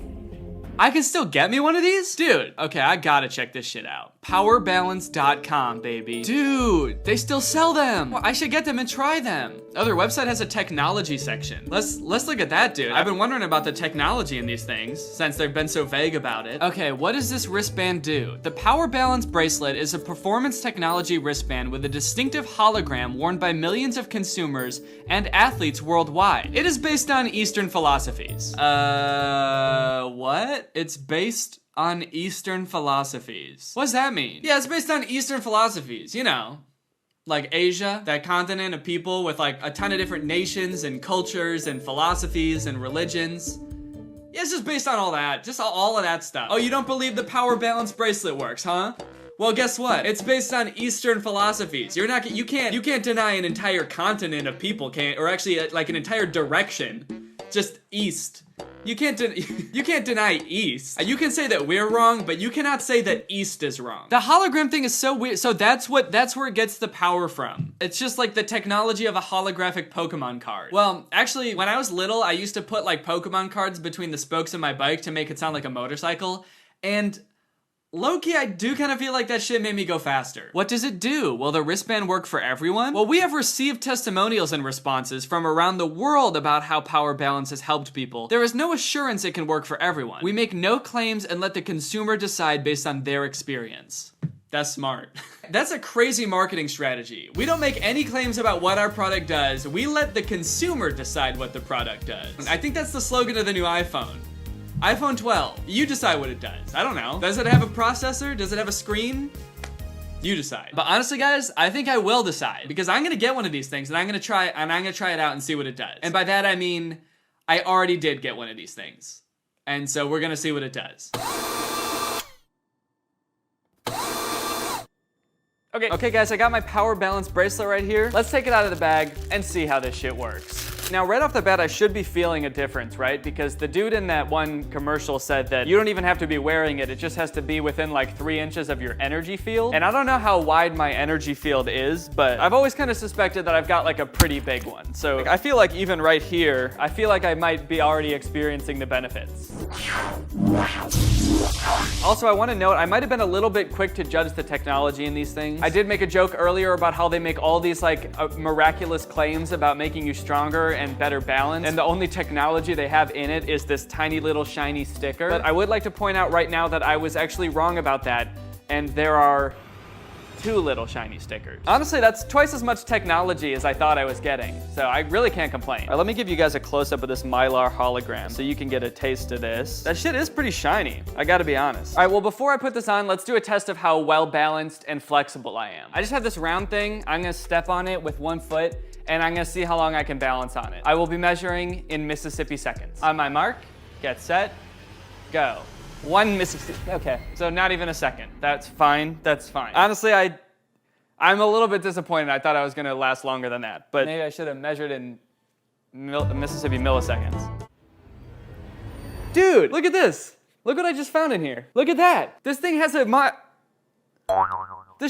I can still get me one of these? Dude, okay, I gotta check this shit out. Powerbalance.com, baby. Dude, they still sell them. Well, I should get them and try them. Oh, their website has a technology section. Let's look at that, dude. I've been wondering about the technology in these things since they've been so vague about it. Okay, what does this wristband do? The Power Balance bracelet is a performance technology wristband with a distinctive hologram worn by millions of consumers and athletes worldwide. It is based on Eastern philosophies. What? It's based on Eastern philosophies. What does that mean? Yeah, it's based on Eastern philosophies, you know. Like Asia, that continent of people with like a ton of different nations and cultures and philosophies and religions. Yeah, it's just based on all that, just all of that stuff. Oh, you don't believe the Power Balance bracelet works, huh? Well, guess what? It's based on Eastern philosophies. You can't deny an entire continent of people, or actually like an entire direction, just East. You can't deny East. You can say that we're wrong, but you cannot say that East is wrong. The hologram thing is so weird. So that's where it gets the power from. It's just like the technology of a holographic Pokemon card. Well, actually, when I was little, I used to put like Pokemon cards between the spokes of my bike to make it sound like a motorcycle. And low-key, I do kind of feel like that shit made me go faster. What does it do? Will the wristband work for everyone? Well, we have received testimonials and responses from around the world about how Power Balance has helped people. There is no assurance it can work for everyone. We make no claims and let the consumer decide based on their experience. That's smart. That's a crazy marketing strategy. We don't make any claims about what our product does. We let the consumer decide what the product does. I think that's the slogan of the new iPhone. iPhone 12, you decide what it does. I don't know. Does it have a processor? Does it have a screen? You decide. But honestly, guys, I think I will decide because I'm gonna get one of these things and I'm gonna try it out and see what it does. And by that I mean, I already did get one of these things. And so we're gonna see what it does. Okay guys, I got my Power Balance bracelet right here. Let's take it out of the bag and see how this shit works. Now, right off the bat, I should be feeling a difference, right? Because the dude in that one commercial said that you don't even have to be wearing it. It just has to be within like 3 inches of your energy field. And I don't know how wide my energy field is, but I've always kind of suspected that I've got like a pretty big one. So I feel like even right here, I feel like I might be already experiencing the benefits. Also, I want to note, I might have been a little bit quick to judge the technology in these things. I did make a joke earlier about how they make all these like miraculous claims about making you stronger and better balance, and the only technology they have in it is this tiny little shiny sticker. But I would like to point out right now that I was actually wrong about that, and there are 2 little shiny stickers. Honestly, that's twice as much technology as I thought I was getting, so I really can't complain. All right, let me give you guys a close-up of this Mylar hologram so you can get a taste of this. That shit is pretty shiny, I gotta be honest. All right, well, before I put this on, let's do a test of how well-balanced and flexible I am. I just have this round thing. I'm gonna step on it with 1 foot, and I'm gonna see how long I can balance on it. I will be measuring in Mississippi seconds. On my mark, get set, go. 1 Mississippi, okay. So not even a second. That's fine, that's fine. Honestly, I I'm a little bit disappointed. I thought I was gonna last longer than that, but maybe I should have measured in Mississippi milliseconds. Dude, look at this. Look what I just found in here. Look at that. This thing has this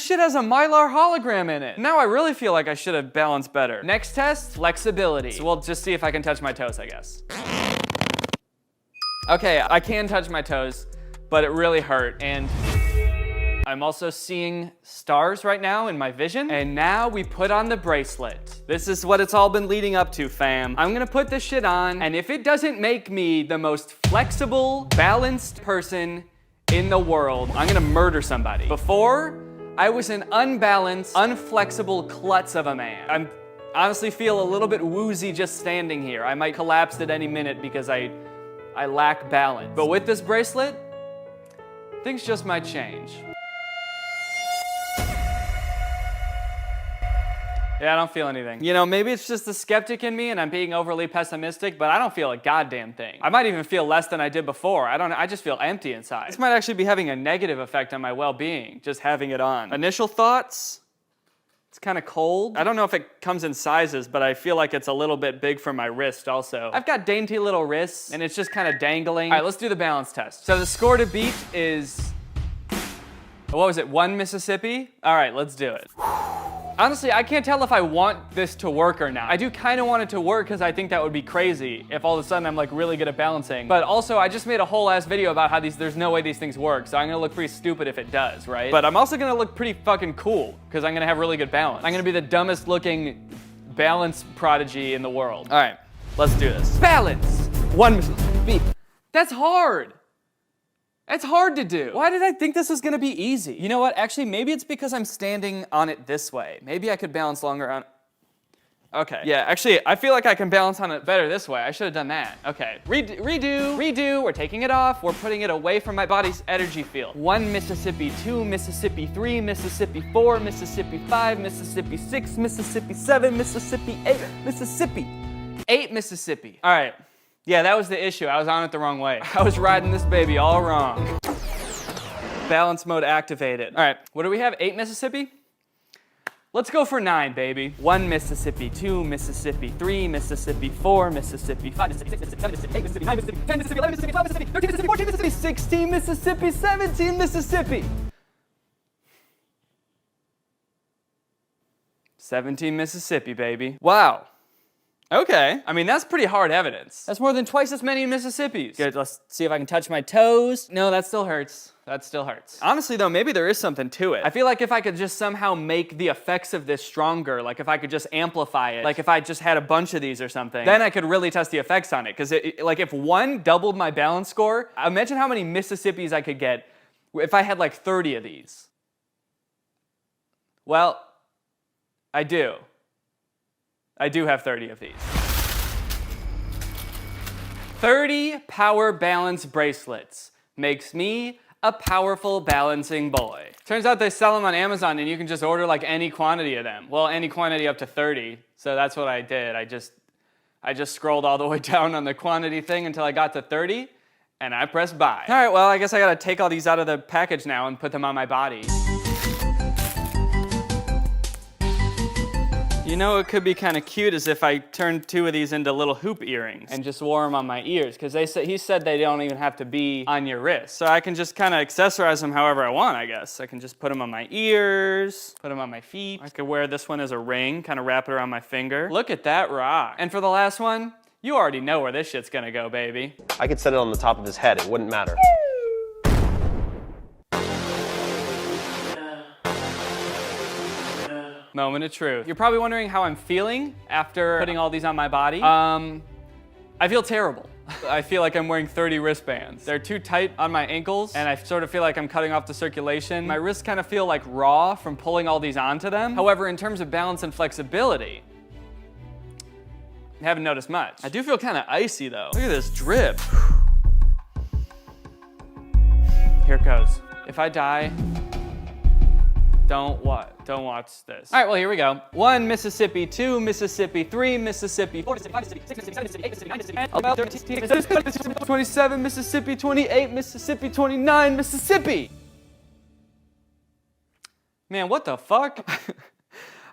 shit has a Mylar hologram in it. Now I really feel like I should have balanced better. Next test, flexibility. So we'll just see if I can touch my toes, I guess. Okay, I can touch my toes, but it really hurt. And I'm also seeing stars right now in my vision. And now we put on the bracelet. This is what it's all been leading up to, fam. I'm gonna put this shit on, and if it doesn't make me the most flexible, balanced person in the world, I'm gonna murder somebody. Before, I was an unbalanced, unflexible klutz of a man. I honestly feel a little bit woozy just standing here. I might collapse at any minute because I lack balance. But with this bracelet, things just might change. Yeah, I don't feel anything. You know, maybe it's just the skeptic in me and I'm being overly pessimistic, but I don't feel a goddamn thing. I might even feel less than I did before. I just feel empty inside. This might actually be having a negative effect on my well-being, just having it on. Initial thoughts, it's kind of cold. I don't know if it comes in sizes, but I feel like it's a little bit big for my wrist also. I've got dainty little wrists and it's just kind of dangling. All right, let's do the balance test. So the score to beat is, what was it, 1 Mississippi? All right, let's do it. Honestly, I can't tell if I want this to work or not. I do kind of want it to work because I think that would be crazy if all of a sudden I'm like really good at balancing. But also, I just made a whole ass video about how there's no way these things work, so I'm gonna look pretty stupid if it does, right? But I'm also gonna look pretty fucking cool because I'm gonna have really good balance. I'm gonna be the dumbest looking balance prodigy in the world. All right, let's do this. Balance. 1 Mississippi. That's hard. It's hard to do. Why did I think this was gonna be easy? You know what, actually, maybe it's because I'm standing on it this way. Maybe I could balance longer on, okay. Yeah, actually, I feel like I can balance on it better this way. I should have done that. Okay, redo, we're taking it off. We're putting it away from my body's energy field. 1 Mississippi, 2 Mississippi, 3 Mississippi, 4 Mississippi, 5 Mississippi, 6 Mississippi, 7 Mississippi, 8 Mississippi. 8 Mississippi. All right. Yeah, that was the issue. I was on it the wrong way. I was riding this baby all wrong. Balance mode activated. All right, what do we have? 8 Mississippi? Let's go for 9, baby. 1 Mississippi, 2 Mississippi, 3 Mississippi, 4 Mississippi, 5 Mississippi, 6 Mississippi, 7 Mississippi, 8 Mississippi, 9 Mississippi, 10 Mississippi, 11 Mississippi, 12 Mississippi, 13 Mississippi, 14 Mississippi, 16 Mississippi, 17 Mississippi. 17 Mississippi, baby. Wow. Okay, I mean, that's pretty hard evidence. That's more than twice as many Mississippis. Good, let's see if I can touch my toes. No, that still hurts. That still hurts. Honestly though, maybe there is something to it. I feel like if I could just somehow make the effects of this stronger, like if I could just amplify it, like if I just had a bunch of these or something, then I could really test the effects on it. Because like if one doubled my balance score, imagine how many Mississippis I could get if I had like 30 of these. Well, I do. I do have 30 of these. 30 power balance bracelets makes me a powerful balancing boy. Turns out they sell them on Amazon and you can just order like any quantity of them. Well, any quantity up to 30. So that's what I did. I just scrolled all the way down on the quantity thing until I got to 30 and I pressed buy. All right, well, I guess I gotta take all these out of the package now and put them on my body. You know, it could be kind of cute as if I turned 2 of these into little hoop earrings and just wore them on my ears, because he said they don't even have to be on your wrist. So I can just kind of accessorize them however I want, I guess. I can just put them on my ears, put them on my feet. I could wear this one as a ring, kind of wrap it around my finger. Look at that rock. And for the last one, you already know where this shit's gonna go, baby. I could set it on the top of his head, it wouldn't matter. Moment of truth. You're probably wondering how I'm feeling after putting all these on my body. I feel terrible. I feel like I'm wearing 30 wristbands. They're too tight on my ankles, and I sort of feel like I'm cutting off the circulation. My wrists kind of feel like raw from pulling all these onto them. However, in terms of balance and flexibility, I haven't noticed much. I do feel kind of icy though. Look at this drip. Here it goes. If I die, don't watch this. All right, well, here we go. 1 Mississippi, 2 Mississippi, 3 Mississippi, 4 Mississippi, 5 Mississippi, 6 Mississippi, 7 Mississippi, 8 Mississippi, 9 Mississipippi, 27 Mississippi, 28 Mississippi, 29 Mississippi. Man, what the fuck?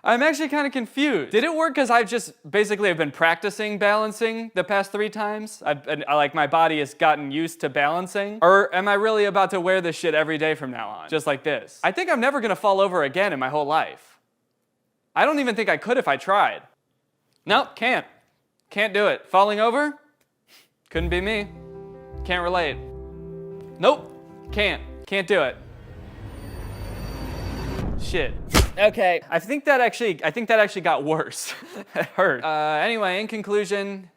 I'm actually kind of confused. Did it work because I've just basically have been practicing balancing the past 3 times? Like my body has gotten used to balancing? Or am I really about to wear this shit every day from now on? Just like this. I think I'm never gonna fall over again in my whole life. I don't even think I could if I tried. Nope, can't. Can't do it. Falling over? Couldn't be me. Can't relate. Nope, can't. Can't do it. Shit. Okay, I think that actually got worse. It hurt. Anyway, in conclusion.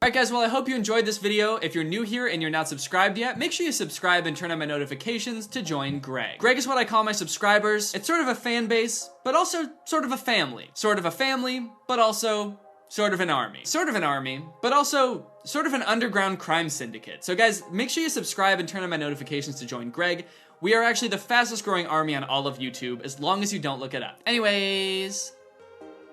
Alright guys, well I hope you enjoyed this video. If you're new here and you're not subscribed yet, make sure you subscribe and turn on my notifications to join Greg. Greg is what I call my subscribers. It's sort of a fan base, but also sort of a family. Sort of a family, but also sort of an army. Sort of an army, but also sort of an underground crime syndicate. So guys, make sure you subscribe and turn on my notifications to join Greg. We are actually the fastest growing army on all of YouTube, as long as you don't look it up. Anyways,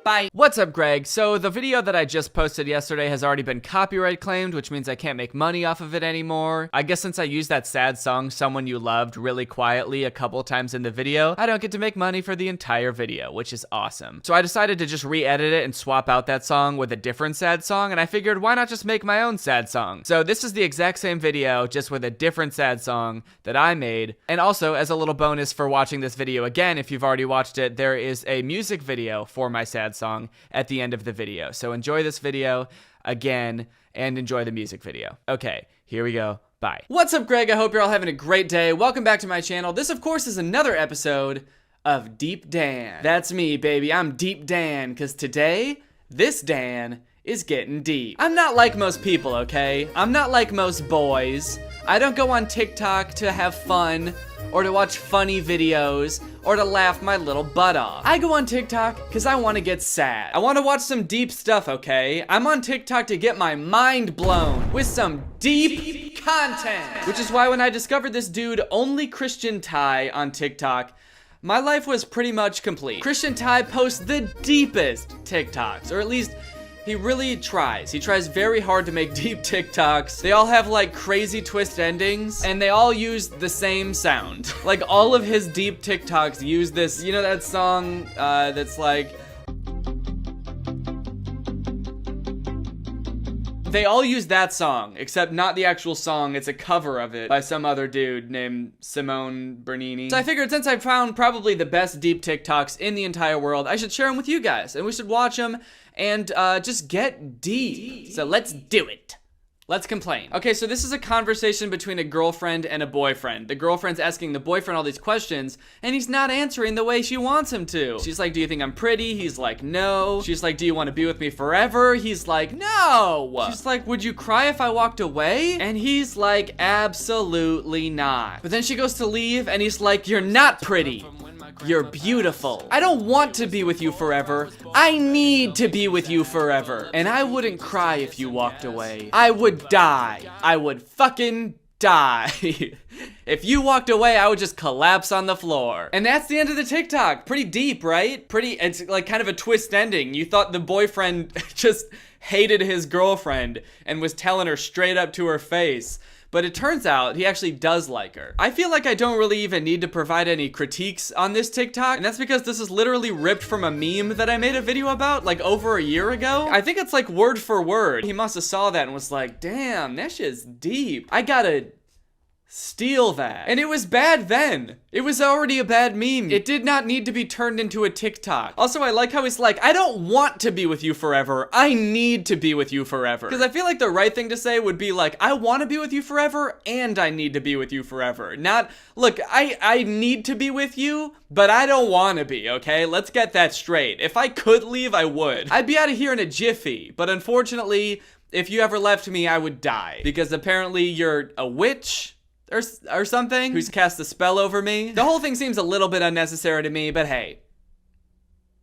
bye. What's up, Greg? So the video that I just posted yesterday has already been copyright claimed, which means I can't make money off of it anymore. I guess since I used that sad song, Someone You Loved, really quietly a couple times in the video, I don't get to make money for the entire video, which is awesome. So I decided to just re-edit it and swap out that song with a different sad song, and I figured why not just make my own sad song? So this is the exact same video, just with a different sad song that I made. And also, as a little bonus for watching this video again, if you've already watched it, there is a music video for my sad song at the end of the video. So enjoy this video again and enjoy the music video. Okay, here we go. Bye. What's up, Greg? I hope you're all having a great day. Welcome back to my channel. This, of course, is another episode of Deep Dan. That's me, baby. I'm Deep Dan, because today, this Dan is getting deep. I'm not like most people, okay? I'm not like most boys. I don't go on TikTok to have fun, or to watch funny videos, or to laugh my little butt off. I go on TikTok because I want to get sad. I want to watch some deep stuff, okay? I'm on TikTok to get my mind blown with some deep content. Which is why when I discovered this dude, Only Christian Ty, on TikTok, my life was pretty much complete. Christian Ty posts the deepest TikToks, or at least he really tries. He tries very hard to make deep TikToks. They all have like crazy twist endings, and they all use the same sound. Like all of his deep TikToks use this, you know that song that's like, they all use that song, except not the actual song. It's a cover of it by some other dude named Simone Bernini. So I figured since I found probably the best deep TikToks in the entire world, I should share them with you guys, and we should watch them and just get deep. So let's do it. Let's complain. Okay, so this is a conversation between a girlfriend and a boyfriend. The girlfriend's asking the boyfriend all these questions, and he's not answering the way she wants him to. She's like, do you think I'm pretty? He's like, no. She's like, do you want to be with me forever? He's like, no. She's like, would you cry if I walked away? And he's like, absolutely not. But then she goes to leave, and he's like, you're not pretty. You're beautiful. I don't want to be with you forever. I need to be with you forever. And I wouldn't cry if you walked away. I would die. I would fucking die. If you walked away, I would just collapse on the floor. And that's the end of the TikTok. Pretty deep, right? It's like kind of a twist ending. You thought the boyfriend just hated his girlfriend and was telling her straight up to her face. But it turns out he actually does like her. I feel like I don't really even need to provide any critiques on this TikTok, and that's because this is literally ripped from a meme that I made a video about like over a year ago. I think it's like word for word. He must have saw that and was like, damn, that shit's deep. I gotta steal that. And it was bad then. It was already a bad meme. It did not need to be turned into a TikTok. Also, I like how he's like, I don't want to be with you forever. I need to be with you forever. Because I feel like the right thing to say would be like, I want to be with you forever and I need to be with you forever. Not, look, I need to be with you, but I don't want to be, okay? Let's get that straight. If I could leave, I would. I'd be out of here in a jiffy, but unfortunately, if you ever left me, I would die. Because apparently you're a witch, or something, who's cast a spell over me. The whole thing seems a little bit unnecessary to me, but hey,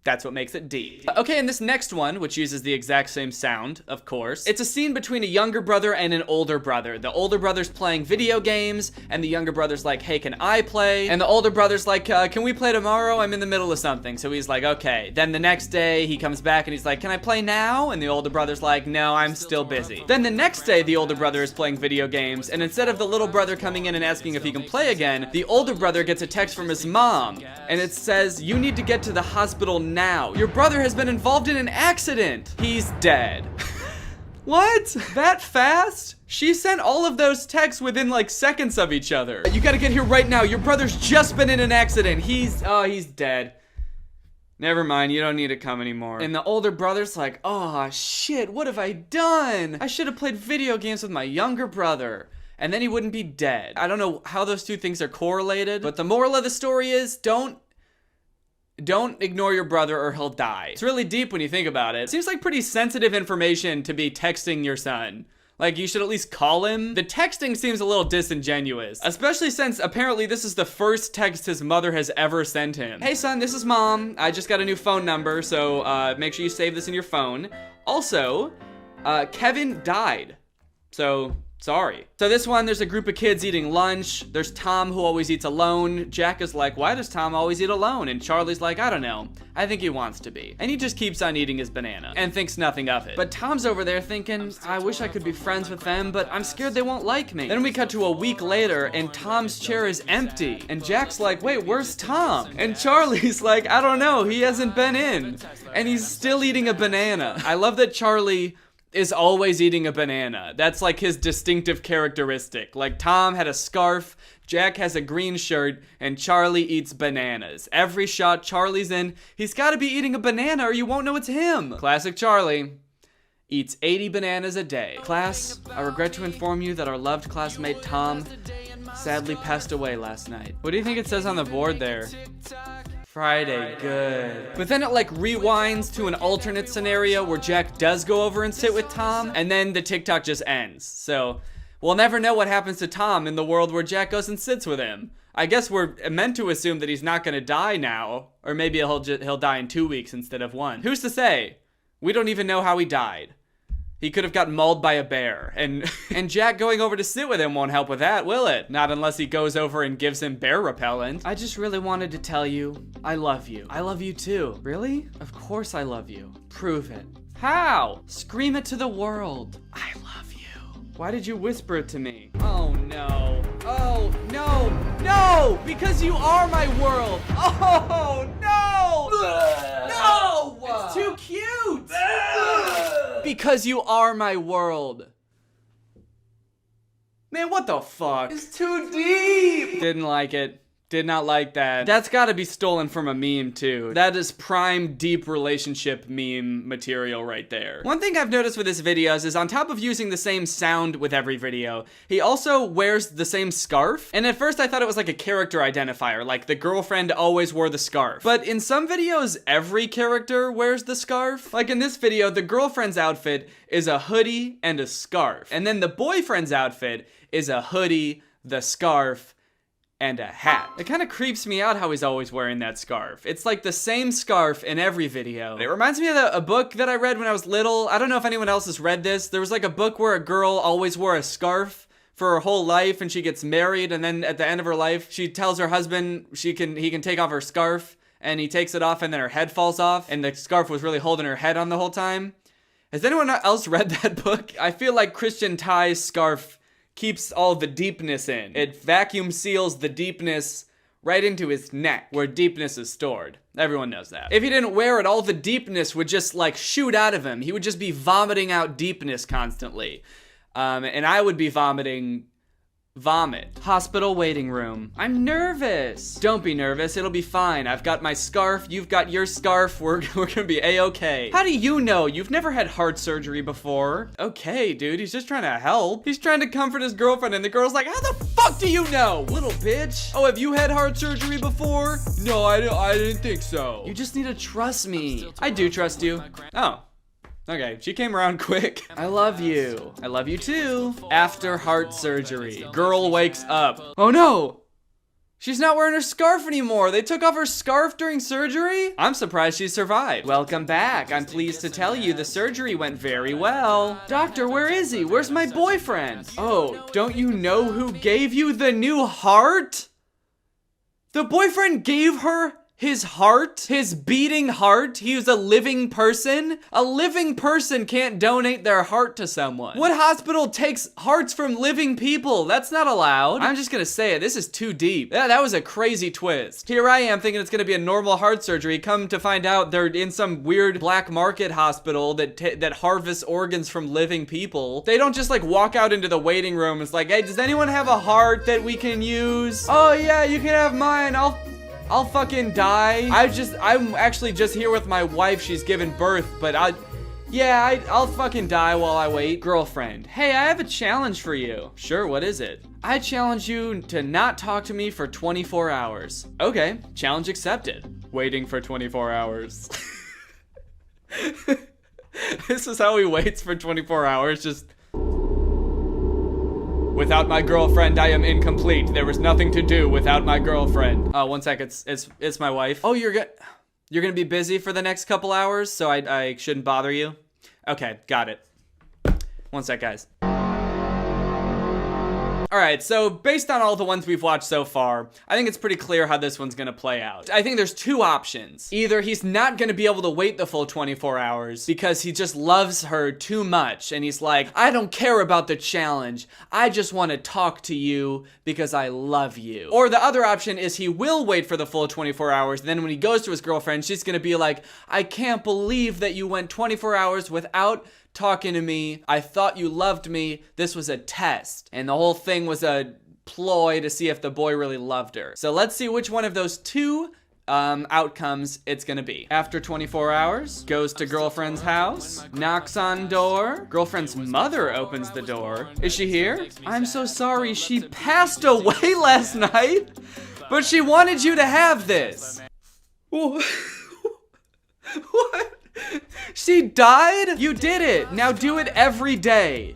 That's what makes it deep. Okay, and this next one, which uses the exact same sound, of course, it's a scene between a younger brother and an older brother. The older brother's playing video games, and the younger brother's like, hey, can I play? And the older brother's like, can we play tomorrow? I'm in the middle of something. So he's like, okay. Then the next day, he comes back and he's like, can I play now? And the older brother's like, no, I'm still busy. Then the next day, the older brother is playing video games, and instead of the little brother coming in and asking if he can play again, the older brother gets a text from his mom, and it says, you need to get to the hospital now. Your brother has been involved in an accident. He's dead. What? That fast? She sent all of those texts within like seconds of each other. You gotta get here right now. Your brother's just been in an accident. He's dead. Never mind, you don't need to come anymore. And the older brother's like, oh shit, what have I done? I should have played video games with my younger brother. And then he wouldn't be dead. I don't know how those two things are correlated, but the moral of the story is don't ignore your brother or he'll die. It's really deep when you think about it. Seems like pretty sensitive information to be texting your son. Like, you should at least call him. The texting seems a little disingenuous, especially since apparently this is the first text his mother has ever sent him. Hey son, this is mom. I just got a new phone number, so make sure you save this in your phone. Also, Kevin died. So, sorry. So this one, there's a group of kids eating lunch. There's Tom, who always eats alone. Jack is like, why does Tom always eat alone? And Charlie's like, I don't know. I think he wants to be. And he just keeps on eating his banana and thinks nothing of it. But Tom's over there thinking, I wish I could be friends with them, but I'm scared they won't like me. Then we cut to a week later, and Tom's chair is empty. And Jack's like, wait, where's Tom? And Charlie's like, I don't know. He hasn't been in. And he's still eating a banana. I love that Charlie is always eating a banana. That's like his distinctive characteristic. Like Tom had a scarf, Jack has a green shirt, and Charlie eats bananas. Every shot Charlie's in, he's gotta be eating a banana or you won't know it's him. Classic Charlie. Eats 80 bananas a day. Class, I regret to inform you that our loved classmate Tom sadly passed away last night. What do you think it says on the board there? Friday, good. But then it like rewinds to an alternate scenario where Jack does go over and sit with Tom, and then the TikTok just ends. So we'll never know what happens to Tom in the world where Jack goes and sits with him. I guess we're meant to assume that he's not gonna die now, or maybe he'll die in 2 weeks instead of 1. Who's to say? We don't even know how he died. He could have gotten mauled by a bear, and Jack going over to sit with him won't help with that, will it? Not unless he goes over and gives him bear repellent. I just really wanted to tell you, I love you. I love you too. Really? Of course I love you. Prove it. How? Scream it to the world. I love you. Why did you whisper it to me? Oh no. Oh no. No! Because you are my world. Oh no! No! It's too cute! Because you are my world. Man, what the fuck? It's too deep! Didn't like it. Did not like that. That's gotta be stolen from a meme too. That is prime deep relationship meme material right there. One thing I've noticed with his videos is on top of using the same sound with every video, he also wears the same scarf. And at first I thought it was like a character identifier, like the girlfriend always wore the scarf. But in some videos, every character wears the scarf. Like in this video, the girlfriend's outfit is a hoodie and a scarf. And then the boyfriend's outfit is a hoodie, the scarf, and a hat. It kind of creeps me out how he's always wearing that scarf. It's like the same scarf in every video. It reminds me of a book that I read when I was little. I don't know if anyone else has read this. There was like a book where a girl always wore a scarf for her whole life, and she gets married, and then at the end of her life, she tells her husband he can take off her scarf, and he takes it off, and then her head falls off, and the scarf was really holding her head on the whole time. Has anyone else read that book? I feel like Christian Ty's scarf keeps all the deepness in. It vacuum seals the deepness right into his neck, where deepness is stored. Everyone knows that. If he didn't wear it, all the deepness would just like shoot out of him. He would just be vomiting out deepness constantly. And I would be vomiting vomit. Hospital waiting room. I'm nervous. Don't be nervous, it'll be fine. I've got my scarf, you've got your scarf, we're gonna be a-okay. How do you know? You've never had heart surgery before. Okay, dude, he's just trying to help. He's trying to comfort his girlfriend, and the girl's like, how the fuck do you know, little bitch? Oh, have you had heart surgery before? No, I didn't think so. You just need to trust me. I do trust you. Oh. Okay, she came around quick. I love you. I love you too. After heart surgery. Girl wakes up. Oh no! She's not wearing her scarf anymore. They took off her scarf during surgery? I'm surprised she survived. Welcome back. I'm pleased to tell you the surgery went very well. Doctor, where is he? Where's my boyfriend? Oh, don't you know who gave you the new heart? The boyfriend gave her his heart? His beating heart? He was a living person? A living person can't donate their heart to someone. What hospital takes hearts from living people? That's not allowed. I'm just gonna say it, this is too deep. That was a crazy twist. Here I am thinking it's gonna be a normal heart surgery. Come to find out they're in some weird black market hospital that harvests organs from living people. They don't just like walk out into the waiting room. It's like, hey, does anyone have a heart that we can use? Oh yeah, you can have mine. I'll fucking die. I'm actually just here with my wife. She's given birth, but I'll fucking die while I wait. Girlfriend, hey, I have a challenge for you. Sure, what is it? I challenge you to not talk to me for 24 hours. Okay, challenge accepted. Waiting for 24 hours. This is how he waits for 24 hours, just... Without my girlfriend, I am incomplete. There was nothing to do without my girlfriend. Oh, one sec, it's my wife. Oh, you're gonna be busy for the next couple hours, so I shouldn't bother you? Okay, got it. One sec, guys. Alright, so based on all the ones we've watched so far, I think it's pretty clear how this one's gonna play out. I think there's two options. Either he's not gonna be able to wait the full 24 hours because he just loves her too much and he's like, I don't care about the challenge. I just want to talk to you because I love you. Or the other option is he will wait for the full 24 hours, then when he goes to his girlfriend, she's gonna be like, I can't believe that you went 24 hours without talking to me. I thought you loved me. This was a test. And the whole thing was a ploy to see if the boy really loved her. So let's see which one of those two outcomes it's gonna be. After 24 hours, goes to girlfriend's house, knocks on door. Girlfriend's mother opens the door. Is she here? I'm so sorry. She passed away last night, but she wanted you to have this. What? She died? You did it. Now do it every day.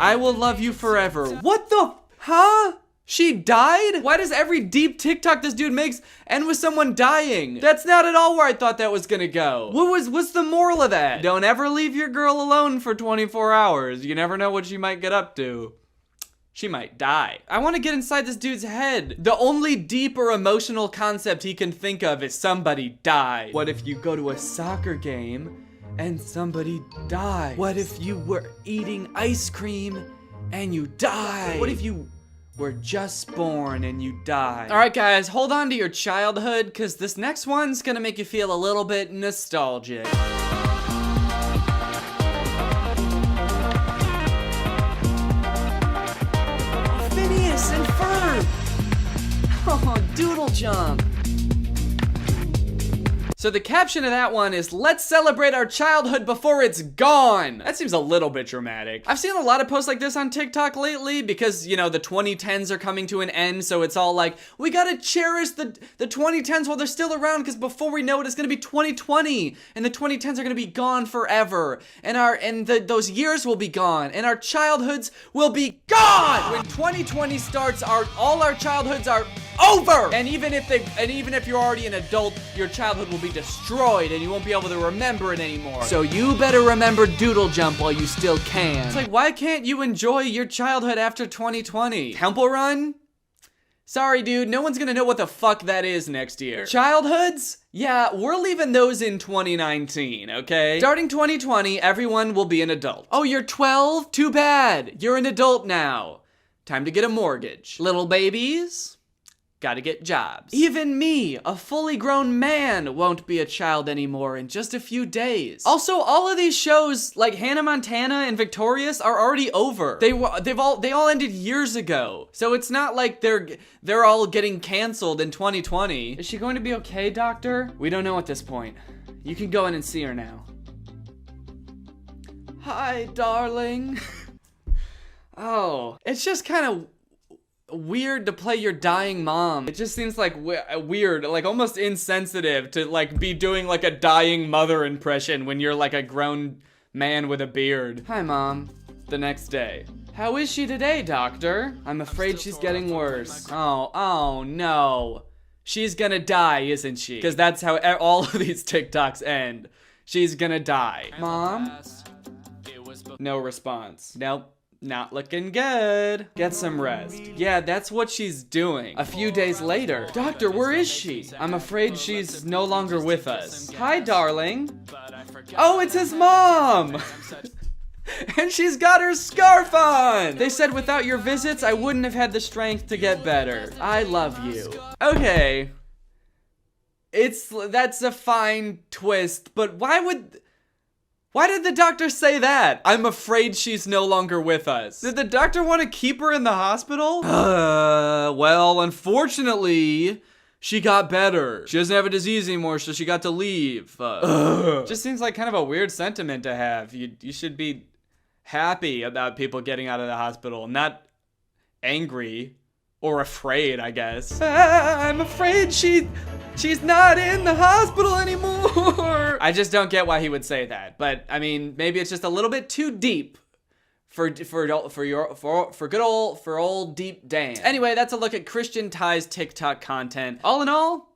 I will love you forever. What the? Huh? She died? Why does every deep TikTok this dude makes end with someone dying? That's not at all where I thought that was gonna go. What's the moral of that? Don't ever leave your girl alone for 24 hours. You never know what she might get up to. She might die. I want to get inside this dude's head. The only deep or emotional concept he can think of is somebody died. What if you go to a soccer game and somebody died? What if you were eating ice cream and you died? What if you were just born and you died? All right, guys, hold on to your childhood because this next one's gonna make you feel a little bit nostalgic. Oh, doodle jump. So the caption of that one is, let's celebrate our childhood before it's gone. That seems a little bit dramatic. I've seen a lot of posts like this on TikTok lately because, you know, the 2010s are coming to an end. So it's all like, we gotta cherish the 2010s while they're still around because before we know it, it's gonna be 2020 and the 2010s are gonna be gone forever. And those years will be gone and our childhoods will be gone. When 2020 starts, all our childhoods are over. And even if you're already an adult, your childhood will be destroyed and you won't be able to remember it anymore. So you better remember doodle jump while you still can. It's like, why can't you enjoy your childhood after 2020? Temple Run? Sorry, dude, no one's gonna know what the fuck that is next year. Childhoods? Yeah, we're leaving those in 2019, okay? Starting 2020, everyone will be an adult. Oh, you're 12? Too bad. You're an adult now. Time to get a mortgage. Little babies? Gotta get jobs. Even me, a fully grown man, won't be a child anymore in just a few days. Also, all of these shows, like Hannah Montana and Victorious, are already over. They all ended years ago. So it's not like they're all getting canceled in 2020. Is she going to be okay, doctor? We don't know at this point. You can go in and see her now. Hi, darling. Oh, it's just kind of weird to play your dying mom. It just seems like weird, like almost insensitive to like be doing like a dying mother impression when you're like a grown man with a beard. Hi, Mom. The next day. How is she today, doctor? I'm afraid she's getting worse. Oh no. She's gonna die, isn't she? Because that's how all of these TikToks end. She's gonna die. Mom? No response. Nope. Not looking good. Get some rest. Yeah, that's what she's doing. A few days later. Doctor, where is she? I'm afraid she's no longer with us. Hi, darling. Oh, it's his mom! And she's got her scarf on! They said without your visits, I wouldn't have had the strength to get better. I love you. Okay. That's a fine twist, but why did the doctor say that? I'm afraid she's no longer with us. Did the doctor want to keep her in the hospital? Well, unfortunately, she got better. She doesn't have a disease anymore, so she got to leave. Just seems like kind of a weird sentiment to have. You should be happy about people getting out of the hospital, not angry or afraid, I guess. I'm afraid she's not in the hospital anymore. I just don't get why he would say that. But I mean, maybe it's just a little bit too deep for old deep Dan. Anyway, that's a look at Christian Ty's TikTok content. All in all,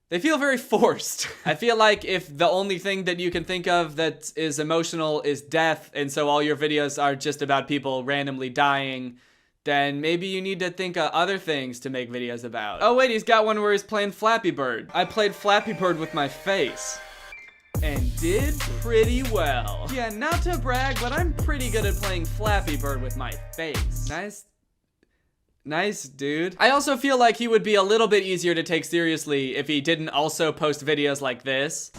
they feel very forced. I feel like if the only thing that you can think of that is emotional is death, and so all your videos are just about people randomly dying, then maybe you need to think of other things to make videos about. Oh wait, he's got one where he's playing Flappy Bird. I played Flappy Bird with my face and did pretty well. Yeah, not to brag, but I'm pretty good at playing Flappy Bird with my face. Nice, dude. I also feel like he would be a little bit easier to take seriously if he didn't also post videos like this.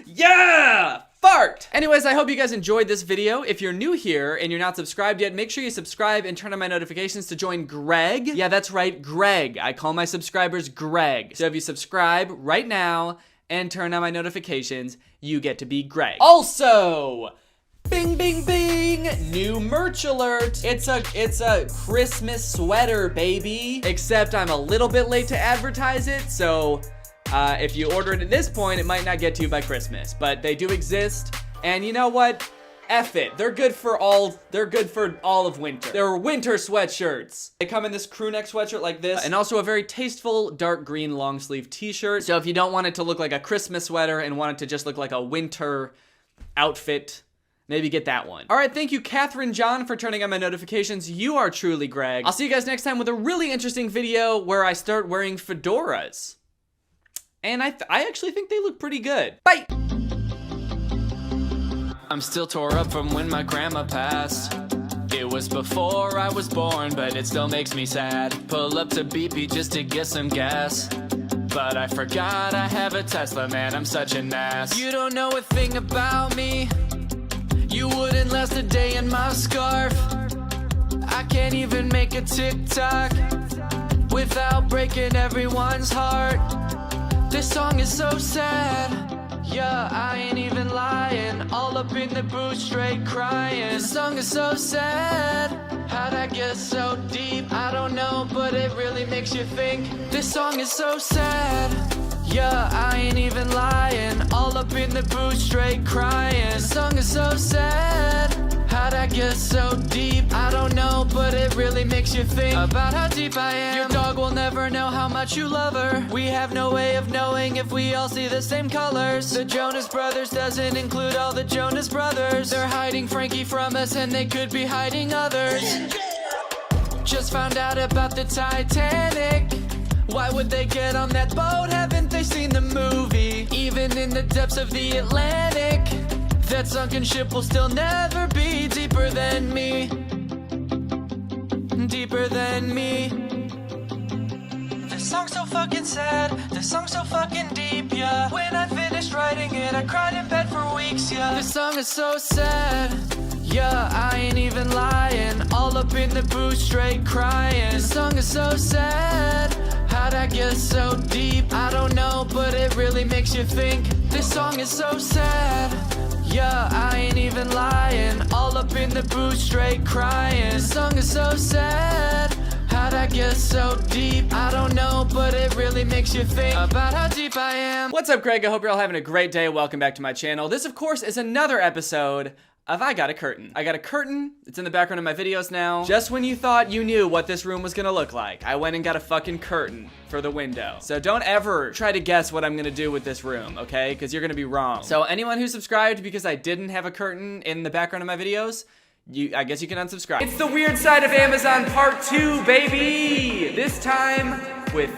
Yeah! Fart! Anyways, I hope you guys enjoyed this video. If you're new here and you're not subscribed yet, make sure you subscribe and turn on my notifications to join Greg. Yeah, that's right, Greg. I call my subscribers Greg. So if you subscribe right now and turn on my notifications, you get to be Greg. Also, bing, bing, bing, new merch alert. It's a Christmas sweater, baby. Except I'm a little bit late to advertise it, so if you order it at this point, it might not get to you by Christmas, but they do exist. And you know what? F it. They're good for all of winter. They're winter sweatshirts. They come in this crew neck sweatshirt like this, and also a very tasteful dark green long sleeve t-shirt. So if you don't want it to look like a Christmas sweater and want it to just look like a winter outfit, maybe get that one. All right, thank you, Catherine John, for turning on my notifications. You are truly Greg. I'll see you guys next time with a really interesting video where I start wearing fedoras. And I actually think they look pretty good. Bye! I'm still tore up from when my grandma passed. It was before I was born, but it still makes me sad. Pull up to BP just to get some gas. But I forgot I have a Tesla, man, I'm such an ass. You don't know a thing about me. You wouldn't last a day in my scarf. I can't even make a TikTok without breaking everyone's heart. This song is so sad. Yeah, I ain't even lying. All up in the booth, straight crying. This song is so sad. How'd I get so deep? I don't know, but it really makes you think. This song is so sad. Yeah, I ain't even lying. All up in the booth, straight crying. This song is so sad. How'd I get so deep? I don't know, but it really makes you think about how deep I am. Your dog will never know how much you love her. We have no way of knowing if we all see the same colors. The Jonas Brothers doesn't include all the Jonas Brothers. They're hiding Frankie from us and they could be hiding others. Just found out about the Titanic. Why would they get on that boat? Haven't they seen the movie? Even in the depths of the Atlantic, that sunken ship will still never be deeper than me. Deeper than me. This song's so fucking sad. This song's so fucking deep, yeah. When I finished writing it, I cried in bed for weeks, yeah. This song is so sad. Yeah, I ain't even lying. All up in the booth, straight crying. This song is so sad. How'd I get so deep? I don't know, but it really makes you think. This song is so sad. Yeah, I ain't even lying. All up in the booth, straight crying. This song is so sad. How'd I get so deep? I don't know, but it really makes you think about how deep I am. What's up, Craig? I hope you're all having a great day. Welcome back to my channel. This, of course, is another episode of I Got a Curtain. I got a curtain. It's in the background of my videos now. Just when you thought you knew what this room was gonna look like, I went and got a fucking curtain for the window. So don't ever try to guess what I'm gonna do with this room, okay? Because you're gonna be wrong. So anyone who subscribed because I didn't have a curtain in the background of my videos, I guess you can unsubscribe. It's the weird side of Amazon part 2, baby! This time with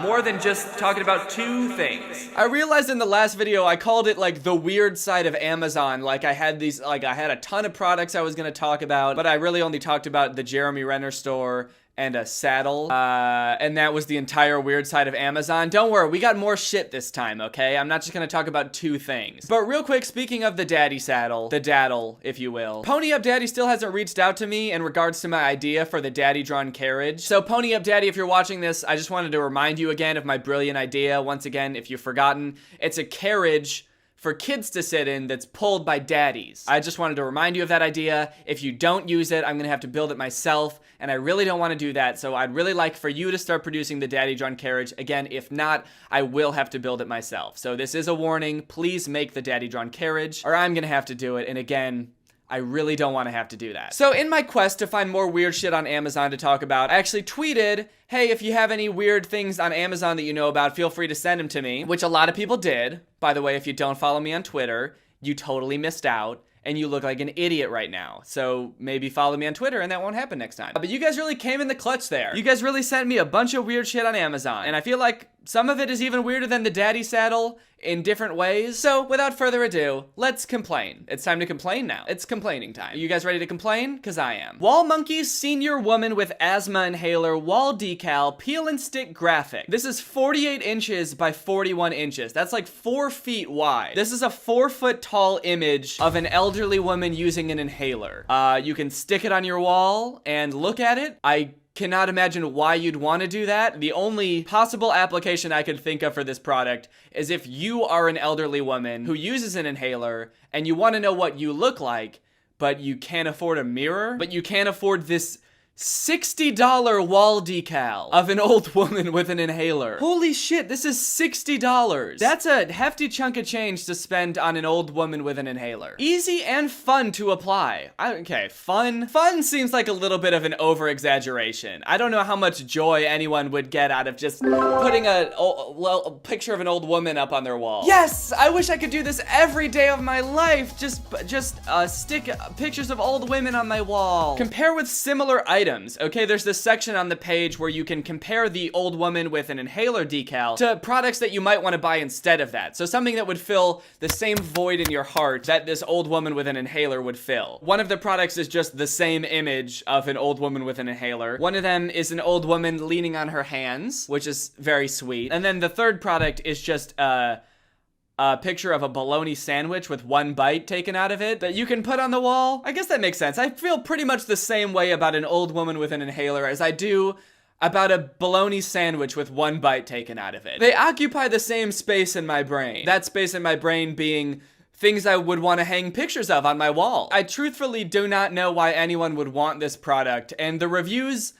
more than just talking about two things. I realized in the last video I called it like the weird side of Amazon. Like I had a ton of products I was gonna talk about, but I really only talked about the Jeremy Renner store and a saddle, and that was the entire weird side of Amazon. Don't worry, we got more shit this time, okay? I'm not just gonna talk about two things. But real quick, speaking of the daddy saddle, the daddle, if you will, Pony Up Daddy still hasn't reached out to me in regards to my idea for the daddy drawn carriage. So Pony Up Daddy, if you're watching this, I just wanted to remind you again of my brilliant idea. Once again, if you've forgotten, it's a carriage for kids to sit in that's pulled by daddies. I just wanted to remind you of that idea. If you don't use it, I'm gonna have to build it myself, and I really don't wanna do that, so I'd really like for you to start producing the daddy drawn carriage. Again, if not, I will have to build it myself. So this is a warning, please make the daddy drawn carriage, or I'm gonna have to do it, and again, I really don't want to have to do that. So in my quest to find more weird shit on Amazon to talk about, I actually tweeted, hey, if you have any weird things on Amazon that you know about, feel free to send them to me, which a lot of people did. By the way, if you don't follow me on Twitter, you totally missed out. And you look like an idiot right now. So maybe follow me on Twitter and that won't happen next time. But you guys really came in the clutch there. You guys really sent me a bunch of weird shit on Amazon. And I feel like some of it is even weirder than the daddy saddle in different ways. So without further ado, let's complain. It's time to complain now. It's complaining time. Are you guys ready to complain? Because I am. Wall Monkeys Senior Woman with Asthma Inhaler Wall Decal Peel and Stick Graphic. This is 48 inches by 41 inches. That's like 4 feet wide. This is a 4 foot tall image of an elderly woman using an inhaler. You can stick it on your wall and look at it. I cannot imagine why you'd want to do that. The only possible application I could think of for this product is if you are an elderly woman who uses an inhaler and you want to know what you look like, but you can't afford a mirror, but you can't afford this $60 wall decal of an old woman with an inhaler. Holy shit, this is $60. That's a hefty chunk of change to spend on an old woman with an inhaler. Easy and fun to apply. Okay, fun? Fun seems like a little bit of an over-exaggeration. I don't know how much joy anyone would get out of just putting a picture of an old woman up on their wall. Yes! I wish I could do this every day of my life. Just stick pictures of old women on my wall. Compare with similar items. Okay, there's this section on the page where you can compare the old woman with an inhaler decal to products that you might want to buy instead of that. So something that would fill the same void in your heart that this old woman with an inhaler would fill. One of the products is just the same image of an old woman with an inhaler. One of them is an old woman leaning on her hands, which is very sweet. And then the third product is just a picture of a bologna sandwich with one bite taken out of it that you can put on the wall. I guess that makes sense. I feel pretty much the same way about an old woman with an inhaler as I do about a bologna sandwich with one bite taken out of it. They occupy the same space in my brain. That space in my brain being things I would want to hang pictures of on my wall. I truthfully do not know why anyone would want this product, and the reviews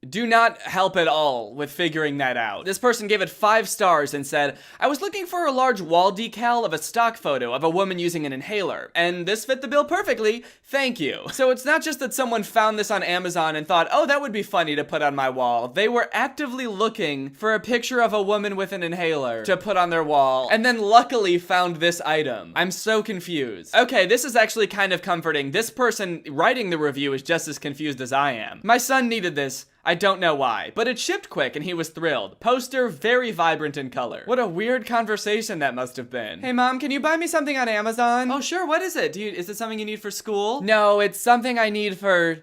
do not help at all with figuring that out. This person gave it 5 stars and said, I was looking for a large wall decal of a stock photo of a woman using an inhaler, and this fit the bill perfectly, thank you. So it's not just that someone found this on Amazon and thought, oh, that would be funny to put on my wall. They were actively looking for a picture of a woman with an inhaler to put on their wall, and then luckily found this item. I'm so confused. Okay, this is actually kind of comforting. This person writing the review is just as confused as I am. My son needed this. I don't know why, but it shipped quick and he was thrilled. Poster, very vibrant in color. What a weird conversation that must have been. Hey mom, can you buy me something on Amazon? Oh sure, what is it? Is it something you need for school? No, it's something I need for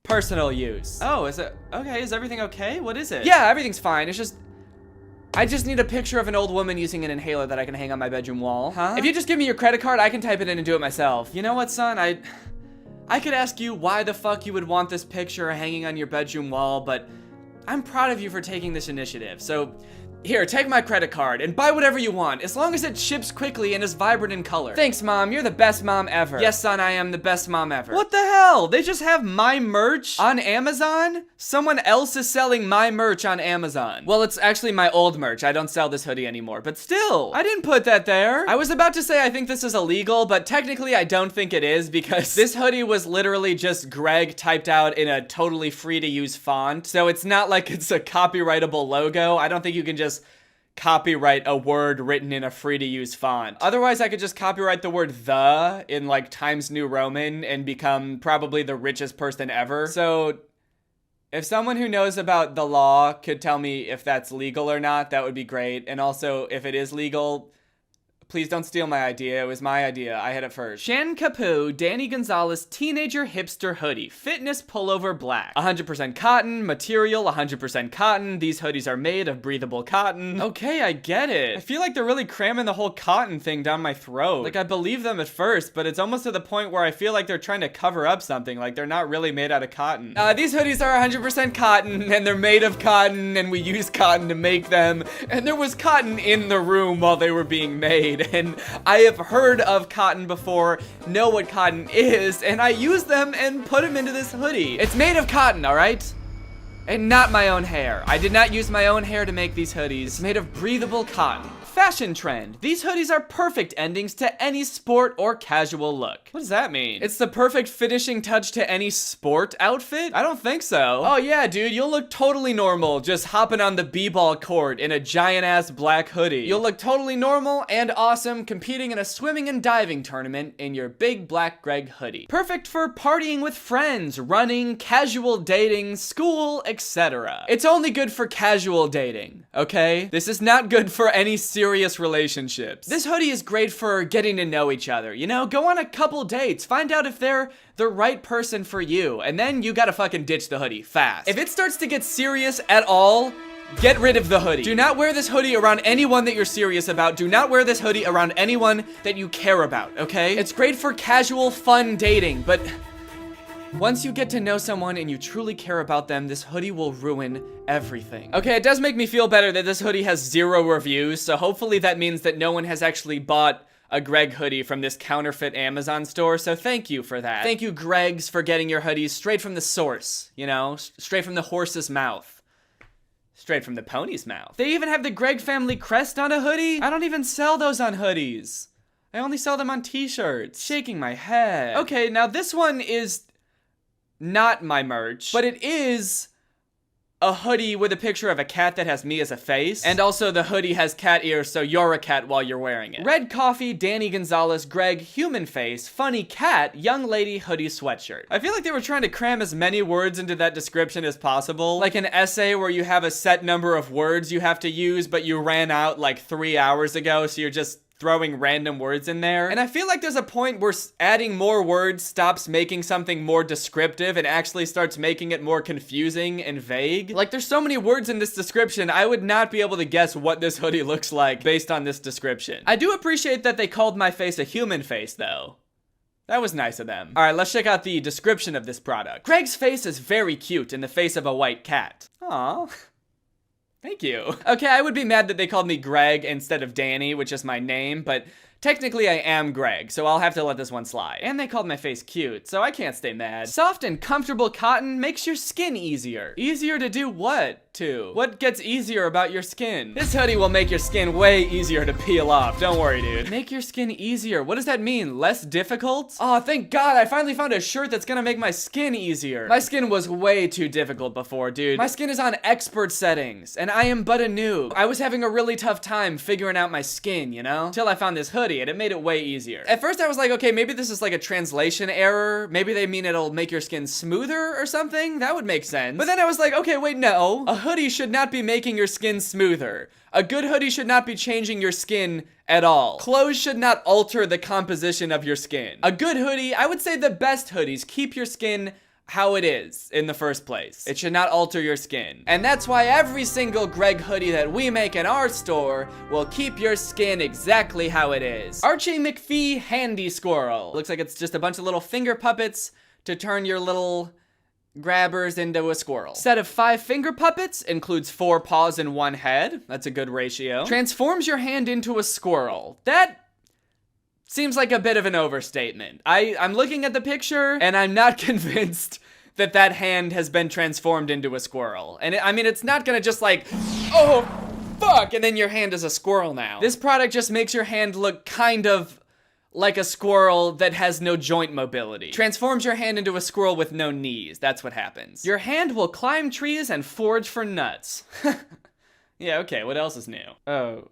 personal use. Oh, is it? Okay, is everything okay? What is it? Yeah, everything's fine. It's just, I just need a picture of an old woman using an inhaler that I can hang on my bedroom wall. Huh? If you just give me your credit card, I can type it in and do it myself. You know what, son? I could ask you why the fuck you would want this picture hanging on your bedroom wall, but I'm proud of you for taking this initiative. So Here, take my credit card and buy whatever you want, as long as it ships quickly and is vibrant in color. Thanks, Mom. You're the best mom ever. Yes, son, I am the best mom ever. What the hell? They just have my merch on Amazon? Someone else is selling my merch on Amazon. Well, it's actually my old merch. I don't sell this hoodie anymore, but still, I didn't put that there. I was about to say I think this is illegal, but technically I don't think it is because this hoodie was literally just Greg typed out in a totally free to use font. So it's not like it's a copyrightable logo. I don't think you can just copyright a word written in a free-to-use font. Otherwise, I could just copyright the word the in like Times New Roman and become probably the richest person ever. So if someone who knows about the law could tell me if that's legal or not, that would be great. And also, if it is legal, please don't steal my idea. It was my idea. I had it first. Shan Kapu, Danny Gonzales Teenager Hipster Hoodie. Fitness Pullover Black. 100% cotton. Material 100% cotton. These hoodies are made of breathable cotton. Okay, I get it. I feel like they're really cramming the whole cotton thing down my throat. Like, I believe them at first, but it's almost to the point where I feel like they're trying to cover up something. Like, they're not really made out of cotton. These hoodies are 100% cotton, and they're made of cotton, and we use cotton to make them. And there was cotton in the room while they were being made. And I have heard of cotton before, know what cotton is, and I use them and put them into this hoodie. It's made of cotton, all right? And not my own hair. I did not use my own hair to make these hoodies. It's made of breathable cotton. Fashion trend. These hoodies are perfect endings to any sport or casual look. What does that mean? It's the perfect finishing touch to any sport outfit? I don't think so. Oh yeah, dude, you'll look totally normal just hopping on the b-ball court in a giant ass black hoodie. You'll look totally normal and awesome competing in a swimming and diving tournament in your big black Greg hoodie. Perfect for partying with friends, running, casual dating, school, etc. It's only good for casual dating, okay? This is not good for any serious relationships. This hoodie is great for getting to know each other, you know? Go on a couple dates, find out if they're the right person for you, and then you gotta fucking ditch the hoodie fast. If it starts to get serious at all, get rid of the hoodie. Do not wear this hoodie around anyone that you're serious about. Do not wear this hoodie around anyone that you care about, okay? It's great for casual, fun dating, but once you get to know someone and you truly care about them, this hoodie will ruin everything. Okay, it does make me feel better that this hoodie has 0 reviews, so hopefully that means that no one has actually bought a Greg hoodie from this counterfeit Amazon store, so thank you for that. Thank you, Gregs, for getting your hoodies straight from the source, you know? Straight from the horse's mouth. Straight from the pony's mouth. They even have the Greg family crest on a hoodie? I don't even sell those on hoodies. I only sell them on t-shirts. Shaking my head. Okay, now this one is not my merch, but it is a hoodie with a picture of a cat that has me as a face. And also the hoodie has cat ears, so you're a cat while you're wearing it. Red coffee, Danny Gonzales, Greg, human face, funny cat, young lady hoodie sweatshirt. I feel like they were trying to cram as many words into that description as possible. Like an essay where you have a set number of words you have to use, but you ran out like 3 hours ago, so you're just throwing random words in there. And I feel like there's a point where adding more words stops making something more descriptive and actually starts making it more confusing and vague. Like, there's so many words in this description, I would not be able to guess what this hoodie looks like based on this description. I do appreciate that they called my face a human face, though. That was nice of them. All right, let's check out the description of this product. Greg's face is very cute in the face of a white cat. Aww. Thank you. Okay, I would be mad that they called me Greg instead of Danny, which is my name, but technically I am Greg, so I'll have to let this one slide. And they called my face cute, so I can't stay mad. Soft and comfortable cotton makes your skin easier. Easier to do what? What gets easier about your skin? This hoodie will make your skin way easier to peel off. Don't worry, dude. Make your skin easier. What does that mean? Less difficult? Oh, thank God. I finally found a shirt that's gonna make my skin easier. My skin was way too difficult before, dude. My skin is on expert settings, and I am but a noob. I was having a really tough time figuring out my skin, you know? Till I found this hoodie, and it made it way easier. At first, I was like, okay, maybe this is like a translation error. Maybe they mean it'll make your skin smoother or something. That would make sense. But then I was like, okay, wait, no. A hoodie should not be making your skin smoother. A good hoodie should not be changing your skin at all. Clothes should not alter the composition of your skin. A good hoodie, I would say the best hoodies, keep your skin how it is in the first place. It should not alter your skin. And that's why every single Greg hoodie that we make in our store will keep your skin exactly how it is. Archie McPhee Handy Squirrel. Looks like it's just a bunch of little finger puppets to turn your little grabbers into a squirrel. Set of 5 finger puppets, includes 4 paws and 1 head. That's a good ratio. Transforms your hand into a squirrel. That seems like a bit of an overstatement. I'm looking at the picture and I'm not convinced that that hand has been transformed into a squirrel. And I mean, it's not gonna just like, oh, fuck, and then your hand is a squirrel now. This product just makes your hand look kind of like a squirrel that has no joint mobility. Transforms your hand into a squirrel with no knees. That's what happens. Your hand will climb trees and forage for nuts. Yeah, okay, what else is new? Oh.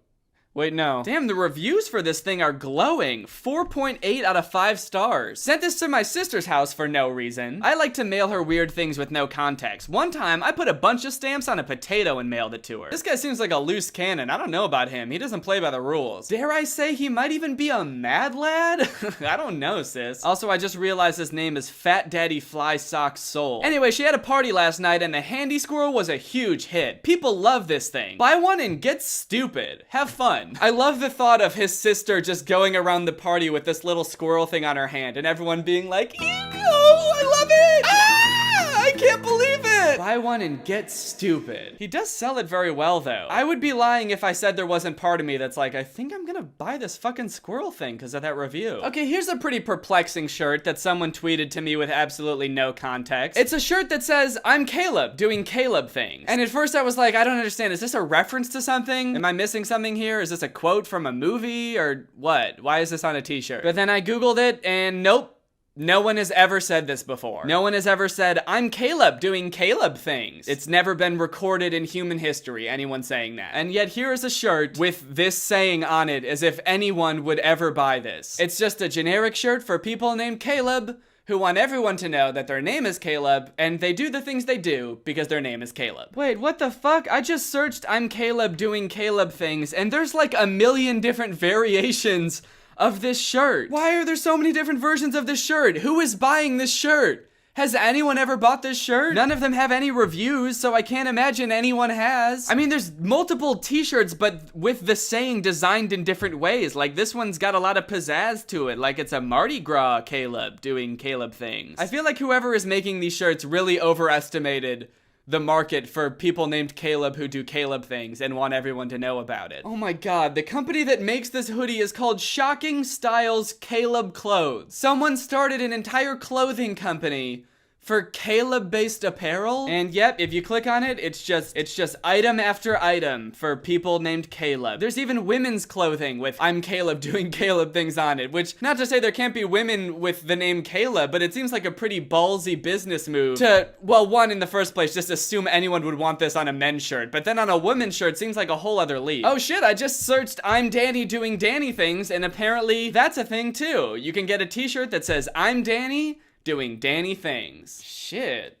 Wait, no. Damn, the reviews for this thing are glowing. 4.8 out of 5 stars. Sent this to my sister's house for no reason. I like to mail her weird things with no context. One time, I put a bunch of stamps on a potato and mailed it to her. This guy seems like a loose cannon. I don't know about him. He doesn't play by the rules. Dare I say he might even be a mad lad? I don't know, sis. Also, I just realized his name is Fat Daddy Fly Sock Soul. Anyway, she had a party last night and the handy squirrel was a huge hit. People love this thing. Buy one and get stupid. Have fun. I love the thought of his sister just going around the party with this little squirrel thing on her hand and everyone being like, ew, I love it! Ah, I can't believe it! Buy one and get stupid. He does sell it very well though. I would be lying if I said there wasn't part of me that's like, I think I'm gonna buy this fucking squirrel thing because of that review. Okay, here's a pretty perplexing shirt that someone tweeted to me with absolutely no context. It's a shirt that says, I'm Caleb, doing Caleb things. And at first I was like, I don't understand, is this a reference to something? Am I missing something here? Is this a quote from a movie or what? Why is this on a t-shirt? But then I Googled it and nope. No one has ever said this before. No one has ever said, I'm Caleb doing Caleb things. It's never been recorded in human history, anyone saying that. And yet here is a shirt with this saying on it as if anyone would ever buy this. It's just a generic shirt for people named Caleb who want everyone to know that their name is Caleb and they do the things they do because their name is Caleb. Wait, what the fuck? I just searched I'm Caleb doing Caleb things and there's like a million different variations of this shirt. Why are there so many different versions of this shirt? Who is buying this shirt? Has anyone ever bought this shirt? None of them have any reviews, so I can't imagine anyone has. I mean, there's multiple t-shirts, but with the saying designed in different ways. Like, this one's got a lot of pizzazz to it, like it's a Mardi Gras Caleb doing Caleb things. I feel like whoever is making these shirts really overestimated the market for people named Caleb who do Caleb things and want everyone to know about it. Oh my god, the company that makes this hoodie is called Shocking Styles Caleb Clothes. Someone started an entire clothing company for Caleb-based apparel, and yep, if you click on it, it's just item after item for people named Caleb. There's even women's clothing with I'm Caleb doing Caleb things on it, which, not to say there can't be women with the name Caleb, but it seems like a pretty ballsy business move to, well, one, in the first place, just assume anyone would want this on a men's shirt, but then on a women's shirt seems like a whole other league. Oh shit, I just searched I'm Danny doing Danny things, and apparently that's a thing too. You can get a t-shirt that says I'm Danny doing Danny things. Shit.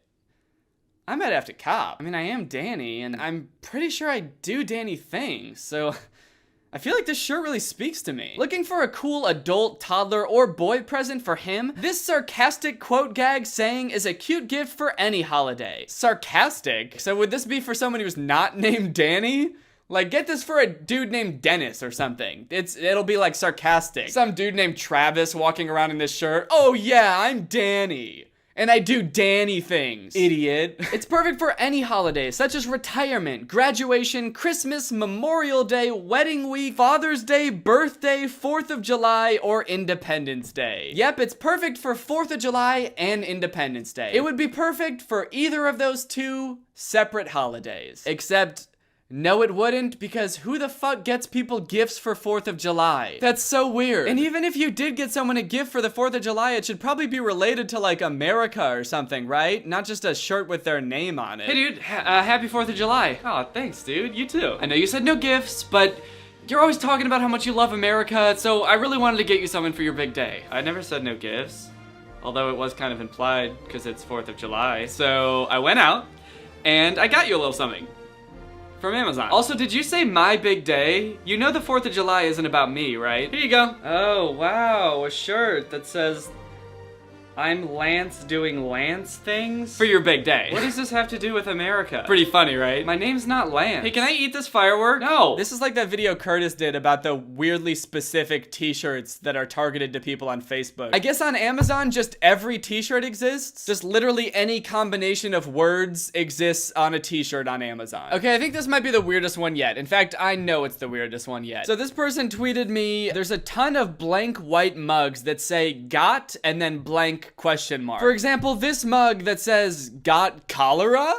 I might have to cop. I mean, I am Danny, and I'm pretty sure I do Danny things, so I feel like this shirt really speaks to me. Looking for a cool adult, toddler, or boy present for him? This sarcastic quote gag saying is a cute gift for any holiday. Sarcastic? So would this be for someone who's not named Danny? Like, get this for a dude named Dennis or something. It'll be like sarcastic. Some dude named Travis walking around in this shirt. Oh yeah, I'm Danny. And I do Danny things, idiot. It's perfect for any holiday, such as retirement, graduation, Christmas, Memorial Day, wedding week, Father's Day, birthday, 4th of July, or Independence Day. Yep, it's perfect for 4th of July and Independence Day. It would be perfect for either of those two separate holidays. Except, no, it wouldn't, because who the fuck gets people gifts for 4th of July? That's so weird. And even if you did get someone a gift for the 4th of July, it should probably be related to like America or something, right? Not just a shirt with their name on it. Hey dude, happy 4th of July. Oh, thanks dude, you too. I know you said no gifts, but you're always talking about how much you love America, so I really wanted to get you something for your big day. I never said no gifts, although it was kind of implied because it's 4th of July. So I went out and I got you a little something. From Amazon. Also, did you say my big day? You know the 4th of July isn't about me, right? Here you go. Oh, wow, a shirt that says I'm Lance doing Lance things? For your big day. What does this have to do with America? Pretty funny, right? My name's not Lance. Hey, can I eat this firework? No. This is like that video Curtis did about the weirdly specific t-shirts that are targeted to people on Facebook. I guess on Amazon, just every t-shirt exists. Just literally any combination of words exists on a t-shirt on Amazon. Okay, I think this might be the weirdest one yet. In fact, I know it's the weirdest one yet. So this person tweeted me, there's a ton of blank white mugs that say got and then blank question mark. For example, this mug that says got cholera?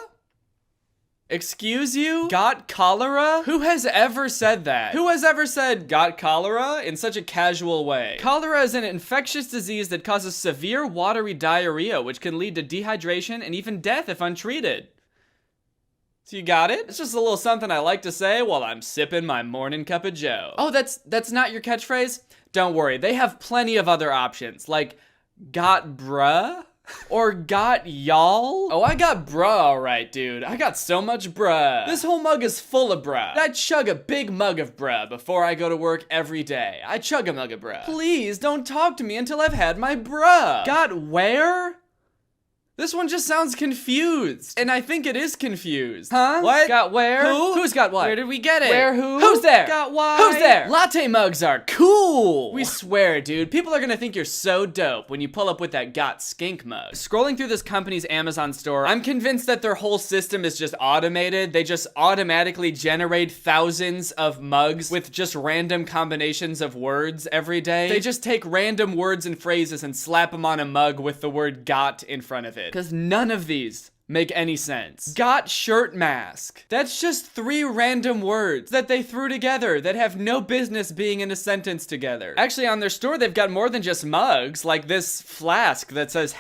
Excuse you? Got cholera? Who has ever said that? Who has ever said got cholera in such a casual way? Cholera is an infectious disease that causes severe watery diarrhea, which can lead to dehydration and even death if untreated. So you got it? It's just a little something I like to say while I'm sipping my morning cup of joe. Oh, that's not your catchphrase? Don't worry, they have plenty of other options, like got bruh? Or got y'all? Oh, I got bruh alright, dude. I got so much bruh. This whole mug is full of bruh. I chug a big mug of bruh before I go to work every day. I chug a mug of bruh. Please don't talk to me until I've had my bruh. Got where? This one just sounds confused. And I think it is confused. Huh? What? Got where? Who? Who's got what? Where did we get it? Where who? Who's there? Got why? Who's there? Latte mugs are cool. We swear, dude. People are gonna think you're so dope when you pull up with that got skink mug. Scrolling through this company's Amazon store, I'm convinced that their whole system is just automated. They just automatically generate thousands of mugs with just random combinations of words every day. They just take random words and phrases and slap them on a mug with the word got in front of it. Because none of these make any sense. Got shirt mask. That's just 3 random words that they threw together that have no business being in a sentence together. Actually, on their store, they've got more than just mugs, like this flask that says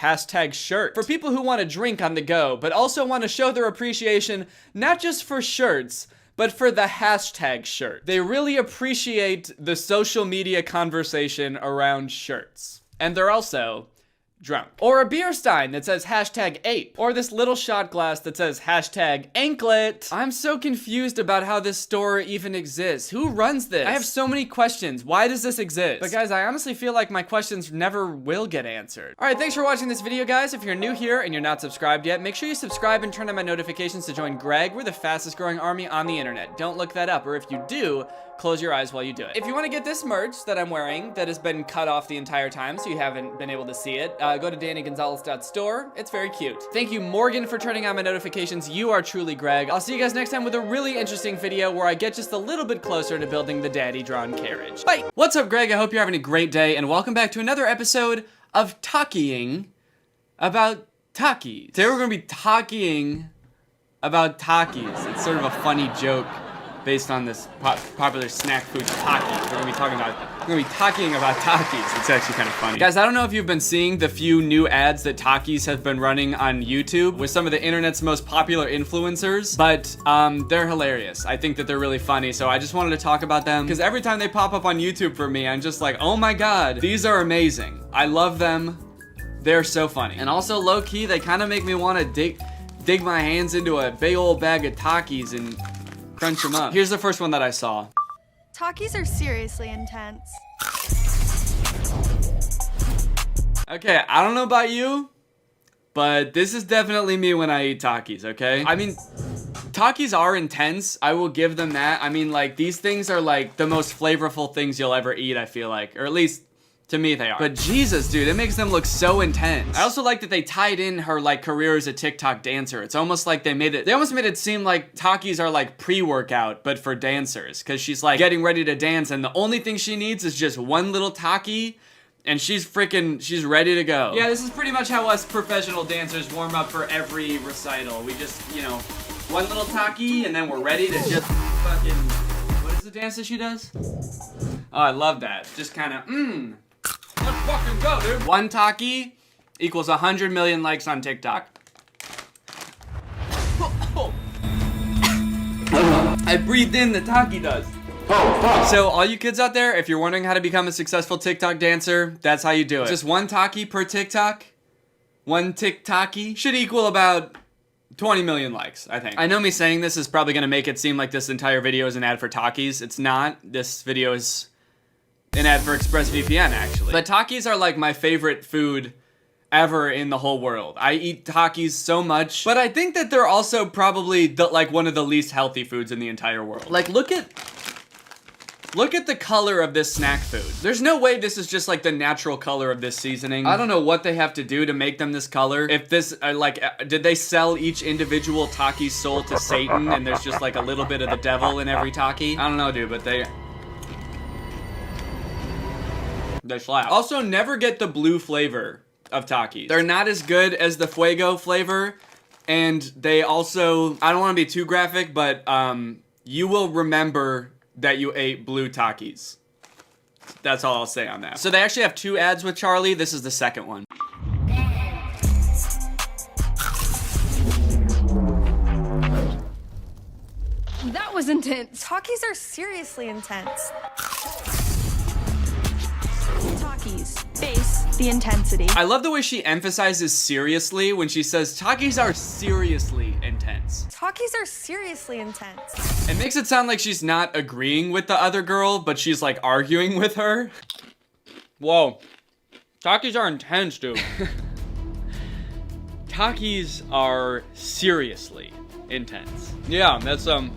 #shirt. For people who want to drink on the go, but also want to show their appreciation, not just for shirts, but for the #shirt. They really appreciate the social media conversation around shirts. And they're also drunk. Or a beer stein that says #ape. Or this little shot glass that says #anklet. I'm so confused about how this store even exists. Who runs this? I have so many questions. Why does this exist? But guys, I honestly feel like my questions never will get answered. Alright, thanks for watching this video, guys. If you're new here and you're not subscribed yet, make sure you subscribe and turn on my notifications to join Greg. We're the fastest growing army on the internet. Don't look that up, or if you do, close your eyes while you do it. If you want to get this merch that I'm wearing that has been cut off the entire time so you haven't been able to see it, go to DannyGonzales.store. It's very cute. Thank you, Morgan, for turning on my notifications. You are truly Greg. I'll see you guys next time with a really interesting video where I get just a little bit closer to building the daddy-drawn carriage. Bye! What's up, Greg? I hope you're having a great day, and welcome back to another episode of Talking about Takis. Today we're going to be talking about Takis. It's sort of a funny joke based on this popular snack food, Takis. We're gonna be talking about Takis. It's actually kind of funny. Guys, I don't know if you've been seeing the few new ads that Takis have been running on YouTube with some of the internet's most popular influencers, but they're hilarious. I think that they're really funny, so I just wanted to talk about them because every time they pop up on YouTube for me, I'm just like, oh my god, these are amazing. I love them. They're so funny. And also, low-key, they kind of make me want to dig my hands into a big old bag of Takis and crunch them up. Here's the first one that I saw. Takis are seriously intense. Okay, I don't know about you, but this is definitely me when I eat Takis, okay? I mean, Takis are intense. I will give them that. I mean, like, these things are like the most flavorful things you'll ever eat, I feel like. Or at least, to me, they are. But Jesus, dude, it makes them look so intense. I also like that they tied in her, like, career as a TikTok dancer. It's almost like they almost made it seem like Takis are, like, pre-workout, but for dancers. Because she's, like, getting ready to dance, and the only thing she needs is just one little Taki, and she's ready to go. Yeah, this is pretty much how us professional dancers warm up for every recital. We just, you know, one little Taki, and then we're ready to just fucking... What is the dance that she does? Oh, I love that. Just kind of, let's fucking go, dude. One Taki equals 100 million likes on TikTok. I breathed in, the Taki does. So all you kids out there, if you're wondering how to become a successful TikTok dancer, that's how you do it. Just one Taki per TikTok. One TikToki should equal about 20 million likes, I think. I know me saying this is probably gonna make it seem like this entire video is an ad for Takis. It's not. This video is an ad for ExpressVPN, actually. But Takis are like my favorite food ever in the whole world. I eat Takis so much, but I think that they're also probably like one of the least healthy foods in the entire world. Like, look at the color of this snack food. There's no way this is just like the natural color of this seasoning. I don't know what they have to do to make them this color. If this, did they sell each individual Taki's soul to Satan and there's just like a little bit of the devil in every Taki? I don't know, dude, but they slap. Also, never get the blue flavor of Takis. They're not as good as the Fuego flavor, and they also, I don't want to be too graphic, but you will remember that you ate blue Takis. That's all I'll say on that. So they actually have 2 ads with Charlie. This is the second one. That was intense. Takis are seriously intense. Takis. Face the intensity. I love the way she emphasizes seriously when she says Takis are seriously intense. Takis are seriously intense. It makes it sound like she's not agreeing with the other girl, but she's like arguing with her. Whoa. Takis are intense, dude. Takis are seriously intense. Yeah, that's what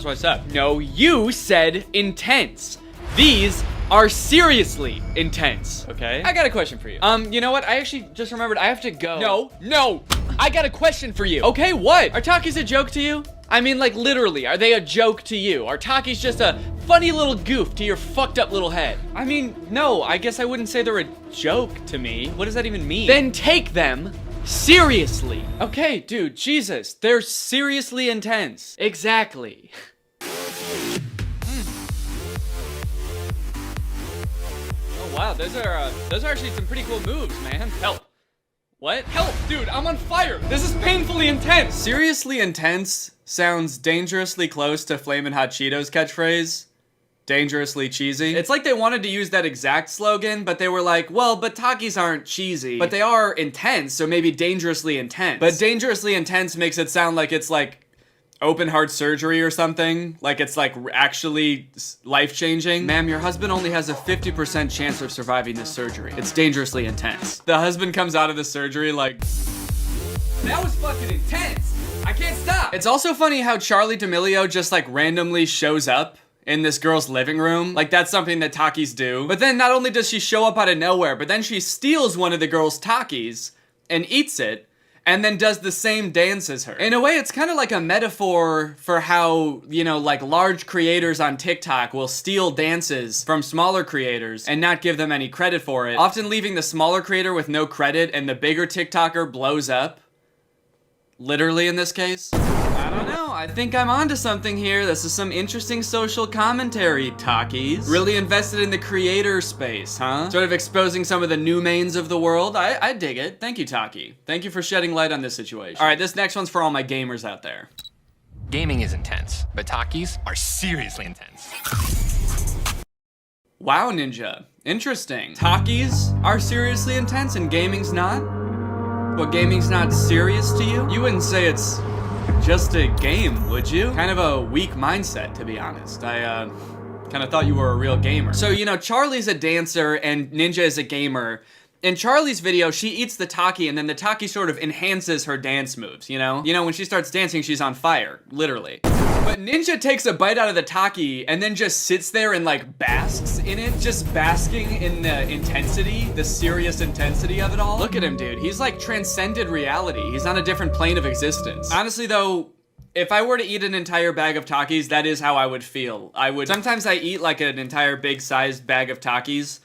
I said. No, you said intense. These are seriously intense, okay? I got a question for you. You know what? I actually just remembered I have to go. No, I got a question for you. Okay, what? Are Takis a joke to you? I mean, like, literally, are they a joke to you? Are Takis just a funny little goof to your fucked up little head? I mean, no, I guess I wouldn't say they're a joke to me. What does that even mean? Then take them seriously. Okay, dude, Jesus, they're seriously intense. Exactly. Wow, those are actually some pretty cool moves, man. Help. What? Help, dude, I'm on fire. This is painfully intense. Seriously intense sounds dangerously close to Flamin' Hot Cheetos catchphrase. Dangerously cheesy. It's like they wanted to use that exact slogan, but they were like, well, but Takis aren't cheesy, but they are intense, so maybe dangerously intense. But dangerously intense makes it sound like it's like open heart surgery or something, like it's like actually life-changing. Ma'am, your husband only has a 50% chance of surviving this surgery. It's dangerously intense. The husband comes out of the surgery like, that was fucking intense. I can't stop. It's also funny how Charli D'Amelio just like randomly shows up in this girl's living room. Like that's something that Takis do. But then not only does she show up out of nowhere, but then she steals one of the girl's Takis and eats it, and then does the same dance as her. In a way, it's kind of like a metaphor for how, you know, like large creators on TikTok will steal dances from smaller creators and not give them any credit for it, often leaving the smaller creator with no credit and the bigger TikToker blows up. Literally in this case. I don't know, I think I'm onto something here. This is some interesting social commentary, Takis. Really invested in the creator space, huh? Sort of exposing some of the new mains of the world. I dig it. Thank you, Taki. Thank you for shedding light on this situation. All right, this next one's for all my gamers out there. Gaming is intense, but Takis are seriously intense. Wow, Ninja. Interesting. Takis are seriously intense and gaming's not? But gaming's not serious to you? You wouldn't say it's just a game, would you? Kind of a weak mindset, to be honest. I kind of thought you were a real gamer. So, you know, Charlie's a dancer and Ninja is a gamer. In Charlie's video, she eats the Taki and then the Taki sort of enhances her dance moves, you know? You know, when she starts dancing, she's on fire, literally. But Ninja takes a bite out of the Taki and then just sits there and like basks in it, just basking in the intensity, the serious intensity of it all. Look at him, dude. He's like transcended reality. He's on a different plane of existence. Honestly though, if I were to eat an entire bag of Takis, that is how I would feel. Sometimes I eat like an entire big sized bag of Takis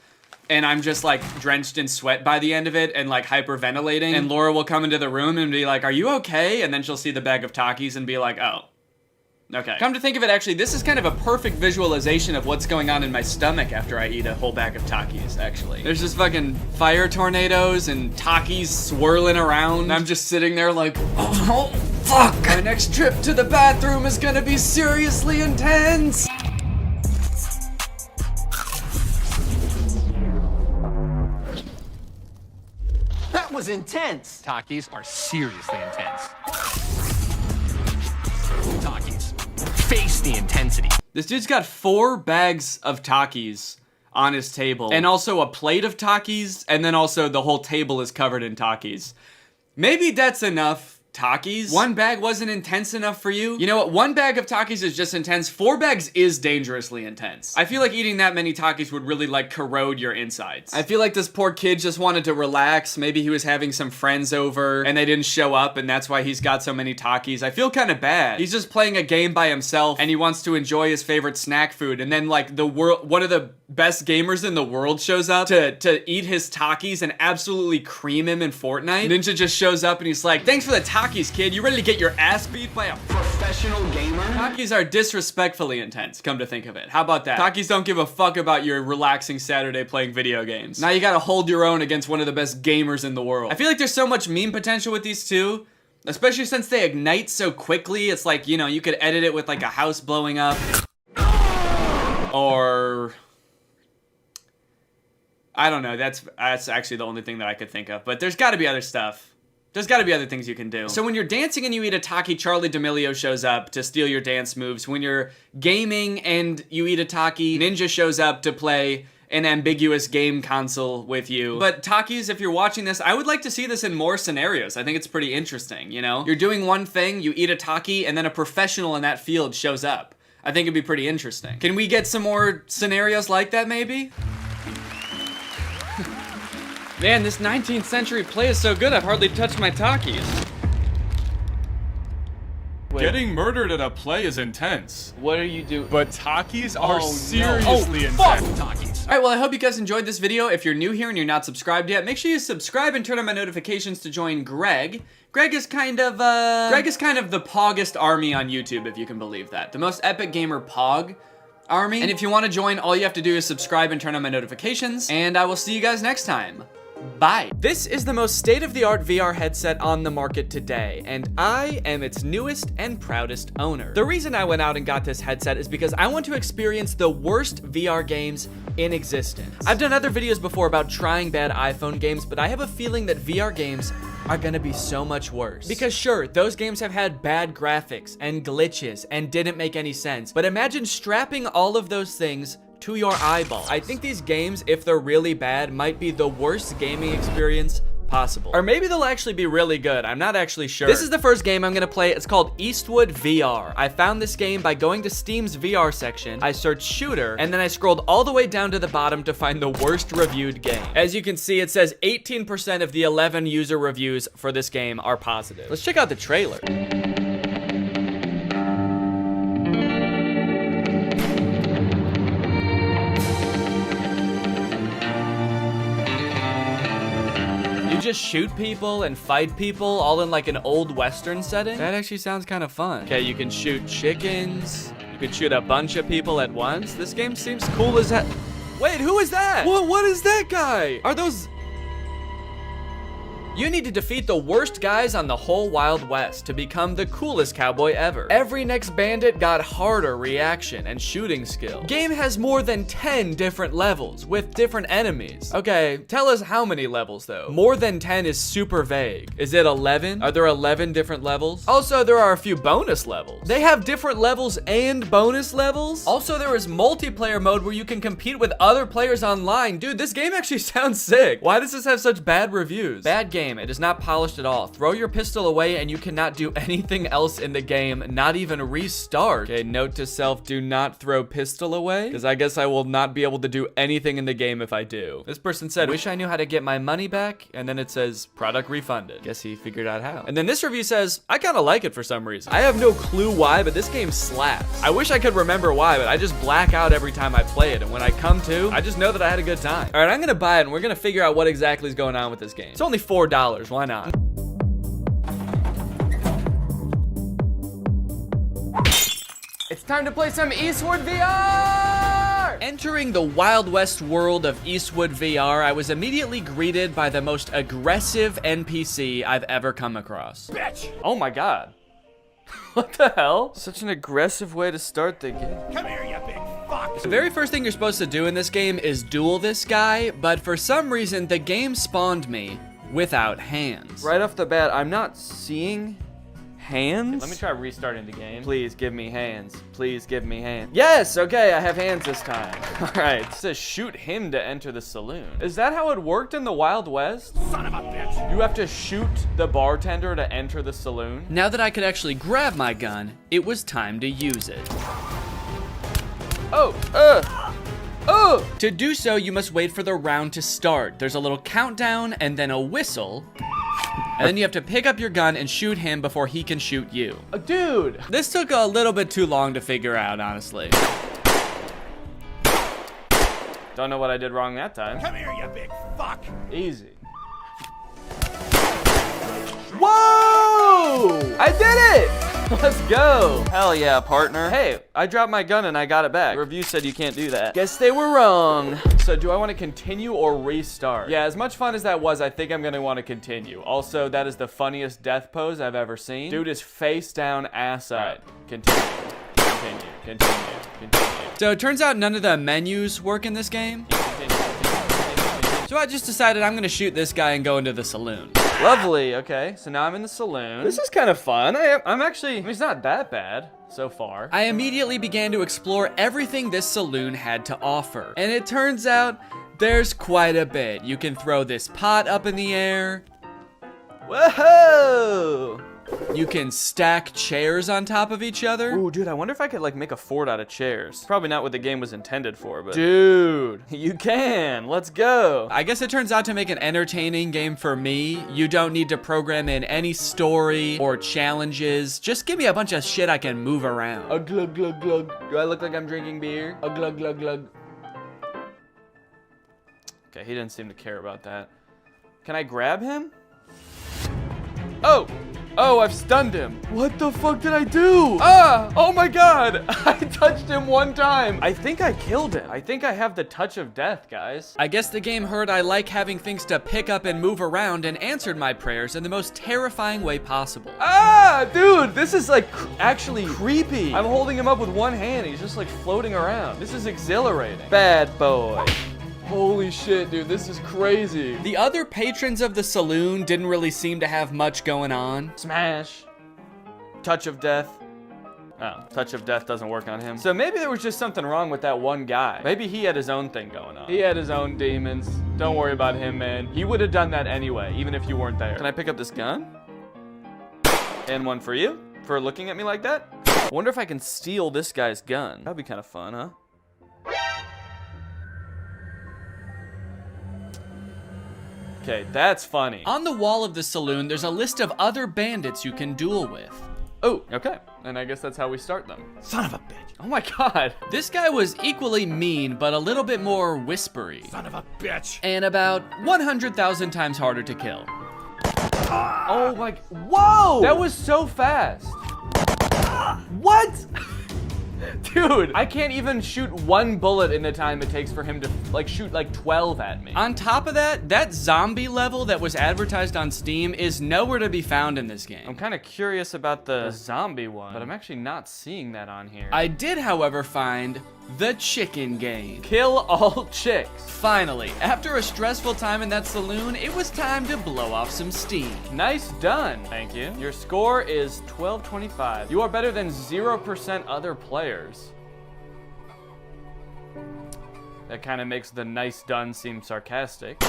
and I'm just like drenched in sweat by the end of it and like hyperventilating. And Laura will come into the room and be like, are you okay? And then she'll see the bag of Takis and be like, oh. Okay. Come to think of it, actually, this is kind of a perfect visualization of what's going on in my stomach after I eat a whole bag of Takis, actually. There's just fucking fire tornadoes and Takis swirling around. And I'm just sitting there like, oh, fuck. My next trip to the bathroom is gonna be seriously intense. That was intense. Takis are seriously intense. Takis. Face the intensity. This dude's got 4 bags of Takis on his table, and also a plate of Takis, and then also the whole table is covered in Takis. Maybe that's enough Takis. 1 bag wasn't intense enough for you? You know what? 1 bag of Takis is just intense. 4 bags is dangerously intense. I feel like eating that many Takis would really like corrode your insides. I feel like this poor kid just wanted to relax. Maybe he was having some friends over and they didn't show up and that's why he's got so many Takis. I feel kind of bad. He's just playing a game by himself and he wants to enjoy his favorite snack food, and then like one of the best gamers in the world shows up to eat his Takis and absolutely cream him in Fortnite. Ninja just shows up and he's like, thanks for the Takis, kid. You ready to get your ass beat by a professional gamer? Takis are disrespectfully intense, come to think of it. How about that? Takis don't give a fuck about your relaxing Saturday playing video games. Now you gotta hold your own against one of the best gamers in the world. I feel like there's so much meme potential with these two, especially since they ignite so quickly. It's like, you know, you could edit it with like a house blowing up. Or... I don't know, that's actually the only thing that I could think of. But there's gotta be other stuff. There's gotta be other things you can do. So when you're dancing and you eat a Taki, Charlie D'Amelio shows up to steal your dance moves. When you're gaming and you eat a Taki, Ninja shows up to play an ambiguous game console with you. But Takis, if you're watching this, I would like to see this in more scenarios. I think it's pretty interesting, you know? You're doing one thing, you eat a Taki, and then a professional in that field shows up. I think it'd be pretty interesting. Can we get some more scenarios like that, maybe? Man, this 19th century play is so good, I've hardly touched my Takis. Getting murdered at a play is intense. What are you doing? But Takis are seriously intense. Takis. All right, well, I hope you guys enjoyed this video. If you're new here and you're not subscribed yet, make sure you subscribe and turn on my notifications to join Greg. Greg is kind of the Poggest army on YouTube, if you can believe that. The most epic gamer Pog army. And if you want to join, all you have to do is subscribe and turn on my notifications. And I will see you guys next time. Bye. This is the most state-of-the-art VR headset on the market today, and I am its newest and proudest owner. The reason I went out and got this headset is because I want to experience the worst VR games in existence. I've done other videos before about trying bad iPhone games, but I have a feeling that VR games are gonna be so much worse. Because sure, those games have had bad graphics and glitches and didn't make any sense, but imagine strapping all of those things to your eyeball. I think these games, if they're really bad, might be the worst gaming experience possible. Or maybe they'll actually be really good. I'm not actually sure. This is the first game I'm gonna play. It's called Eastwood VR. I found this game by going to Steam's VR section. I searched shooter, and then I scrolled all the way down to the bottom to find the worst reviewed game. As you can see, it says 18% of the 11 user reviews for this game are positive. Let's check out the trailer. Just shoot people and fight people all in like an old Western setting? That actually sounds kind of fun. Okay, you can shoot chickens. You can shoot a bunch of people at once. This game seems cool as hell. Wait, who is that? What is that guy? Are those... You need to defeat the worst guys on the whole Wild West to become the coolest cowboy ever. Every next bandit got harder reaction and shooting skill. Game has more than 10 different levels with different enemies. Okay, tell us how many levels though. More than 10 is super vague. Is it 11? Are there 11 different levels? Also, there are a few bonus levels. They have different levels and bonus levels? Also, there is multiplayer mode where you can compete with other players online. Dude, this game actually sounds sick. Why does this have such bad reviews? Bad game. It is not polished at all. Throw your pistol away and you cannot do anything else in the game, not even restart. Okay, note to self, do not throw pistol away, because I guess I will not be able to do anything in the game if I do. This person said, wish I knew how to get my money back, and then it says, product refunded. Guess he figured out how. And then this review says, I kind of like it for some reason. I have no clue why, but this game slaps. I wish I could remember why, but I just black out every time I play it, and when I come to, I just know that I had a good time. All right, I'm gonna buy it, and we're gonna figure out what exactly is going on with this game. It's only $4. Why not? It's time to play some Eastwood VR! Entering the Wild West world of Eastwood VR, I was immediately greeted by the most aggressive NPC I've ever come across. Bitch! Oh my god. What the hell? Such an aggressive way to start the game. Come here, you big fuck! The very first thing you're supposed to do in this game is duel this guy, but for some reason, the game spawned me without hands. Right off the bat, I'm not seeing hands? Let me try restarting the game. Please give me hands. Please give me hands. Yes, okay, I have hands this time. All right, it says shoot him to enter the saloon. Is that how it worked in the Wild West? Son of a bitch. You have to shoot the bartender to enter the saloon? Now that I could actually grab my gun, it was time to use it. To do so, you must wait for the round to start. There's a little countdown and then a whistle. And then you have to pick up your gun and shoot him before he can shoot you. Dude! This took a little bit too long to figure out, honestly. Don't know what I did wrong that time. Come here, you big fuck. Easy. Whoa! I did it! Let's go. Hell yeah, partner. Hey, I dropped my gun and I got it back. The review said you can't do that. Guess they were wrong. So do I want to continue or restart? Yeah, as much fun as that was, I think I'm going to want to continue. Also, that is the funniest death pose I've ever seen. Dude is face down, ass up. Right. Continue. So it turns out none of the menus work in this game. So I just decided I'm gonna shoot this guy and go into the saloon. Lovely, okay. So now I'm in the saloon. This is kind of fun. I'm actually, I mean, it's not that bad so far. I immediately began to explore everything this saloon had to offer. And it turns out there's quite a bit. You can throw this pot up in the air. Whoa! You can stack chairs on top of each other. Ooh, dude, I wonder if I could like make a fort out of chairs. Probably not what the game was intended for, but dude, you can. Let's go. I guess it turns out to make an entertaining game for me, you don't need to program in any story or challenges. Just give me a bunch of shit I can move around. A glug glug glug. Do I look like I'm drinking beer? A glug glug glug. Okay, he didn't seem to care about that. Can I grab him? Oh, I've stunned him. What the fuck did I do? Oh my God. I touched him one time. I think I killed him. I think I have the touch of death, guys. I guess the game heard I like having things to pick up and move around and answered my prayers in the most terrifying way possible. Dude, this is like actually creepy. I'm holding him up with one hand. He's just like floating around. This is exhilarating. Bad boy. Holy shit, dude, this is crazy. The other patrons of the saloon didn't really seem to have much going on. Smash. Touch of death. Oh, touch of death doesn't work on him. So maybe there was just something wrong with that one guy. Maybe he had his own thing going on. He had his own demons. Don't worry about him, man. He would have done that anyway, even if you weren't there. Can I pick up this gun? And one for you? For looking at me like that? I wonder if I can steal this guy's gun. That'd be kind of fun, huh? Okay, that's funny. On the wall of the saloon, there's a list of other bandits you can duel with. Oh, okay. And I guess that's how we start them. Son of a bitch. Oh my God. This guy was equally mean, but a little bit more whispery. Son of a bitch. And about 100,000 times harder to kill. Oh my, whoa! That was so fast. What? Dude, I can't even shoot one bullet in the time it takes for him to like shoot like 12 at me. On top of that, that zombie level that was advertised on Steam is nowhere to be found in this game. I'm kind of curious about the zombie one, but I'm actually not seeing that on here. I did, however, find the chicken game. Kill all chicks. Finally, after a stressful time in that saloon, it was time to blow off some steam. Nice done. Thank you. Your score is 1225. You are better than 0% other players. That kind of makes the nice done seem sarcastic.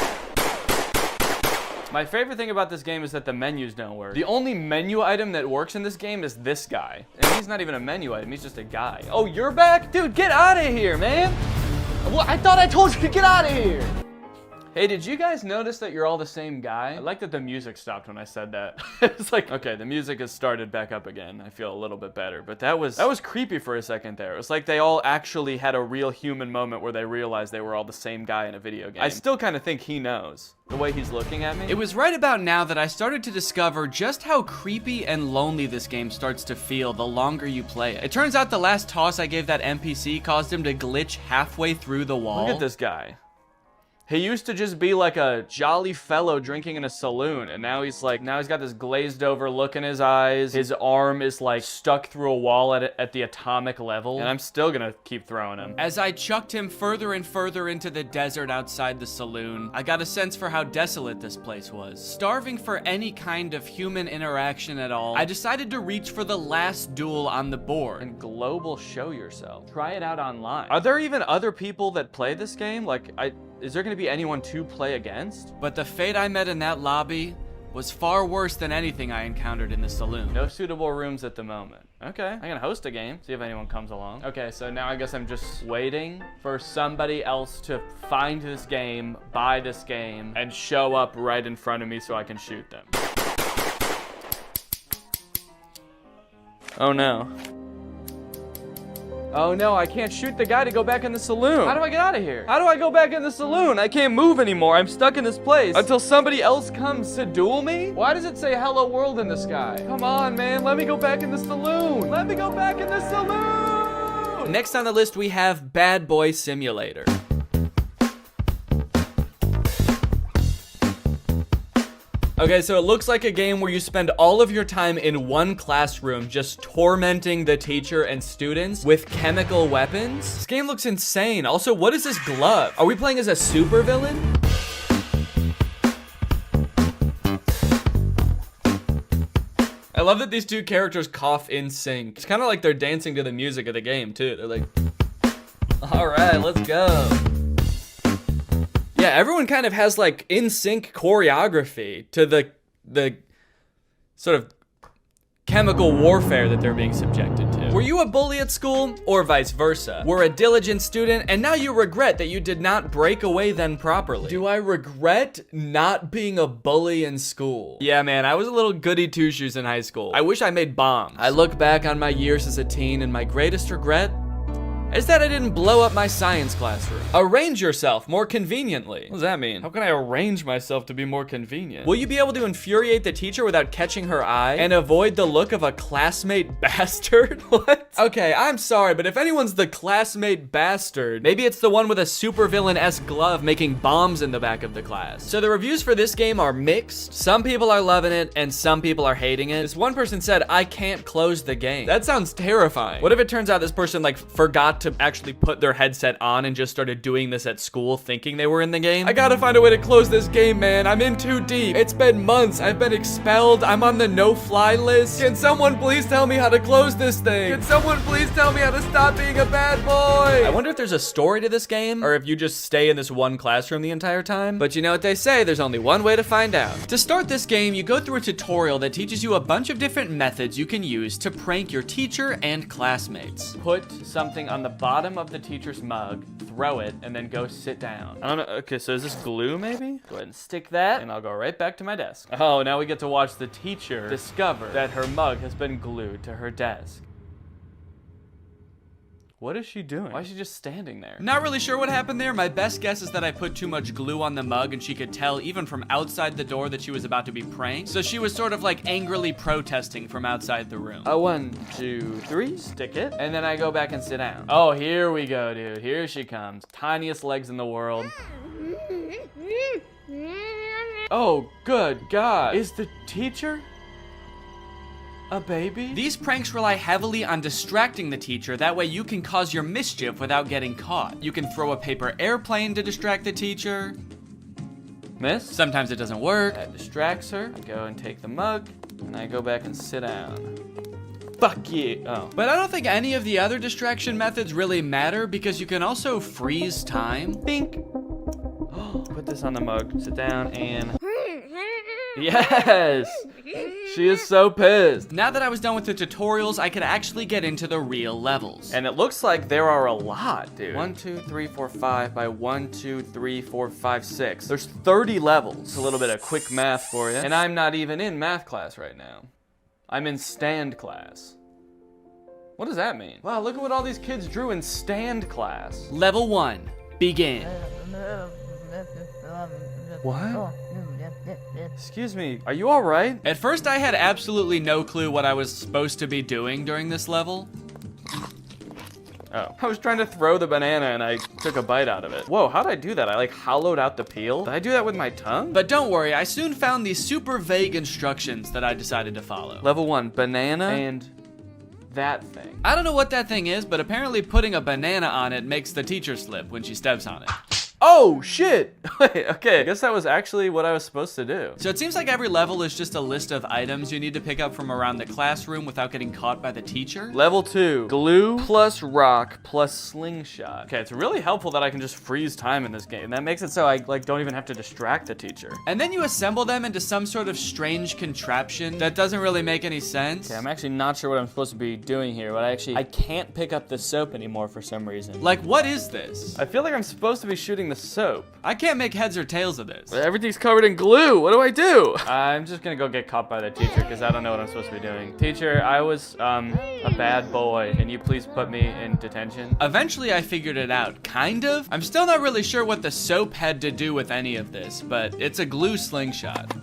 My favorite thing about this game is that the menus don't work. The only menu item that works in this game is this guy. And he's not even a menu item, he's just a guy. Oh, you're back? Dude, get out of here, man. Well, I thought I told you to get out of here. Hey, did you guys notice that you're all the same guy? I like that the music stopped when I said that. It's like, okay, the music has started back up again. I feel a little bit better, but that was creepy for a second there. It was like they all actually had a real human moment where they realized they were all the same guy in a video game. I still kind of think he knows the way he's looking at me. It was right about now that I started to discover just how creepy and lonely this game starts to feel the longer you play it. It turns out the last toss I gave that NPC caused him to glitch halfway through the wall. Look at this guy. He used to just be like a jolly fellow drinking in a saloon, and now he's got this glazed over look in his eyes. His arm is like stuck through a wall at the atomic level, and I'm still gonna keep throwing him. As I chucked him further and further into the desert outside the saloon, I got a sense for how desolate this place was. Starving for any kind of human interaction at all, I decided to reach for the last duel on the board. And global show yourself. Try it out online. Are there even other people that play this game? Is there gonna be anyone to play against? But the fate I met in that lobby was far worse than anything I encountered in the saloon. No suitable rooms at the moment. Okay, I can host a game, see if anyone comes along. Okay, so now I guess I'm just waiting for somebody else to find this game, buy this game, and show up right in front of me so I can shoot them. Oh no. Oh no, I can't shoot the guy to go back in the saloon. How do I get out of here? How do I go back in the saloon? I can't move anymore. I'm stuck in this place until somebody else comes to duel me? Why does it say hello world in the sky? Come on, man. Let me go back in the saloon. Let me go back in the saloon. Next on the list, we have Bad Boy Simulator. Okay, so it looks like a game where you spend all of your time in one classroom just tormenting the teacher and students with chemical weapons. This game looks insane. Also, what is this glove? Are we playing as a supervillain? I love that these two characters cough in sync. It's kind of like they're dancing to the music of the game, too. They're like, all right, let's go. Yeah, everyone kind of has like in sync choreography to the sort of chemical warfare that they're being subjected to. Were you a bully at school or vice versa? Were a diligent student and now you regret that you did not break away then properly? Do I regret not being a bully in school? Yeah, man, I was a little goody two-shoes in high school. I wish I made bombs. I look back on my years as a teen and my greatest regret is that I didn't blow up my science classroom. Arrange yourself more conveniently. What does that mean? How can I arrange myself to be more convenient? Will you be able to infuriate the teacher without catching her eye and avoid the look of a classmate bastard? What? Okay, I'm sorry, but if anyone's the classmate bastard, maybe it's the one with a supervillain-esque glove making bombs in the back of the class. So the reviews for this game are mixed. Some people are loving it and some people are hating it. This one person said, I can't close the game. That sounds terrifying. What if it turns out this person like forgot to actually put their headset on and just started doing this at school thinking they were in the game? I gotta find a way to close this game, man. I'm in too deep. It's been months. I've been expelled. I'm on the no-fly list. Can someone please tell me how to close this thing? Can someone please tell me how to stop being a bad boy? I wonder if there's a story to this game or if you just stay in this one classroom the entire time. But you know what they say, there's only one way to find out. To start this game, you go through a tutorial that teaches you a bunch of different methods you can use to prank your teacher and classmates. Put something on the bottom of the teacher's mug, throw it, and then go sit down. I don't know. Okay, so is this glue maybe? Go ahead and stick that, and I'll go right back to my desk. Oh, now we get to watch the teacher discover that her mug has been glued to her desk. What is she doing? Why is she just standing there? Not really sure what happened there. My best guess is that I put too much glue on the mug and she could tell even from outside the door that she was about to be pranked. So she was sort of like angrily protesting from outside the room. 1, 2, 3, stick it. And then I go back and sit down. Oh, here we go, dude. Here she comes. Tiniest legs in the world. Oh, good God. Is the teacher a baby? These pranks rely heavily on distracting the teacher, that way you can cause your mischief without getting caught. You can throw a paper airplane to distract the teacher. Miss? Sometimes it doesn't work. That distracts her. I go and take the mug, and I go back and sit down. Fuck you. Oh. But I don't think any of the other distraction methods really matter because you can also freeze time. Bink. Put this on the mug, sit down, and... Yes! She is so pissed. Now that I was done with the tutorials, I could actually get into the real levels. And it looks like there are a lot, dude. 1, 2, 3, 4, 5 by 1, 2, 3, 4, 5, 6. There's 30 levels. A little bit of quick math for you. And I'm not even in math class right now. I'm in stand class. What does that mean? Wow, look at what all these kids drew in stand class. Level 1, begin. What? Excuse me, are you all right? At first, I had absolutely no clue what I was supposed to be doing during this level. Oh, I was trying to throw the banana and I took a bite out of it. Whoa, how'd I do that? I like hollowed out the peel? Did I do that with my tongue? But don't worry, I soon found these super vague instructions that I decided to follow. Level 1, banana and that thing. I don't know what that thing is, but apparently putting a banana on it makes the teacher slip when she steps on it. Oh, shit! Wait, okay, I guess that was actually what I was supposed to do. So it seems like every level is just a list of items you need to pick up from around the classroom without getting caught by the teacher. Level 2, glue plus rock plus slingshot. Okay, it's really helpful that I can just freeze time in this game. That makes it so I like don't even have to distract the teacher. And then you assemble them into some sort of strange contraption that doesn't really make any sense. Okay, I'm actually not sure what I'm supposed to be doing here, but I can't pick up the soap anymore for some reason. Like, what is this? I feel like I'm supposed to be shooting the soap. I can't make heads or tails of this. Everything's covered in glue. What do I do? I'm just gonna go get caught by the teacher because I don't know what I'm supposed to be doing. Teacher, I was a bad boy. Can you please put me in detention? Eventually I figured it out, kind of. I'm still not really sure what the soap had to do with any of this, but it's a glue slingshot.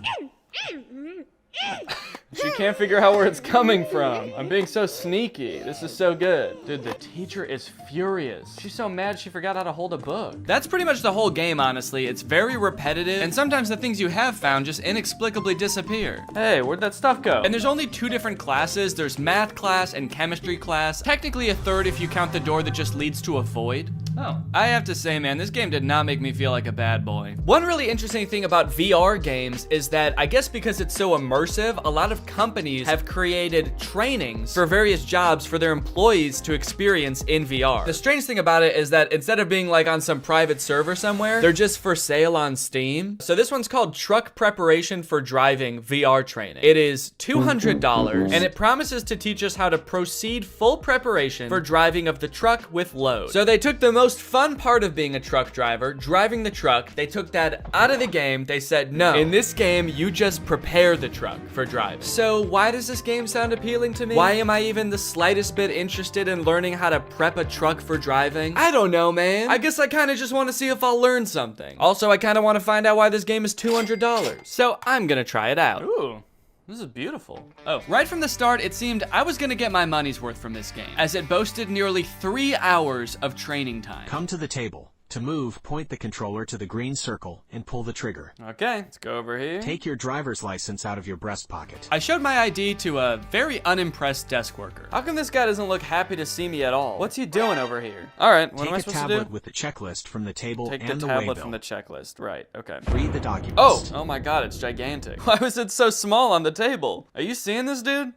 She can't figure out where it's coming from. I'm being so sneaky. This is so good. Dude, the teacher is furious. She's so mad she forgot how to hold a book. That's pretty much the whole game, honestly. It's very repetitive, and sometimes the things you have found just inexplicably disappear. Hey, where'd that stuff go? And there's only 2 different classes. There's math class and chemistry class. Technically a third if you count the door that just leads to a void. Oh. I have to say, man, this game did not make me feel like a bad boy. One really interesting thing about VR games is that I guess because it's so immersive, a lot of companies have created trainings for various jobs for their employees to experience in VR. The strange thing about it is that instead of being like on some private server somewhere, they're just for sale on Steam. So this one's called Truck Preparation for Driving VR Training. It is $200 and it promises to teach us how to proceed full preparation for driving of the truck with load. So they took the most fun part of being a truck driver, driving the truck, they took that out of the game. They said, no, in this game, you just prepare the truck for driving. So why does this game sound appealing to me? Why am I even the slightest bit interested in learning how to prep a truck for driving? I don't know, man. I guess I kind of just want to see if I'll learn something. Also, I kind of want to find out why this game is $200. So I'm gonna try it out. Ooh. This is beautiful. Oh, right from the start, it seemed I was gonna get my money's worth from this game, as it boasted nearly 3 hours of training time. Come to the table. To move, point the controller to the green circle and pull the trigger. Okay, let's go over here. Take your driver's license out of your breast pocket. I showed my ID to a very unimpressed desk worker. How come this guy doesn't look happy to see me at all? What's he doing over here? All right, what am I supposed to do? Take a tablet with the checklist from the table Take and the the tablet waybill. from the checklist. Right, okay. Read the document. Oh my god, it's gigantic. Why was it so small on the table? Are you seeing this, dude?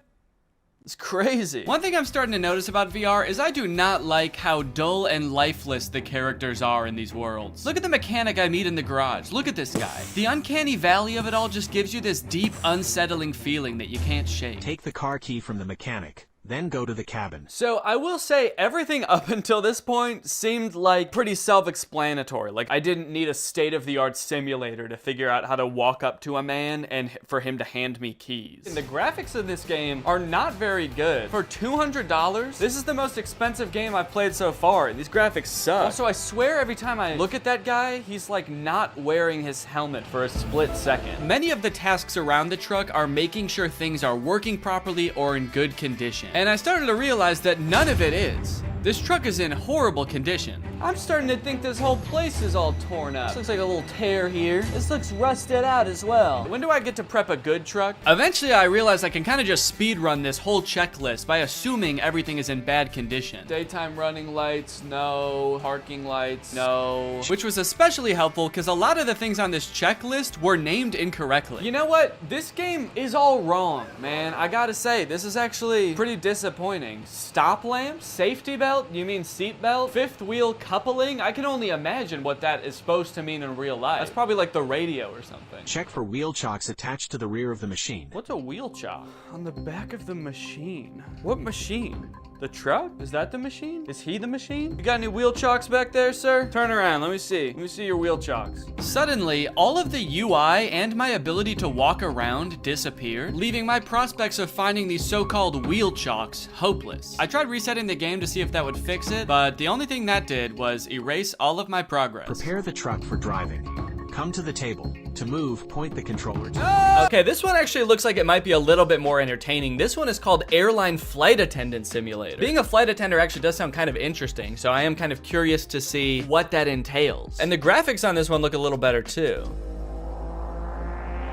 It's crazy. One thing I'm starting to notice about VR is I do not like how dull and lifeless the characters are in these worlds. Look at the mechanic I meet in the garage. Look at this guy. The uncanny valley of it all just gives you this deep, unsettling feeling that you can't shake. Take the car key from the mechanic. Then go to the cabin. So I will say everything up until this point seemed like pretty self-explanatory. Like I didn't need a state-of-the-art simulator to figure out how to walk up to a man and for him to hand me keys. And the graphics of this game are not very good. For $200, this is the most expensive game I've played so far, and these graphics suck. Also, I swear every time I look at that guy, he's like not wearing his helmet for a split second. Many of the tasks around the truck are making sure things are working properly or in good condition. And I started to realize that none of it is. This truck is in horrible condition. I'm starting to think this whole place is all torn up. This looks like a little tear here. This looks rusted out as well. When do I get to prep a good truck? Eventually, I realized I can kind of just speed run this whole checklist by assuming everything is in bad condition. Daytime running lights, no. Parking lights, no. Which was especially helpful because a lot of the things on this checklist were named incorrectly. You know what? This game is all wrong, man. I gotta say, this is actually pretty disappointing. Stop lamp? Safety belt? You mean seat belt? Fifth wheel coupling? I can only imagine what that is supposed to mean in real life. That's probably like the radio or something. Check for wheel chocks attached to the rear of the machine. What's a wheel chock? On the back of the machine. What machine? The truck? Is that the machine? Is he the machine? You got any wheel chocks back there, sir? Turn around, let me see. Let me see your wheel chocks. Suddenly, all of the UI and my ability to walk around disappeared, leaving my prospects of finding these so-called wheel chocks hopeless. I tried resetting the game to see if that would fix it, but the only thing that did was erase all of my progress. Prepare the truck for driving. Come to the table. To move, point the controller to Okay, this one actually looks like it might be a little bit more entertaining. This one is called Airline Flight Attendant Simulator. Being a flight attendant actually does sound kind of interesting, so I am kind of curious to see what that entails. And the graphics on this one look a little better too.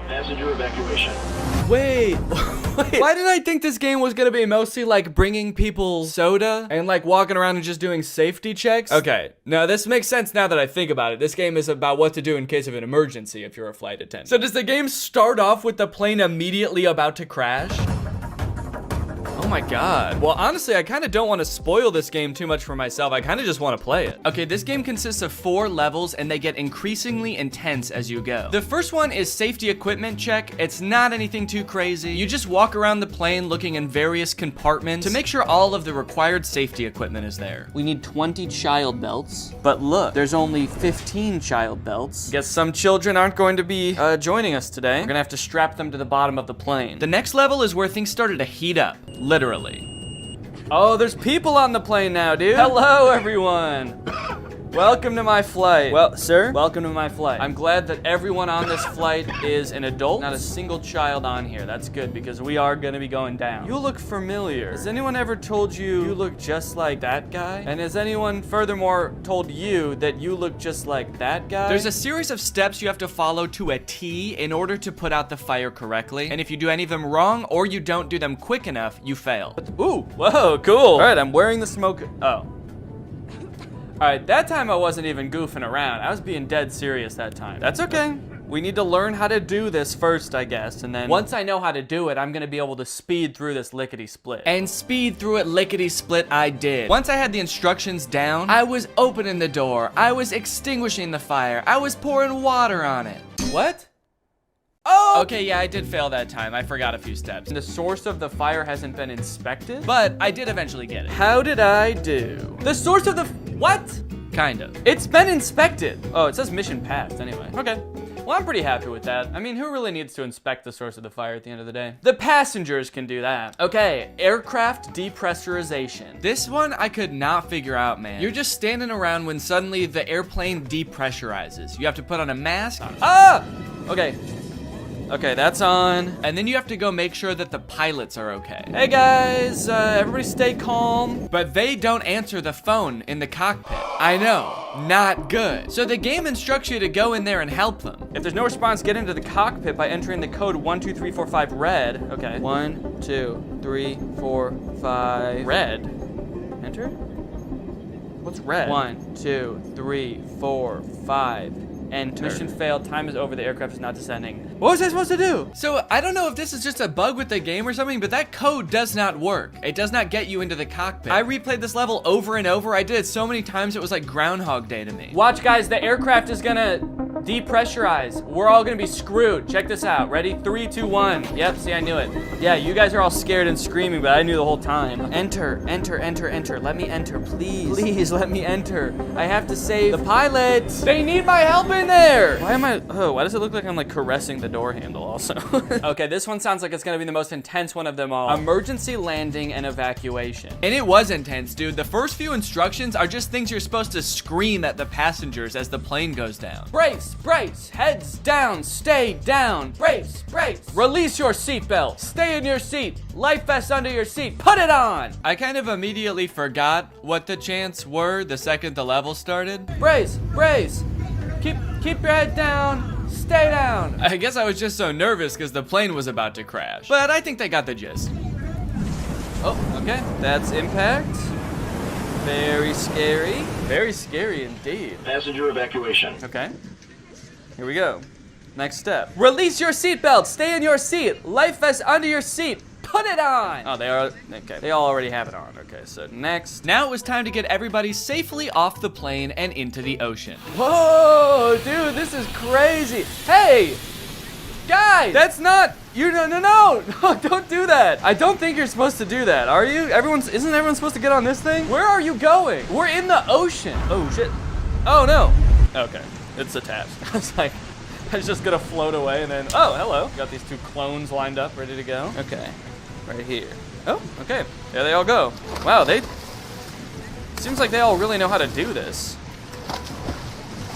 Passenger evacuation. Wait, why did I think this game was gonna be mostly like bringing people soda and like walking around and just doing safety checks? Okay, now this makes sense now that I think about it. This game is about what to do in case of an emergency if you're a flight attendant. So does the game start off with the plane immediately about to crash? Oh my god. Well, honestly, I kind of don't want to spoil this game too much for myself. I kind of just want to play it. Okay, this game consists of 4 levels and they get increasingly intense as you go. The first one is safety equipment check. It's not anything too crazy. You just walk around the plane looking in various compartments to make sure all of the required safety equipment is there. We need 20 child belts, but look, there's only 15 child belts. Guess some children aren't going to be joining us today. We're gonna have to strap them to the bottom of the plane. The next level is where things started to heat up. Literally. Oh, there's people on the plane now, dude. Hello, everyone. Welcome to my flight. Well, sir, welcome to my flight. I'm glad that everyone on this flight is an adult, not a single child on here. That's good because we are gonna be going down. You look familiar. Has anyone ever told you you look just like that guy? And has anyone furthermore told you that you look just like that guy? There's a series of steps you have to follow to a T in order to put out the fire correctly. And if you do any of them wrong or you don't do them quick enough, you fail. Ooh, whoa, cool. All right, I'm wearing the smoke. Oh. All right, that time I wasn't even goofing around. I was being dead serious that time. That's okay. We need to learn how to do this first, I guess, and then once I know how to do it, I'm gonna be able to speed through this lickety-split. And speed through it lickety-split I did. Once I had the instructions down, I was opening the door, I was extinguishing the fire, I was pouring water on it. What? Oh! Okay, yeah, I did fail that time. I forgot a few steps. The source of the fire hasn't been inspected, but I did eventually get it. How did I do? The source of the what? Kind of. It's been inspected. Oh, it says mission passed anyway. Okay. Well, I'm pretty happy with that. I mean, who really needs to inspect the source of the fire at the end of the day? The passengers can do that. Okay, aircraft depressurization. This one I could not figure out, man. You're just standing around when suddenly the airplane depressurizes. You have to put on a mask. Ah! Okay. Okay, that's on. And then you have to go make sure that the pilots are okay. Hey guys, everybody stay calm. But they don't answer the phone in the cockpit. I know, not good. So the game instructs you to go in there and help them. If there's no response, get into the cockpit by entering the code 12345 red. Okay, 1, 2, 3, 4, 5. Red? Enter? What's red? 1, 2, 3, 4, 5. Enter. Mission failed. Time is over. The aircraft is not descending. What was I supposed to do? So I don't know if this is just a bug with the game or something, but that code does not work. It does not get you into the cockpit. I replayed this level over and over. I did it so many times it was like Groundhog Day to me. Watch, guys. The aircraft is gonna depressurize. We're all gonna be screwed. Check this out. Ready? 3, 2, 1. Yep. See, I knew it. Yeah, you guys are all scared and screaming, but I knew the whole time. Enter. Enter. Enter. Enter. Let me enter, please. Please let me enter. I have to save the pilots. They need my help in there. Why am I? Oh, why does it look like I'm like caressing the door handle also? Okay, this one sounds like it's gonna be the most intense one of them all. Emergency landing and evacuation. And it was intense, dude. The first few instructions are just things you're supposed to scream at the passengers as the plane goes down. Brace, brace, heads down, stay down. Brace, brace. Release your seatbelt. Stay in your seat. Life vest under your seat. Put it on. I kind of immediately forgot what the chants were the second the level started. Brace, brace. Keep your head down, stay down. I guess I was just so nervous because the plane was about to crash. But I think they got the gist. Oh, okay. That's impact. Very scary. Very scary indeed. Passenger evacuation. Okay. Here we go. Next step. Release your seatbelt. Stay in your seat. Life vest under your seat. Put it on! Oh, they are, okay. They all already have it on. Okay, so next. Now it was time to get everybody safely off the plane and into the ocean. Whoa, dude, this is crazy. Hey, guys, that's not, no, don't do that. I don't think you're supposed to do that, are you? Isn't everyone supposed to get on this thing? Where are you going? We're in the ocean. Oh, shit. Oh, no. Okay, it's attached. I was like, I was just gonna float away and then, oh, hello. Got these 2 clones lined up, ready to go. Okay. Right here. Oh, okay. There they all go. Wow, seems like they all really know how to do this.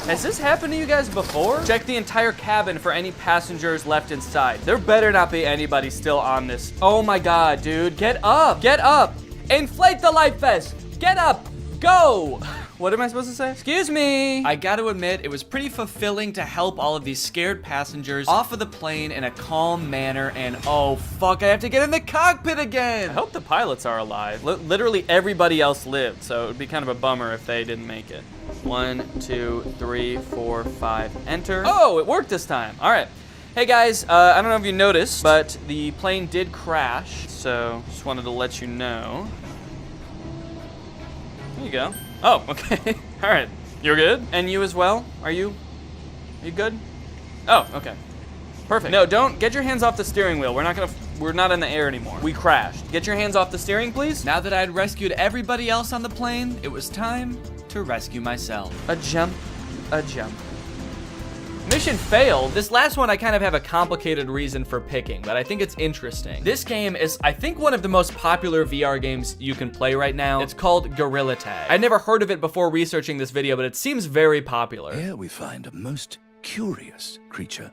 Has this happened to you guys before? Check the entire cabin for any passengers left inside. There better not be anybody still on this. Oh my God, dude, get up, get up. Inflate the life vest, get up, go. What am I supposed to say? Excuse me. I gotta admit, it was pretty fulfilling to help all of these scared passengers off of the plane in a calm manner, and oh fuck, I have to get in the cockpit again. I hope the pilots are alive. Literally everybody else lived, so it would be kind of a bummer if they didn't make it. 1, 2, 3, 4, 5, enter. Oh, it worked this time. All right. Hey guys, I don't know if you noticed, but the plane did crash, so just wanted to let you know. There you go. Oh, okay. All right. You're good? And you as well? Are you good? Oh, okay. Perfect. No, don't get your hands off the steering wheel. We're not in the air anymore. We crashed. Get your hands off the steering, please. Now that I'd rescued everybody else on the plane, it was time to rescue myself. A jump, a jump. Mission failed. This last one I kind of have a complicated reason for picking, but I think it's interesting. This game is, I think, one of the most popular VR games you can play right now. It's called Gorilla Tag. I'd never heard of it before researching this video, but it seems very popular. Here we find a most curious creature,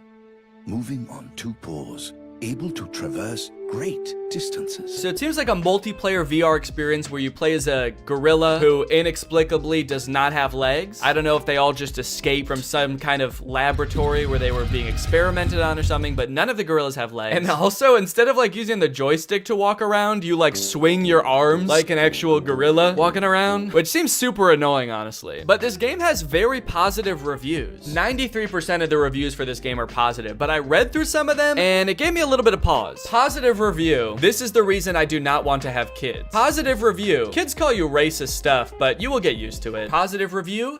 moving on 2 paws, able to traverse great distances. So it seems like a multiplayer VR experience where you play as a gorilla who inexplicably does not have legs. I don't know if they all just escaped from some kind of laboratory where they were being experimented on or something, but none of the gorillas have legs. And also, instead of like using the joystick to walk around, you like swing your arms like an actual gorilla walking around, which seems super annoying, honestly. But this game has very positive reviews. 93% of the reviews for this game are positive, but I read through some of them and it gave me a little bit of pause. Positive review. This is the reason I do not want to have kids. Positive review. Kids call you racist stuff, but you will get used to it. Positive review.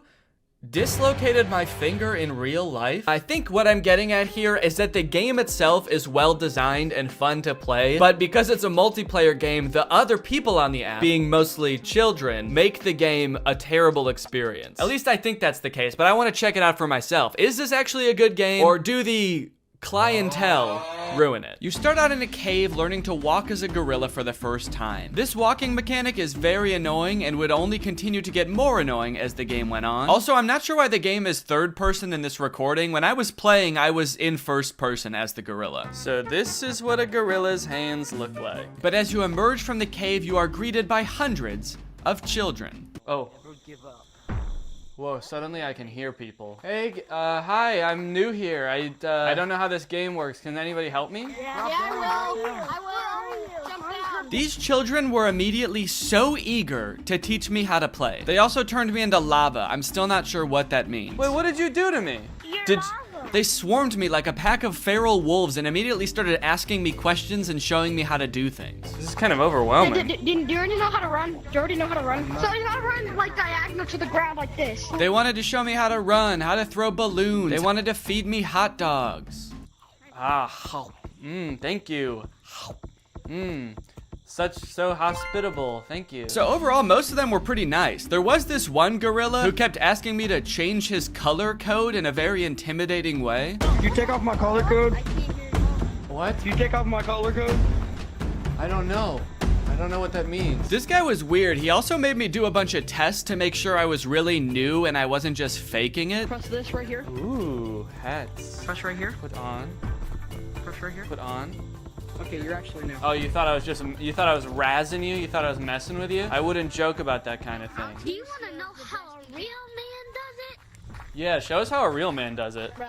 Dislocated my finger in real life. I think what I'm getting at here is that the game itself is well designed and fun to play, but because it's a multiplayer game, the other people on the app, being mostly children, make the game a terrible experience. At least I think that's the case, but I want to check it out for myself. Is this actually a good game, or do the clientele ruin it? You start out in a cave learning to walk as a gorilla for the first time. This walking mechanic is very annoying and would only continue to get more annoying as the game went on. Also, I'm not sure why the game is third person in this recording. When I was playing, I was in first person as the gorilla. So this is what a gorilla's hands look like. But as you emerge from the cave, you are greeted by hundreds of children. Oh. Whoa, suddenly I can hear people. Hey, hi, I'm new here. I don't know how this game works. Can anybody help me? Yeah, I will. Jump down. These children were immediately so eager to teach me how to play. They also turned me into lava. I'm still not sure what that means. Wait, what did you do to me? They swarmed me like a pack of feral wolves and immediately started asking me questions and showing me how to do things. This is kind of overwhelming. Do you already know how to run? So you gotta run like diagonal to the ground like this. They wanted to show me how to run, how to throw balloons. They wanted to feed me hot dogs. Thank you. So hospitable, thank you. So overall, most of them were pretty nice. There was this one gorilla who kept asking me to change his color code in a very intimidating way. You take off my color code? What? You take off my color code? I don't know. I don't know what that means. This guy was weird. He also made me do a bunch of tests to make sure I was really new and I wasn't just faking it. Press this right here. Ooh, hats. Press right here. Put on. Press right here. Put on. Okay, you're actually new. Oh, you thought I was razzing you? You thought I was messing with you? I wouldn't joke about that kind of thing. Do you want to know how a real man does it? Yeah, show us how a real man does it. Bro,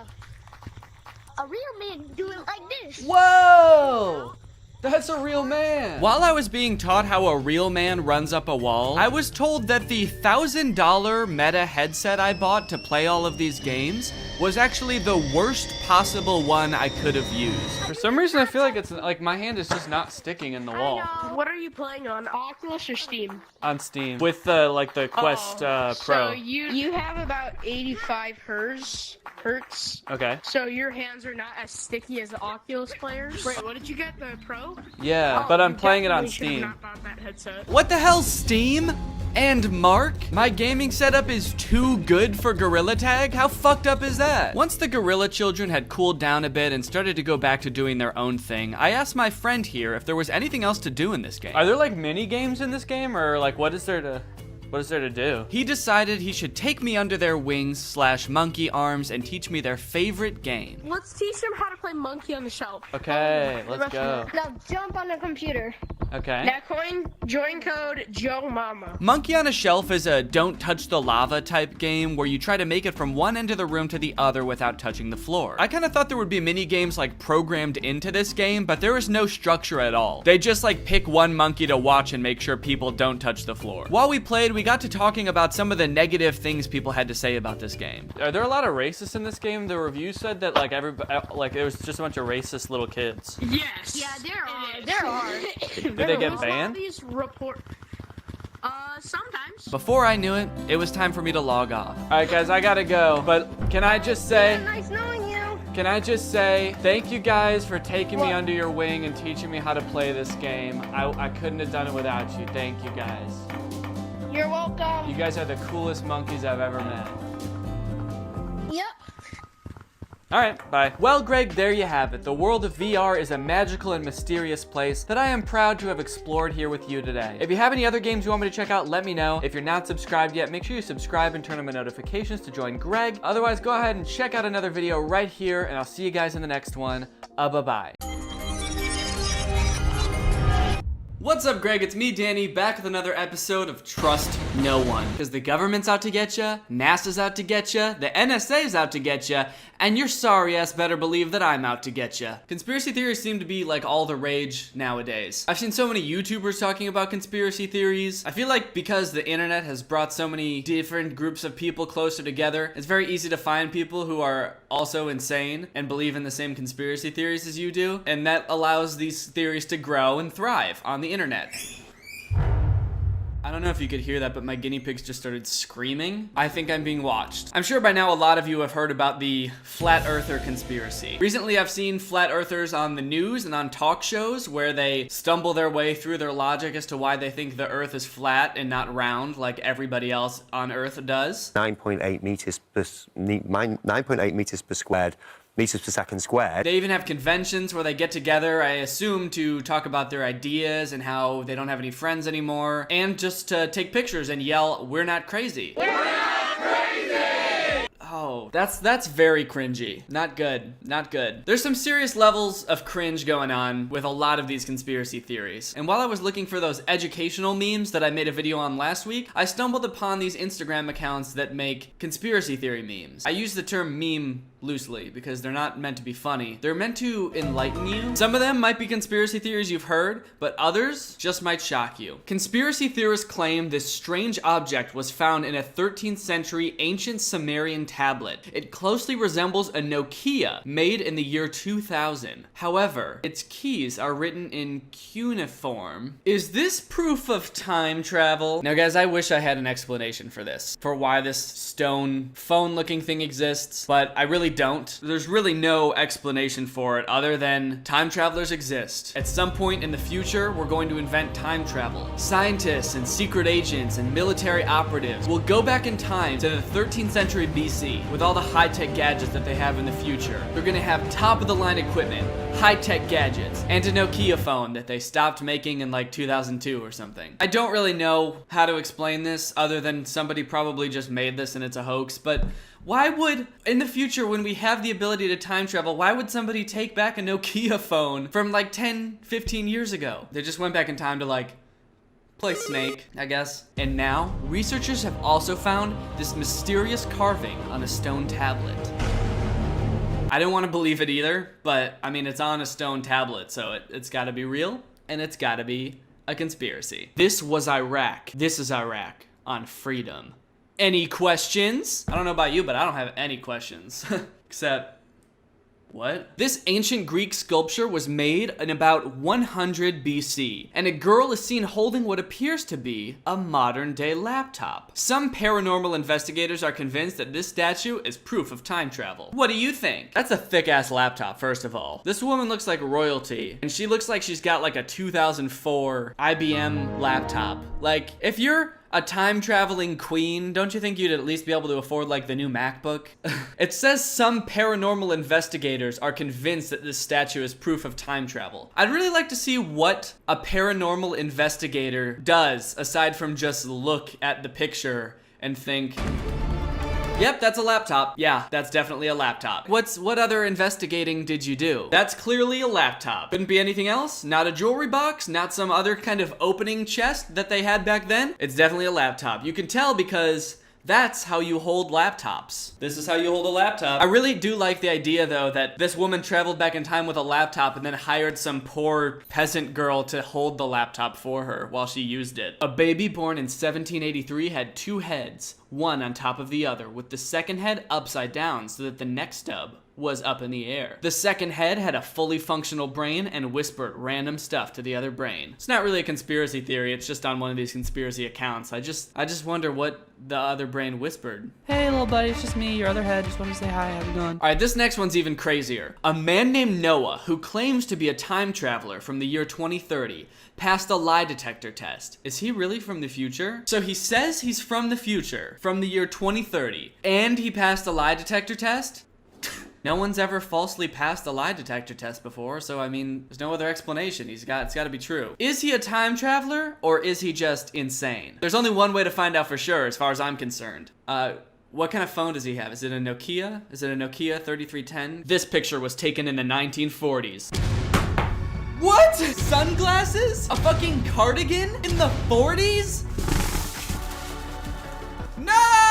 a real man do it like this. Whoa! That's a real man. While I was being taught how a real man runs up a wall, I was told that the $1,000 Meta headset I bought to play all of these games was actually the worst possible one I could have used. For some reason, I feel like it's like my hand is just not sticking in the wall. What are you playing on, Oculus or Steam? On Steam with the Quest Pro. So you have about 85 hertz. Okay. So your hands are not as sticky as the Oculus players. Wait, what did you get? The Pro? Yeah, but I'm playing it on Steam. Not bought that headset. What the hell, Steam? And Mark? My gaming setup is too good for Gorilla Tag? How fucked up is that? Once the gorilla children had cooled down a bit and started to go back to doing their own thing, I asked my friend here if there was anything else to do in this game. Are there like mini games in this game, or like what is there to... What is there to do? He decided he should take me under their wings / monkey arms and teach me their favorite game. Let's teach them how to play monkey on the shelf. Okay, let's go. Now jump on the computer. Okay. Now join code Joe Mama. Monkey on a Shelf is a don't touch the lava type game where you try to make it from one end of the room to the other without touching the floor. I kind of thought there would be mini games like programmed into this game, but there is no structure at all. They just like pick one monkey to watch and make sure people don't touch the floor. While we played, we got to talking about some of the negative things people had to say about this game. Are there a lot of racists in this game? The review said that like it was just a bunch of racist little kids. Yes. Yeah, there are. Did they get banned? Sometimes. Before I knew it, it was time for me to log off. All right, guys, I gotta go. But can I just say? Yeah, nice knowing you. Can I just say thank you guys for taking me under your wing and teaching me how to play this game. I couldn't have done it without you. Thank you guys. You're welcome. You guys are the coolest monkeys I've ever met. Yep. All right, bye. Well, Greg, there you have it. The world of VR is a magical and mysterious place that I am proud to have explored here with you today. If you have any other games you want me to check out, let me know. If you're not subscribed yet, make sure you subscribe and turn on my notifications to join Greg. Otherwise, go ahead and check out another video right here, and I'll see you guys in the next one. Bye-bye. What's up, Greg? It's me, Danny, back with another episode of Trust No One. Because the government's out to get ya, NASA's out to get ya, the NSA's out to get ya, and your sorry ass better believe that I'm out to get ya. Conspiracy theories seem to be like all the rage nowadays. I've seen so many YouTubers talking about conspiracy theories. I feel like because the internet has brought so many different groups of people closer together, it's very easy to find people who are also insane and believe in the same conspiracy theories as you do, and that allows these theories to grow and thrive on the internet. I don't know if you could hear that, but my guinea pigs just started screaming. I think I'm being watched. I'm sure by now a lot of you have heard about the flat earther conspiracy. Recently, I've seen flat earthers on the news and on talk shows where they stumble their way through their logic as to why they think the earth is flat and not round like everybody else on earth does. 9.8 meters per squared. Meters per second squared. They even have conventions where they get together, I assume, to talk about their ideas and how they don't have any friends anymore, and just to take pictures and yell, "We're not crazy." We're not crazy! Oh, that's very cringy. Not good. Not good. There's some serious levels of cringe going on with a lot of these conspiracy theories. And while I was looking for those educational memes that I made a video on last week, I stumbled upon these Instagram accounts that make conspiracy theory memes. I use the term meme loosely because they're not meant to be funny. They're meant to enlighten you. Some of them might be conspiracy theories you've heard, but others just might shock you. Conspiracy theorists claim this strange object was found in a 13th century ancient Sumerian tablet. It closely resembles a Nokia made in the year 2000. However, its keys are written in cuneiform. Is this proof of time travel? Now guys, I wish I had an explanation for this, for why this stone phone looking thing exists, but I really don't. There's really no explanation for it other than time travelers exist. At some point in the future, we're going to invent time travel. Scientists and secret agents and military operatives will go back in time to the 13th century BC with all the high-tech gadgets that they have in the future. They're gonna have top-of-the-line equipment, high-tech gadgets, and a Nokia phone that they stopped making in like 2002 or something. I don't really know how to explain this other than somebody probably just made this and it's a hoax, but why would, in the future when we have the ability to time travel, why would somebody take back a Nokia phone from like 10, 15 years ago? They just went back in time to like play Snake, I guess. And now, researchers have also found this mysterious carving on a stone tablet. I don't want to believe it either, but I mean, it's on a stone tablet, so it's gotta be real, and it's gotta be a conspiracy. This was Iraq. This is Iraq on freedom. Any questions? I don't know about you, but I don't have any questions. Except, what? This ancient Greek sculpture was made in about 100 BC, and a girl is seen holding what appears to be a modern-day laptop. Some paranormal investigators are convinced that this statue is proof of time travel. What do you think? That's a thick-ass laptop, first of all. This woman looks like royalty, and she looks like she's got like a 2004 IBM laptop. Like, if you're a time-traveling queen, don't you think you'd at least be able to afford, like, the new MacBook? It says some paranormal investigators are convinced that this statue is proof of time travel. I'd really like to see what a paranormal investigator does, aside from just look at the picture and think, yep, that's a laptop. Yeah, that's definitely a laptop. What other investigating did you do? That's clearly a laptop. Couldn't be anything else? Not a jewelry box? Not some other kind of opening chest that they had back then? It's definitely a laptop. You can tell because that's how you hold laptops. This is how you hold a laptop. I really do like the idea, though, that this woman traveled back in time with a laptop and then hired some poor peasant girl to hold the laptop for her while she used it. A baby born in 1783 had 2 heads, one on top of the other, with the second head upside down so that the neck stub was up in the air. The second head had a fully functional brain and whispered random stuff to the other brain. It's not really a conspiracy theory, it's just on one of these conspiracy accounts. I just wonder what the other brain whispered. Hey little buddy, it's just me, your other head, just wanted to say hi, how's it going? Alright, this next one's even crazier. A man named Noah, who claims to be a time traveler from the year 2030, passed a lie detector test. Is he really from the future? So he says he's from the future, from the year 2030, and he passed a lie detector test? No one's ever falsely passed a lie detector test before, so I mean, there's no other explanation. It's gotta be true. Is he a time traveler, or is he just insane? There's only one way to find out for sure, as far as I'm concerned. What kind of phone does he have? Is it a Nokia? Is it a Nokia 3310? This picture was taken in the 1940s. What? Sunglasses? A fucking cardigan in the 40s? No!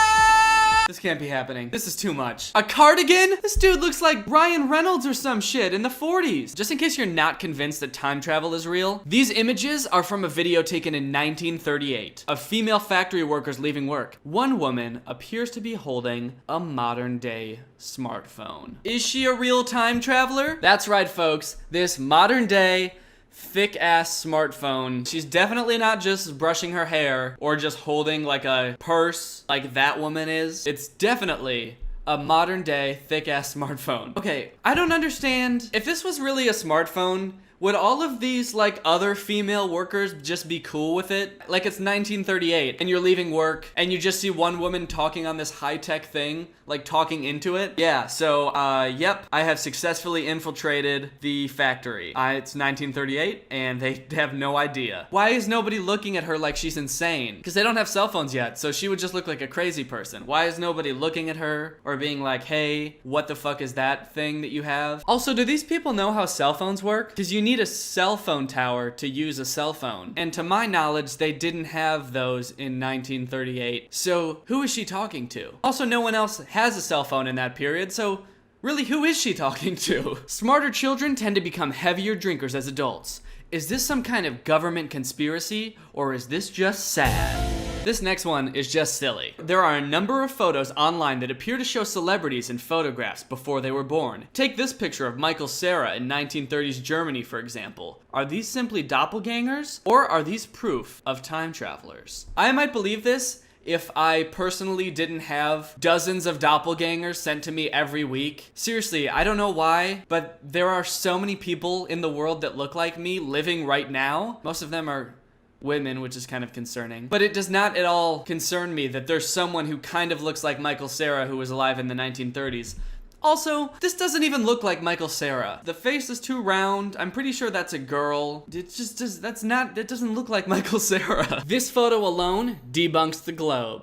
This can't be happening. This is too much. A cardigan? This dude looks like Ryan Reynolds or some shit in the 40s. Just in case you're not convinced that time travel is real, these images are from a video taken in 1938 of female factory workers leaving work. One woman appears to be holding a modern day smartphone. Is she a real time traveler? That's right, folks. This modern day thick ass smartphone. She's definitely not just brushing her hair or just holding like a purse like that woman is. It's definitely a modern day thick ass smartphone. Okay, I don't understand. If this was really a smartphone, would all of these like other female workers just be cool with it? Like it's 1938 and you're leaving work and you just see one woman talking on this high-tech thing, like talking into it. Yeah, so yep, I have successfully infiltrated the factory. It's 1938 and they have no idea. Why is nobody looking at her like she's insane? Because they don't have cell phones yet, so she would just look like a crazy person. Why is nobody looking at her or being like, hey, what the fuck is that thing that you have? Also, do these people know how cell phones work? Because you need a cell phone tower to use a cell phone. And to my knowledge, they didn't have those in 1938. So who is she talking to? Also, no one else has a cell phone in that period, so really, who is she talking to? Smarter children tend to become heavier drinkers as adults. Is this some kind of government conspiracy, or is this just sad? This next one is just silly. There are a number of photos online that appear to show celebrities in photographs before they were born. Take this picture of Michael Cera in 1930s Germany, for example. Are these simply doppelgangers, or are these proof of time travelers? I might believe this if I personally didn't have dozens of doppelgangers sent to me every week. Seriously, I don't know why, but there are so many people in the world that look like me living right now. Most of them are women, which is kind of concerning. But it does not at all concern me that there's someone who kind of looks like Michael Cera who was alive in the 1930s. Also, this doesn't even look like Michael Cera. The face is too round. I'm pretty sure that's a girl. It just does, that doesn't look like Michael Cera. This photo alone debunks the globe.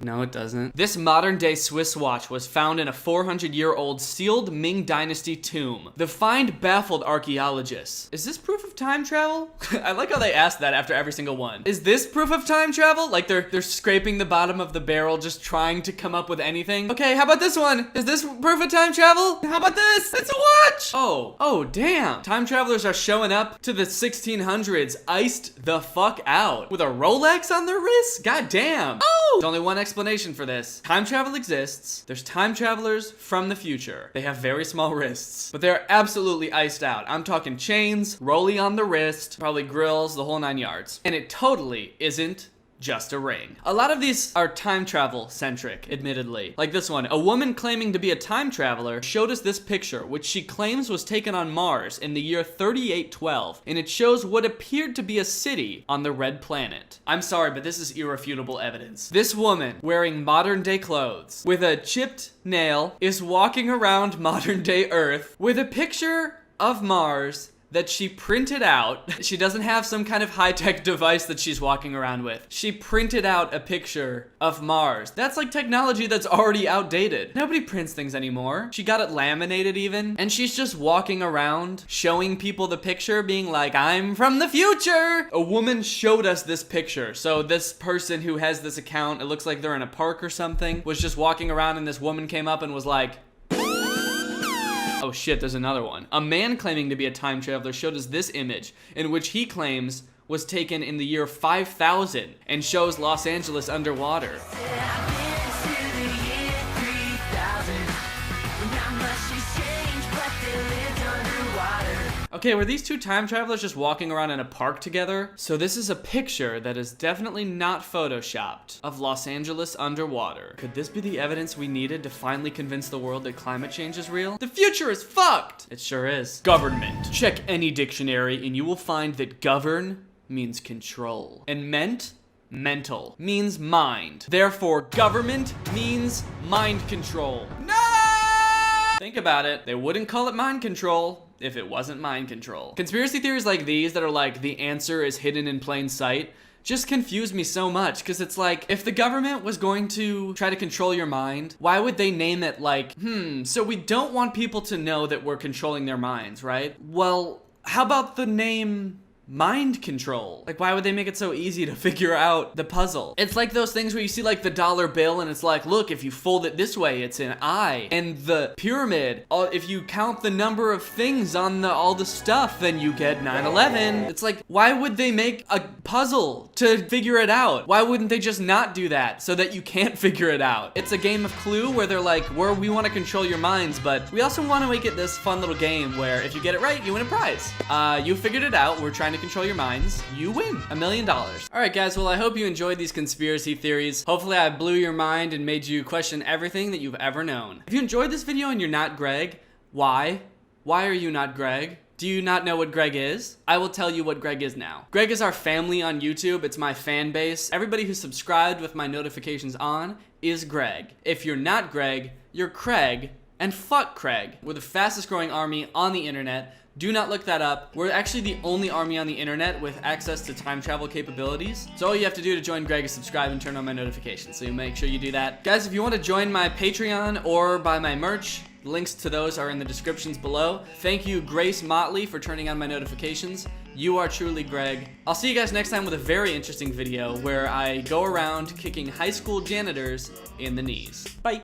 No, it doesn't. This modern-day Swiss watch was found in a 400-year-old sealed Ming Dynasty tomb. The find baffled archaeologists. Is this proof of time travel? I like how they asked that after every single one. Is this proof of time travel? Like they're scraping the bottom of the barrel just trying to come up with anything. Okay, how about this one? Is this proof of time travel? How about this? It's a watch! Oh damn. Time travelers are showing up to the 1600s iced the fuck out with a Rolex on their wrist? God damn. Oh! There's only one explanation for this. Time travel exists. There's time travelers from the future. They have very small wrists, but they're absolutely iced out. I'm talking chains, rollie on the wrist, probably grills, the whole 9 yards. And it totally isn't just a ring. A lot of these are time travel centric, admittedly. Like this one, a woman claiming to be a time traveler showed us this picture, which she claims was taken on Mars in the year 3812, and it shows what appeared to be a city on the red planet. I'm sorry, but this is irrefutable evidence. This woman, wearing modern day clothes, with a chipped nail, is walking around modern day Earth with a picture of Mars that she printed out. She doesn't have some kind of high-tech device that she's walking around with. She printed out a picture of Mars. That's like technology that's already outdated. Nobody prints things anymore. She got it laminated even, and she's just walking around showing people the picture, being like, I'm from the future! A woman showed us this picture. So this person who has this account, it looks like they're in a park or something, was just walking around and this woman came up and was like, oh shit, there's another one. A man claiming to be a time traveler showed us this image, in which he claims was taken in the year 5000 and shows Los Angeles underwater. Okay, were these two time travelers just walking around in a park together? So this is a picture that is definitely not photoshopped of Los Angeles underwater. Could this be the evidence we needed to finally convince the world that climate change is real? The future is fucked! It sure is. Government. Check any dictionary and you will find that govern means control. And mental, means mind. Therefore, government means mind control. No! Think about it. They wouldn't call it mind control if it wasn't mind control. Conspiracy theories like these that are like the answer is hidden in plain sight just confuse me so much, because it's like, if the government was going to try to control your mind, why would they name it like, so we don't want people to know that we're controlling their minds, right? Well, how about the name mind control? Like, why would they make it so easy to figure out the puzzle? It's like those things where you see like the dollar bill and it's like, look, if you fold it this way, it's an eye. And the pyramid, if you count the number of things on all the stuff, then you get 9/11. It's like, why would they make a puzzle to figure it out? Why wouldn't they just not do that so that you can't figure it out? It's a game of Clue where they're like, we want to control your minds, but we also want to make it this fun little game where if you get it right, you win a prize. You figured it out. We're trying to control your minds, you win $1 million. All right, guys, well, I hope you enjoyed these conspiracy theories. Hopefully I blew your mind and made you question everything that you've ever known. If you enjoyed this video and you're not Greg, why? Why are you not Greg? Do you not know what Greg is? I will tell you what Greg is now. Greg is our family on YouTube. It's my fan base. Everybody who's subscribed with my notifications on is Greg. If you're not Greg, you're Craig, and fuck Craig. We're the fastest growing army on the internet. Do not look that up. We're actually the only army on the internet with access to time travel capabilities. So all you have to do to join Greg is subscribe and turn on my notifications. So you make sure you do that. Guys, if you want to join my Patreon or buy my merch, links to those are in the descriptions below. Thank you, Grace Motley, for turning on my notifications. You are truly Greg. I'll see you guys next time with a very interesting video where I go around kicking high school janitors in the knees. Bye.